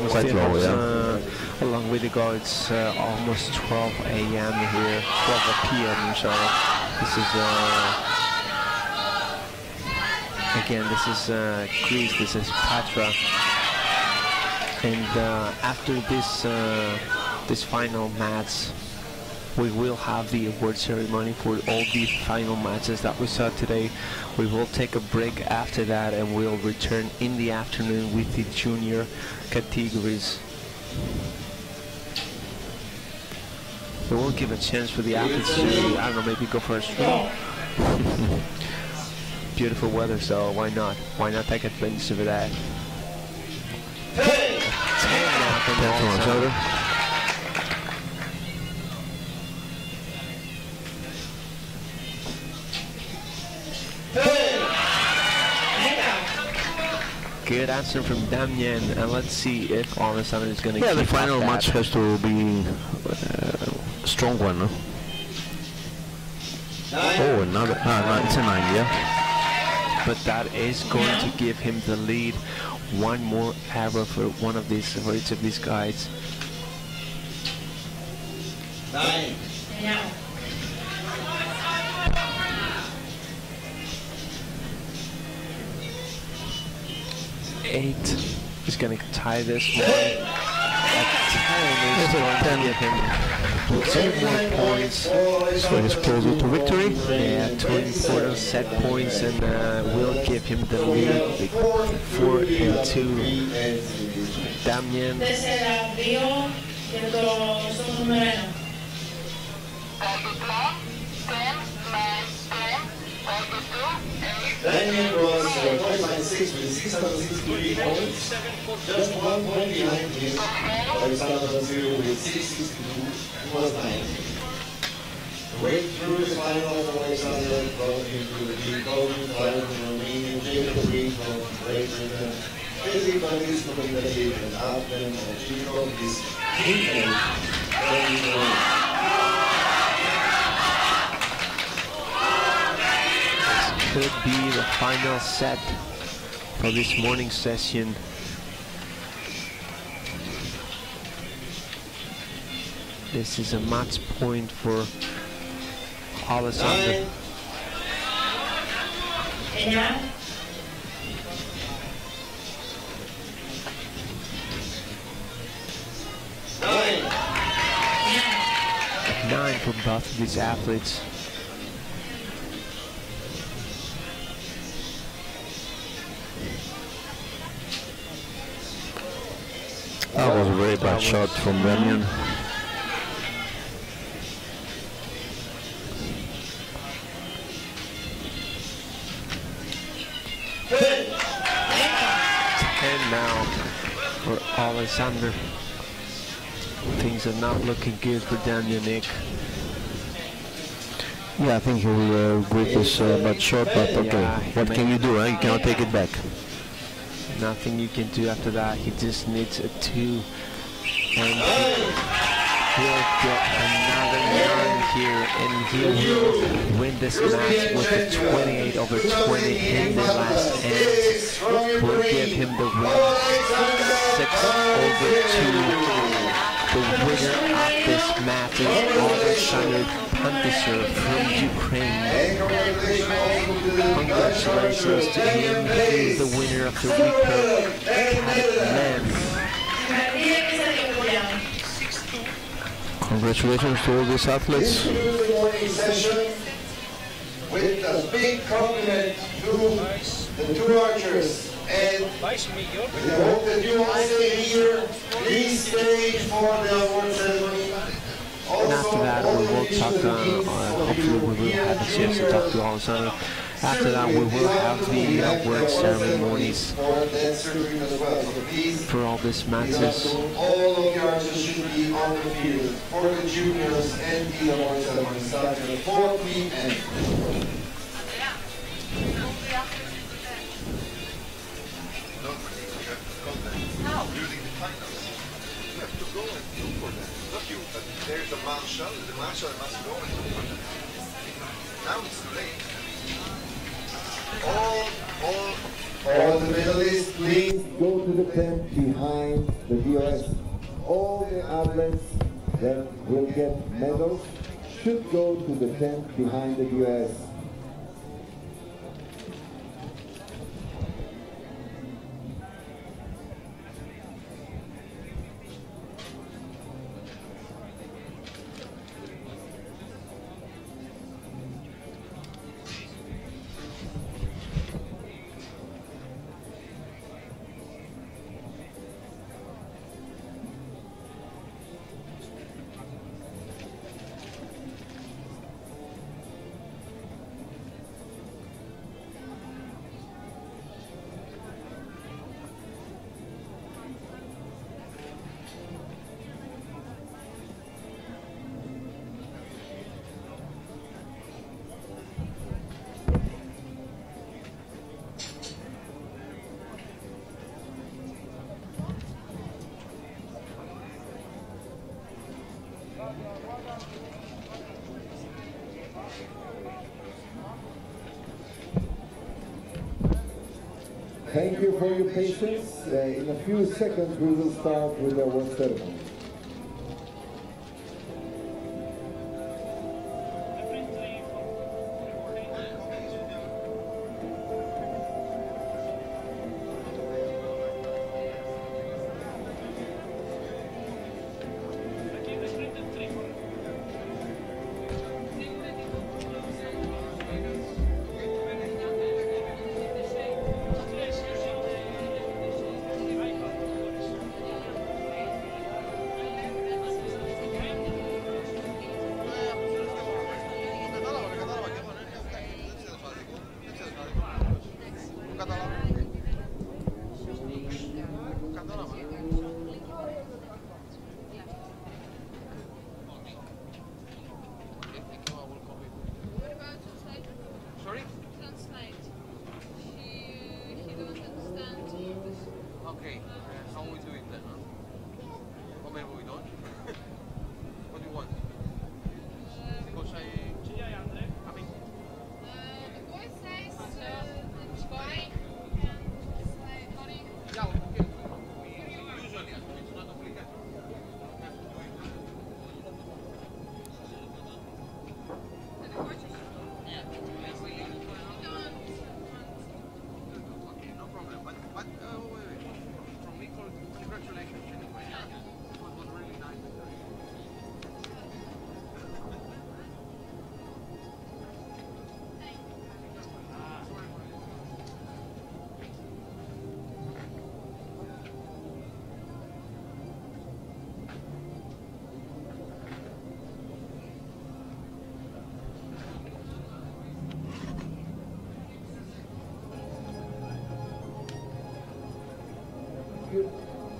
quite low. Along with the go, it's almost 12 a.m. here, 12 p.m. I'm sorry. This is again, this is Greece. This is Patras, and after this final match, we will have the award ceremony for all the final matches that we saw today. We will take a break after that, and we'll return in the afternoon with the junior categories. We will give a chance for the athletes to, I don't know, maybe go for a swim. Beautiful weather, so why not? Why not take advantage of that? 10 now from Alexander. Good answer from Damian, and let's see if Alexander is going to keep the final that. match has to be a strong one, no? Oh, another, no, it's a 9, yeah? but that is going to give him the lead. One more error for each of these guys. 9. 8 is going to tie this one. At 10 is going to give him 2 more points. So he's closer to victory. Yeah, 2 important set points, and will give him the lead with 4-2. Damien. Daniel was qualifying 6 with 663 points, just 1 point behind him. Alexander Brazil with 662 was 9th. Breakthrough the final of Alexander brought him to the golden final in Romania, Jacob Green from Great Britain, Philip Paris from Italy, and Advent of Chico, his teammate, Could be the final set for this morning session. This is a match point for Alexander. 9 for both of these athletes. That was a very bad shot from Damian. And now for Alexander. Things are not looking good for Daniel Nick. Yeah, I think he will break this bad shot, but okay, Yeah, what can you do? You cannot take it back. Nothing you can do after that. He just needs a 2, and he'll get another 9 here, and he will win this match with a 28/20 in the last end. Will give him the win, 6/2. The winner of this match is Alexander Pantisher from Ukraine. Congratulations to him. He is the winner of the recurve men. Congratulations to all these athletes. With a big compliment to the 2 archers, and we hope that you all stay here. Please stay for the award ceremony. And after that, we will talk to, hopefully we will have a chance to talk to Alexander. After that, we will have the award ceremonies for all these matches. All of the archers should be on the field for the juniors and the award ceremony starting at 4 p.m. There's the marshal must go and look for them. Now it's too late. All the medalists, please go to the tent behind the DOS. All the athletes that will get medals should go to the tent behind the DOS. Thank you for your patience. In a few seconds we will start with the award ceremony.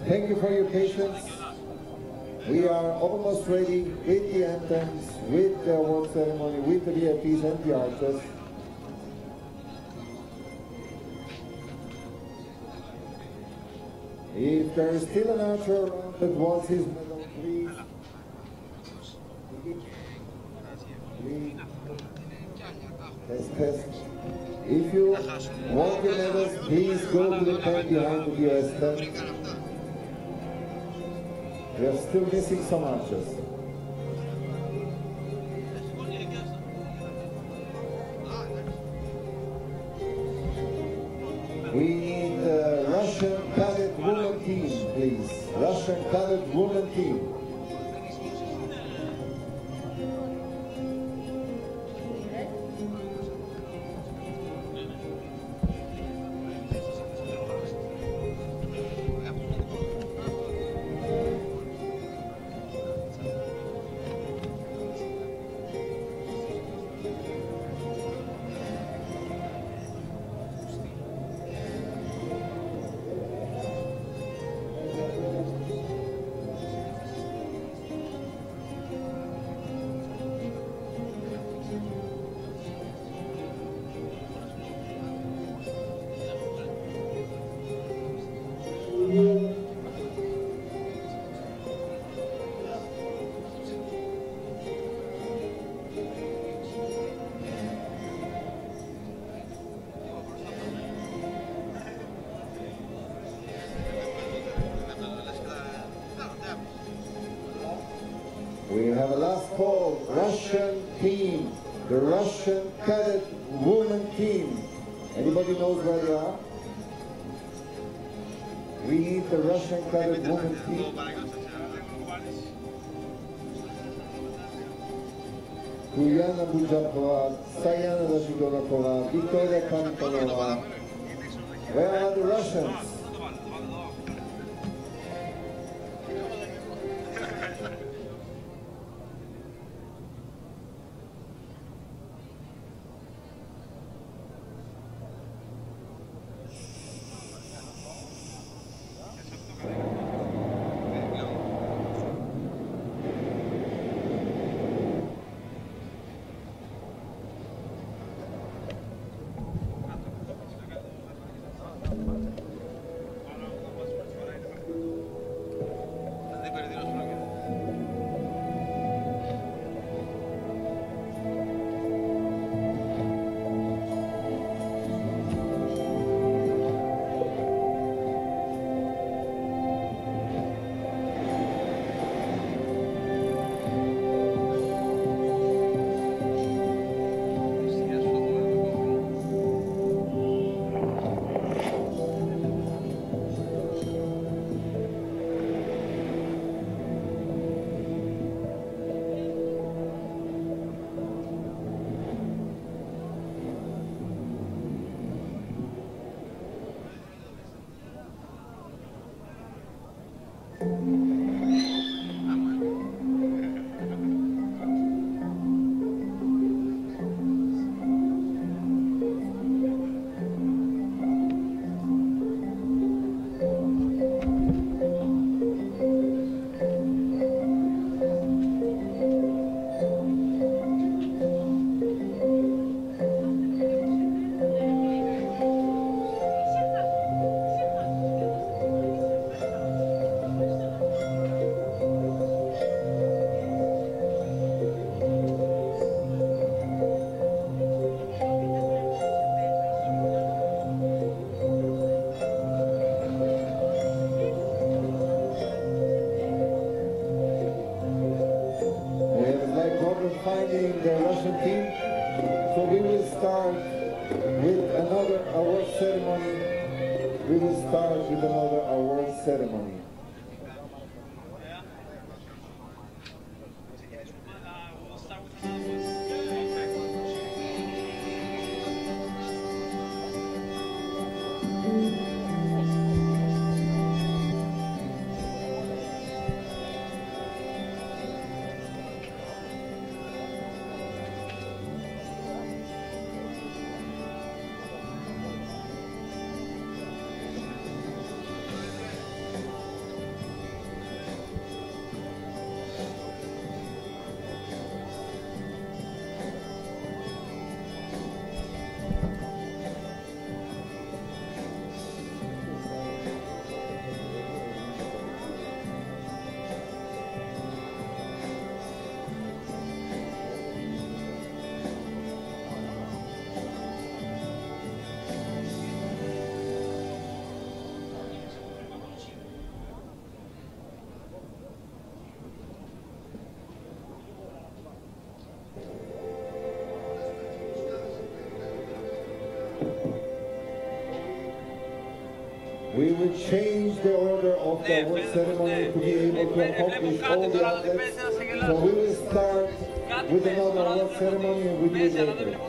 Thank you for your patience. We are almost ready with the anthems, with the award ceremony, with the VIPs and the archers. If there is still an archer around that wants his medal, please. Test. If you want your medals, please go to the tent behind the US tent. We are still missing some archers. We need the Russian cadet woman team, please. Russian cadet woman team. We have a last call, Russian team, the Russian cadet woman team. Anybody knows where they are? We need the Russian cadet woman team. Juliana Bujakova, Sayana Rashidonakova, Victoria Kantonova. Where are the Russians? problem finding the Russian team. So we will start with another award ceremony. We will start with another award ceremony. We will change the order of the award ceremony to be able to accomplish all the athletes. So we will start with another award ceremony and we will later.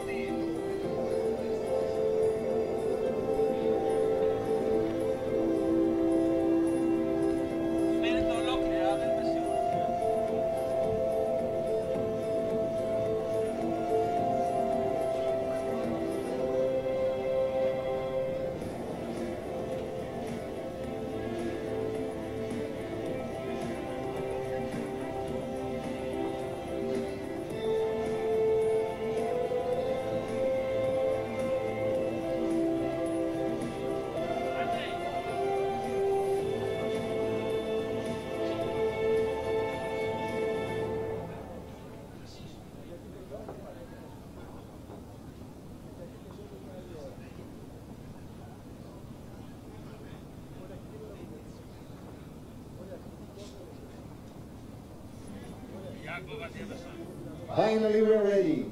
Finally, we're ready.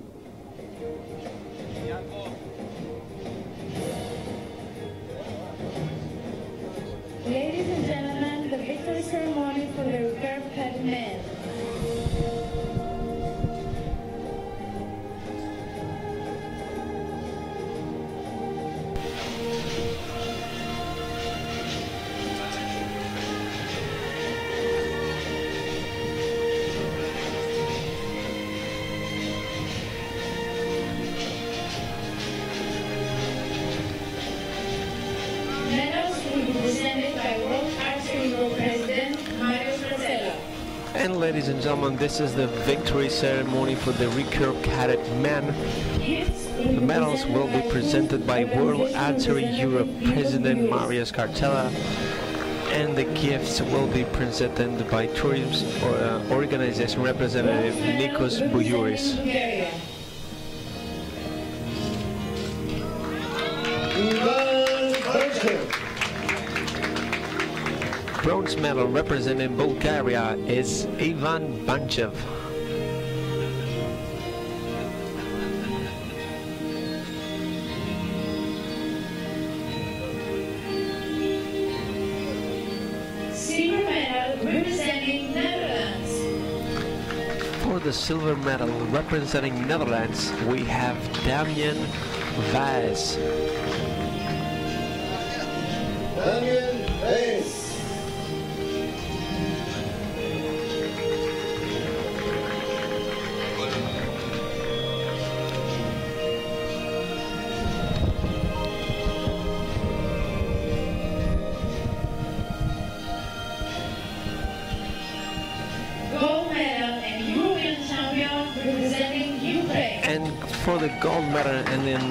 Ladies and gentlemen, the victory ceremony for the recurve head men. And ladies and gentlemen, this is the victory ceremony for the recurve cadet men. The medals will be presented by World Archery Europe President Marius Cartella, and the gifts will be presented by tourism organization representative Nikos Bouyouris. Bronze medal representing Bulgaria is Ivan Banchev. Silver medal representing Netherlands. For the silver medal representing Netherlands, we have Damien Vaz. Damien Vaz. And for the gold medal, and then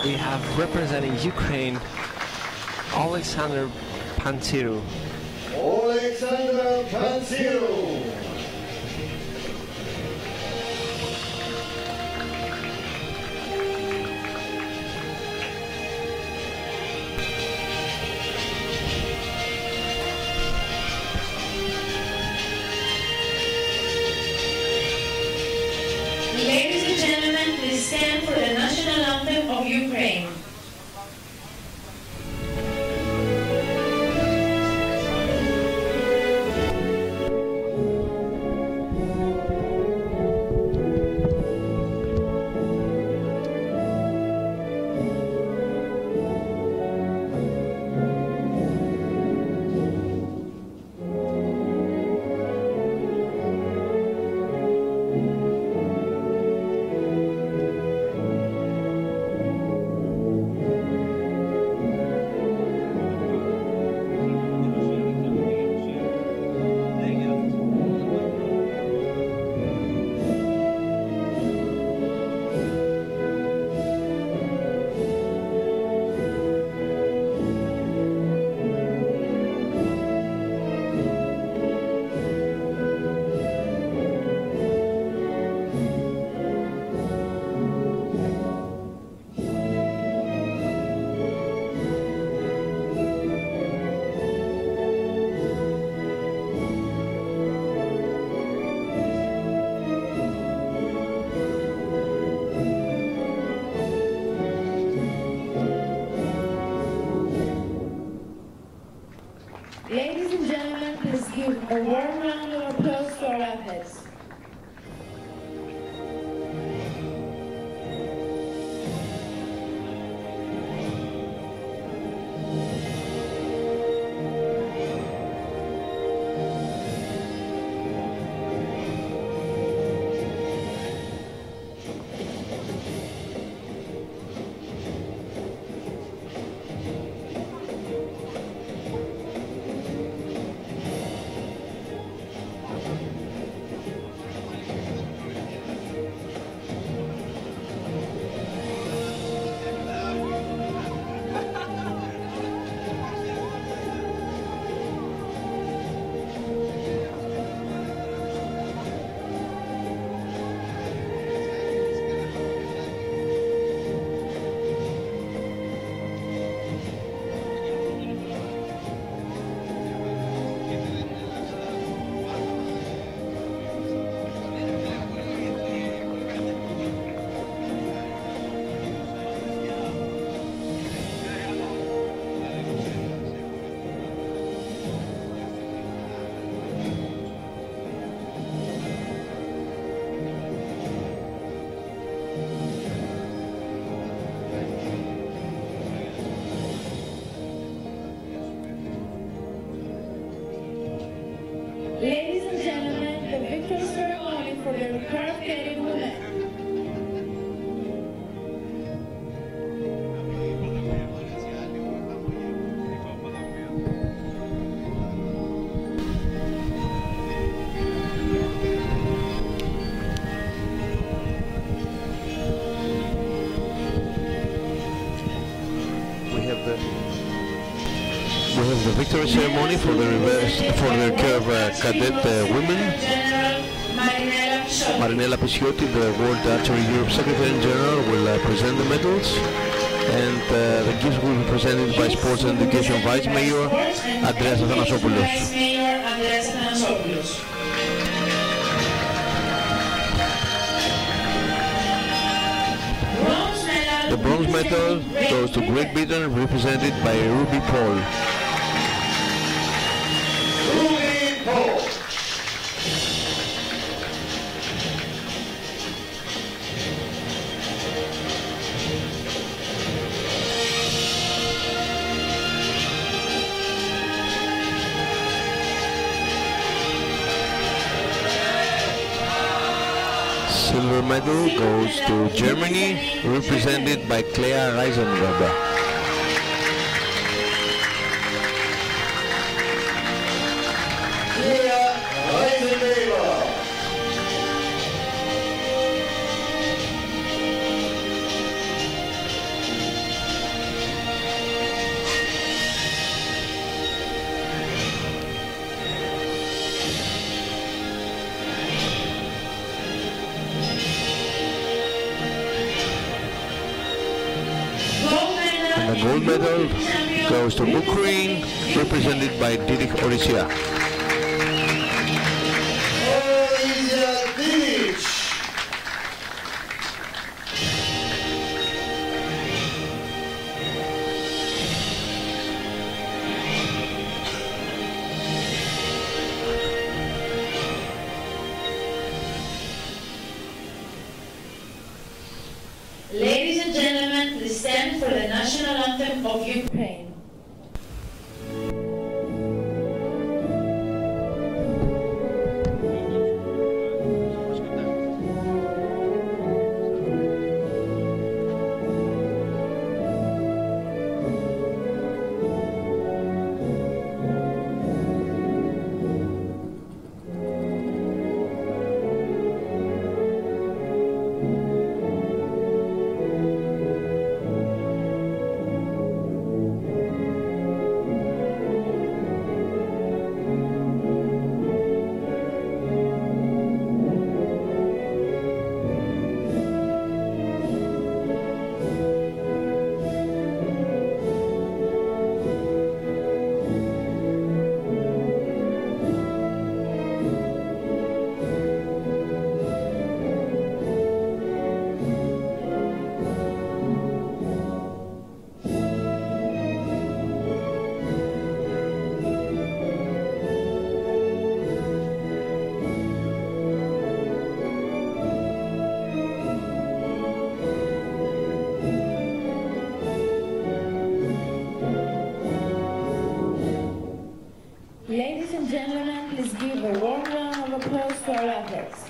we have representing Ukraine, Alexander Pantiru. Alexander Pantiru. stand for the national anthem of Ukraine. Ladies and gentlemen, please give a warm round of applause to our athletes. Ladies and gentlemen, the victory ceremony for the curve-carrying women. We have the victory ceremony for the curve cadet women. Marinella Pisciotti, the World Archery Europe Secretary General, will present the medals, and the gifts will be presented by Sports and Education Vice Mayor Andreas Athanasopoulos. The bronze medal goes to Great Britain, represented by Ruby Paul. Silver medal goes to Germany, represented by Claire Reisenweber. The gold medal goes to Ukraine, represented by Didich Orisia. Ladies and gentlemen, please stand for the national anthem of Ukraine. Ladies and gentlemen, please give a warm round of applause to our athletes.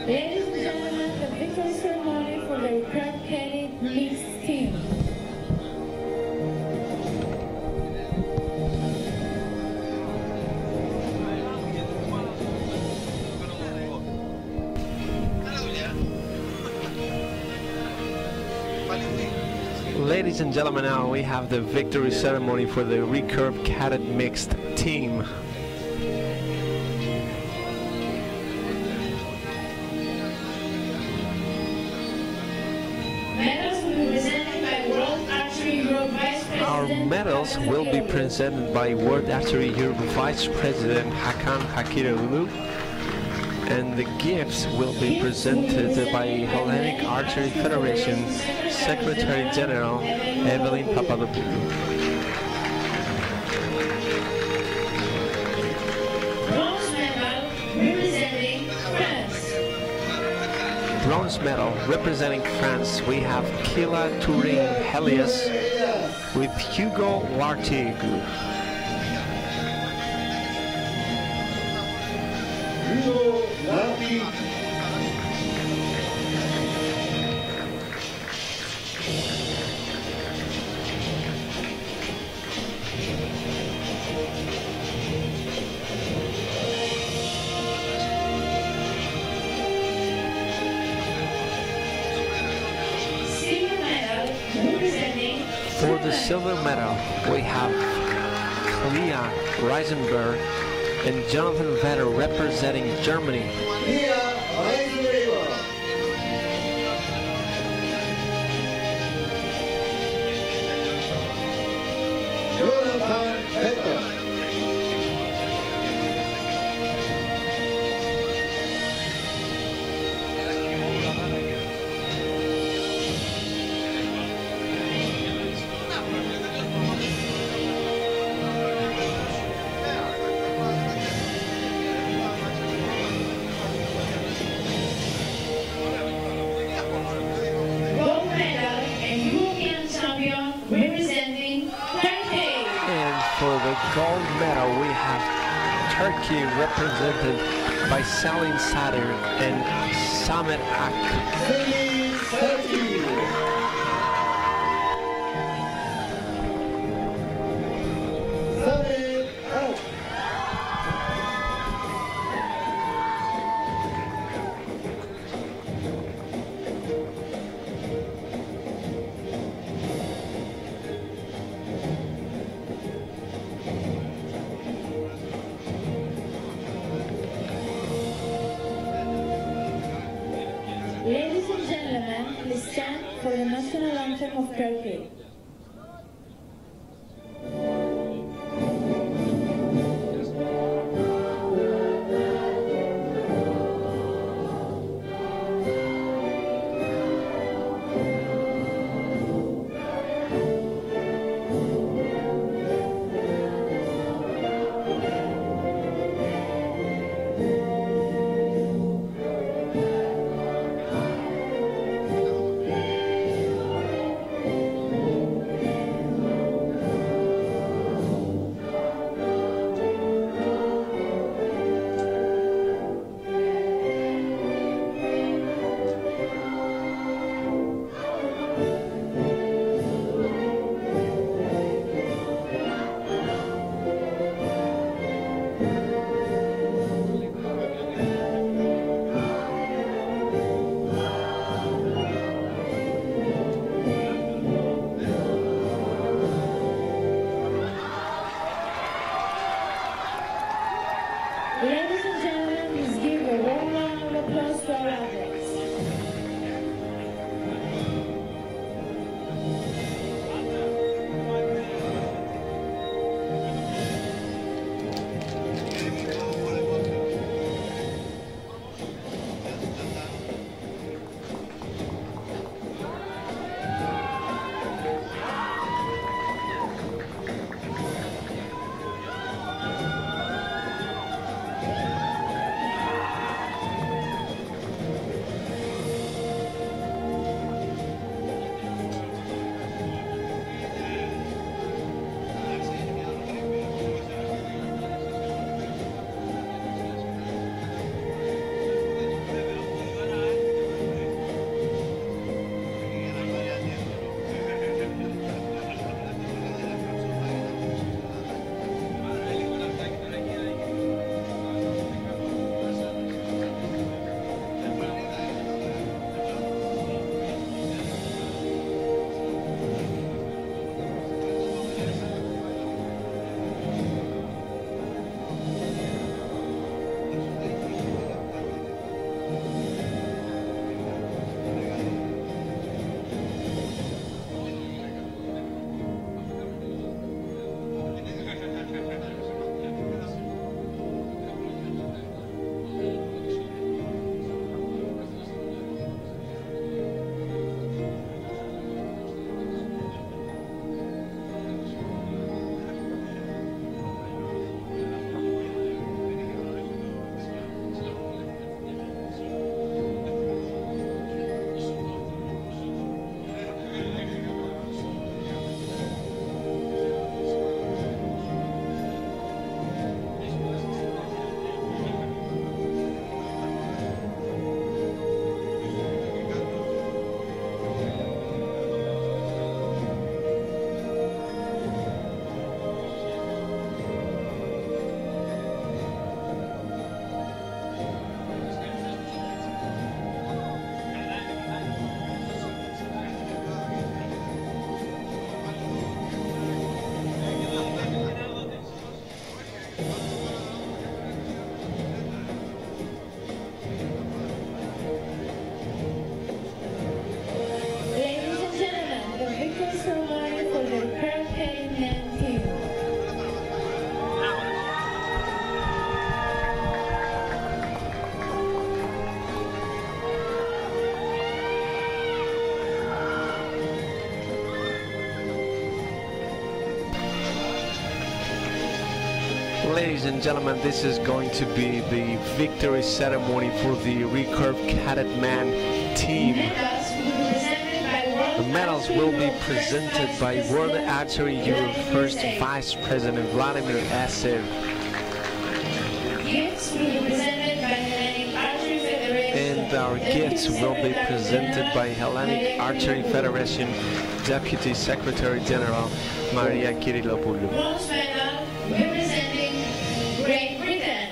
Ladies and gentlemen, the victory ceremony for the Archery mixed team. Ladies and gentlemen, now we have the victory ceremony for the recurve cadet mixed team. Our medals will be presented by World Archery Europe Vice President Hakan Hakiroğlu, and the gifts will be presented by Hellenic Archery Federation Secretary General Evelyn Papadopoulou. Bronze medal representing France, we have Kila Turin Helias with Hugo Lartigue. For the silver medal, we have Leah Reisenberg and Jonathan Vetter representing Germany. gold medal, we have Turkey represented by Salim Sadir and Samet Ak. Ladies and gentlemen, please stand for the national anthem of Turkey. Ladies and gentlemen, please give a warm round of applause to our athletes. Ladies and gentlemen, this is going to be the victory ceremony for the recurve cadet man team. The medals medals will be presented by World Archery Europe First Vice President Vladimir Asev. Gifts will be presented by Hellenic Archery Federation. And our gifts will be presented by Hellenic Archery Federation Deputy Secretary General Maria Kyrilopoulou. Bronze medal representing Great Britain.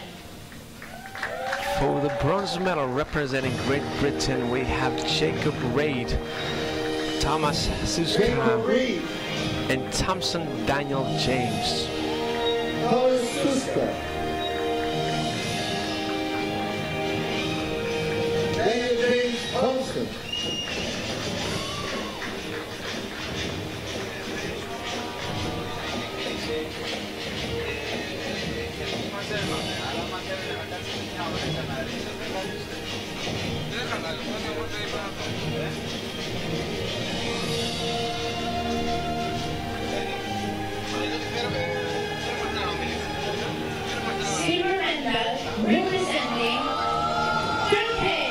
For the bronze medal representing Great Britain, we have Jacob Reid, Thomas Suska, and Thompson Daniel James. Thomas Suska. Daniel James Thompson. Silver medal representing Turkey.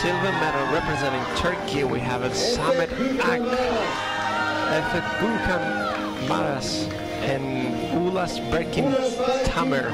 Silver medal representing Turkey, we have Samet Ak, Efe Gülkan Maras, and Ulas Berkin Tamer.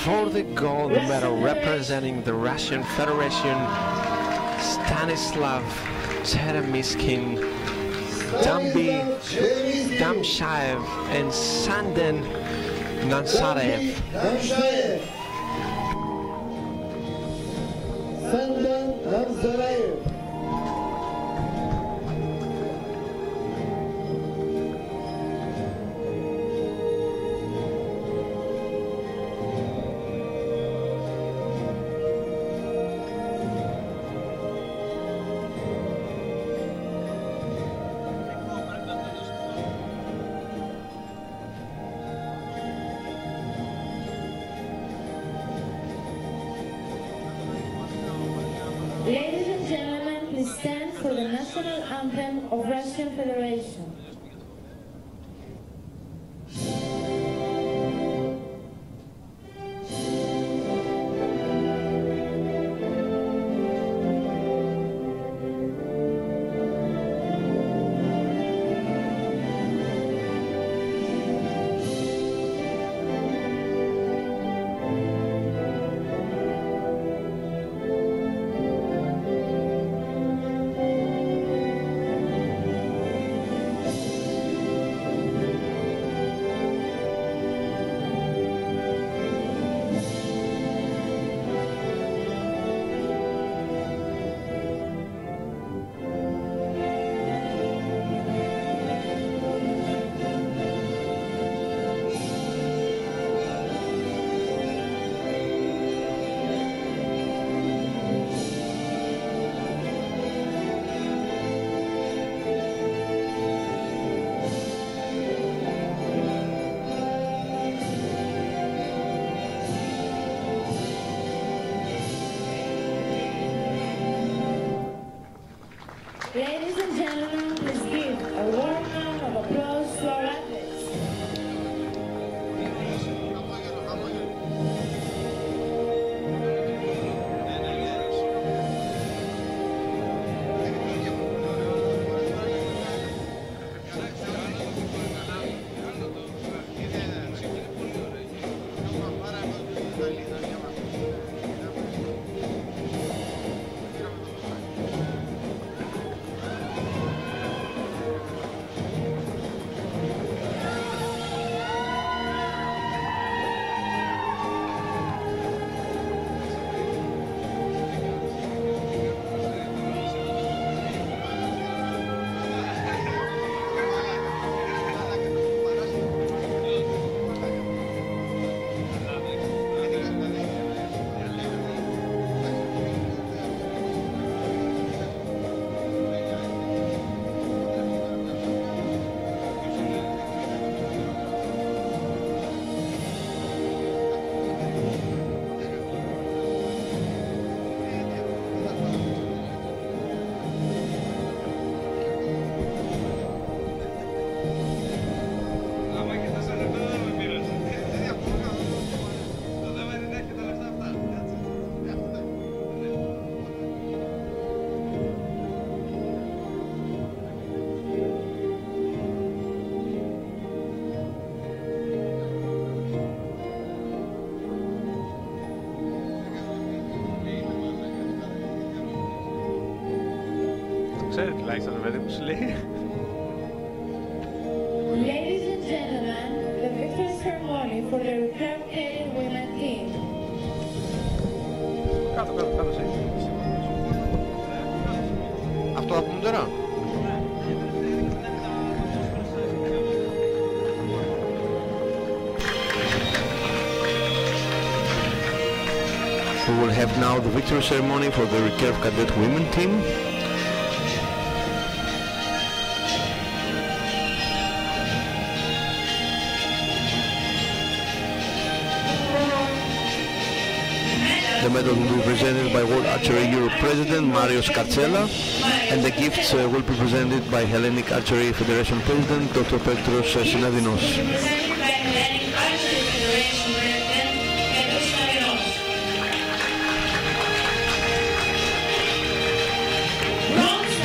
For the gold medal representing the Russian Federation, Stanislav Cheremyskin, Dambi Damshaev, and Sanden Nansarev. Sanden Nansarev. Ladies and gentlemen, please stand for the national anthem of Russian Federation. ξέρει τουλάχιστον, παιδί μου, σου λέει. Ladies and gentlemen, the victory ceremony for the recruited women team. Κάτω, αυτό θα πούμε τώρα. We will have now the victory ceremony for the recurve cadet women team. The medal will be presented by World Archery Europe President Mario Scarcella, and the gifts will be presented by Hellenic Archery Federation President Dr. Patras Sinadinos.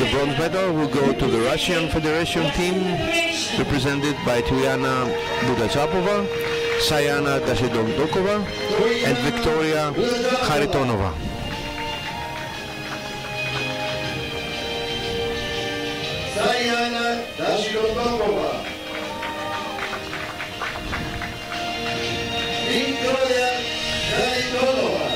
The bronze medal will go to the Russian Federation team, represented by Turiana Budachapova, Sayana Dasidondokova, and Victoria Kharitonova. Sayana Dasidondokova, Victoria Kharitonova.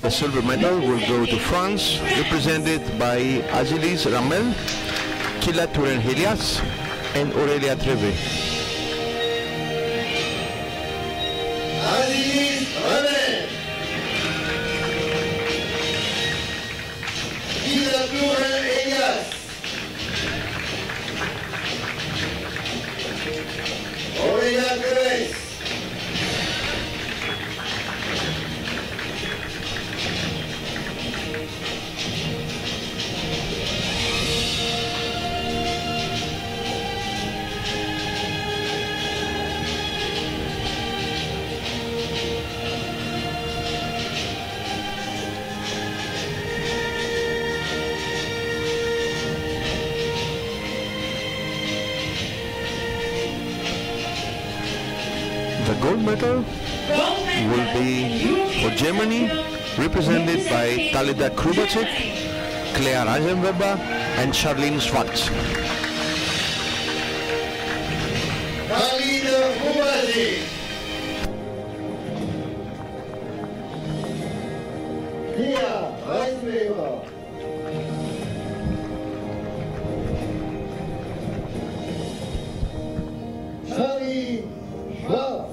The silver medal will go to France, represented by Azilis Ramel, Kila Turen-Helias, and Aurelia Treve. Azilis Ramel, Kila Turen-Helias, Aurelia Treve. The gold medal will be for Germany, represented by Talida Krubacek, Claire Eisenweber, and Charlene Schwartz. Talida Krubacek, Claire Eisenweber, Charlie Schwartz.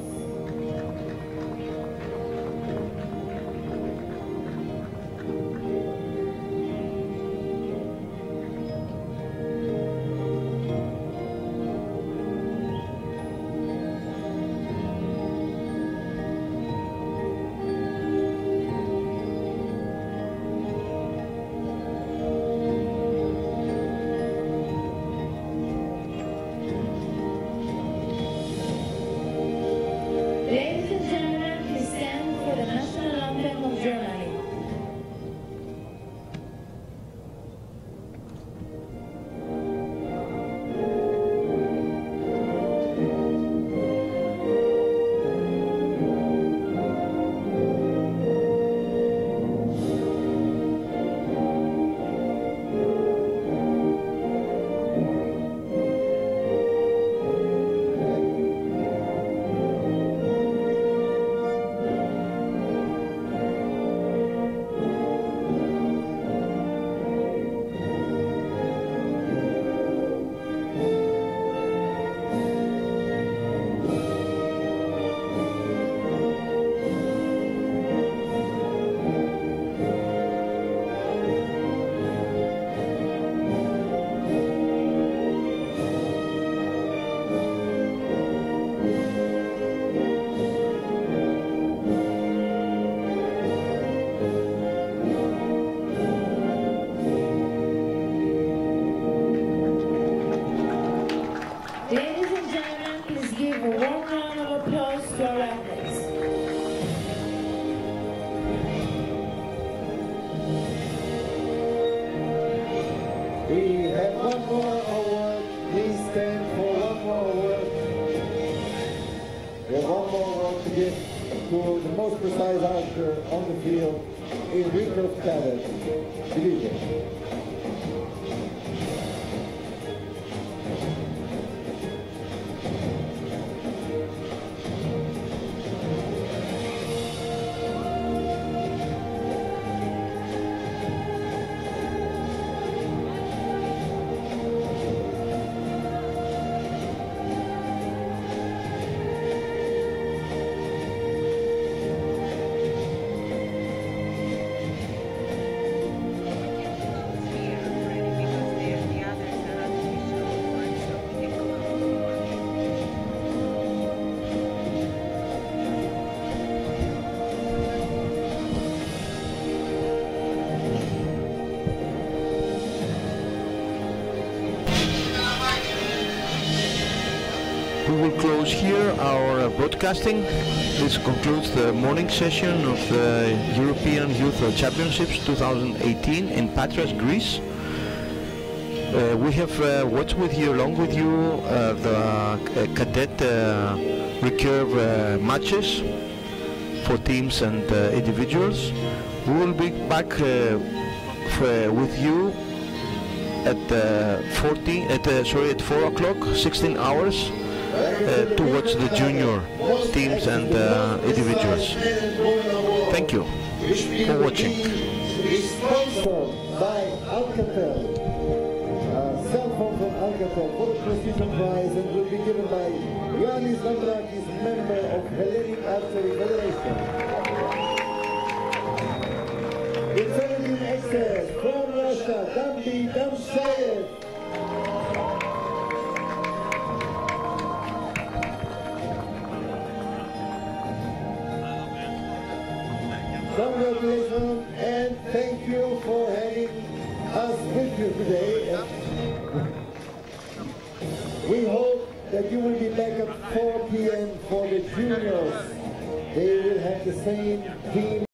We have one more award. Please stand for one more award. We have one more award to give to the most precise archer on the field in recurve cadet division. We will close here our broadcasting. This concludes the morning session of the European Youth Championships 2018 in Patras, Greece. We have watched with you, along with you, the cadet recurve matches for teams and individuals. We will be back with you at 4 o'clock, 16 hours. To watch the junior teams and individuals. Thank you for watching. Sponsored by Alcatel. Cell phone from Alcatel for the precision prize and will be given by Ioannis Lambrakis, member of Hellenic Archery Federation. Returning excess from Russia, Dambi Damsayev. Congratulations and thank you for having us with you today. We hope that you will be back at 4 p.m. for the juniors. They will have the same team.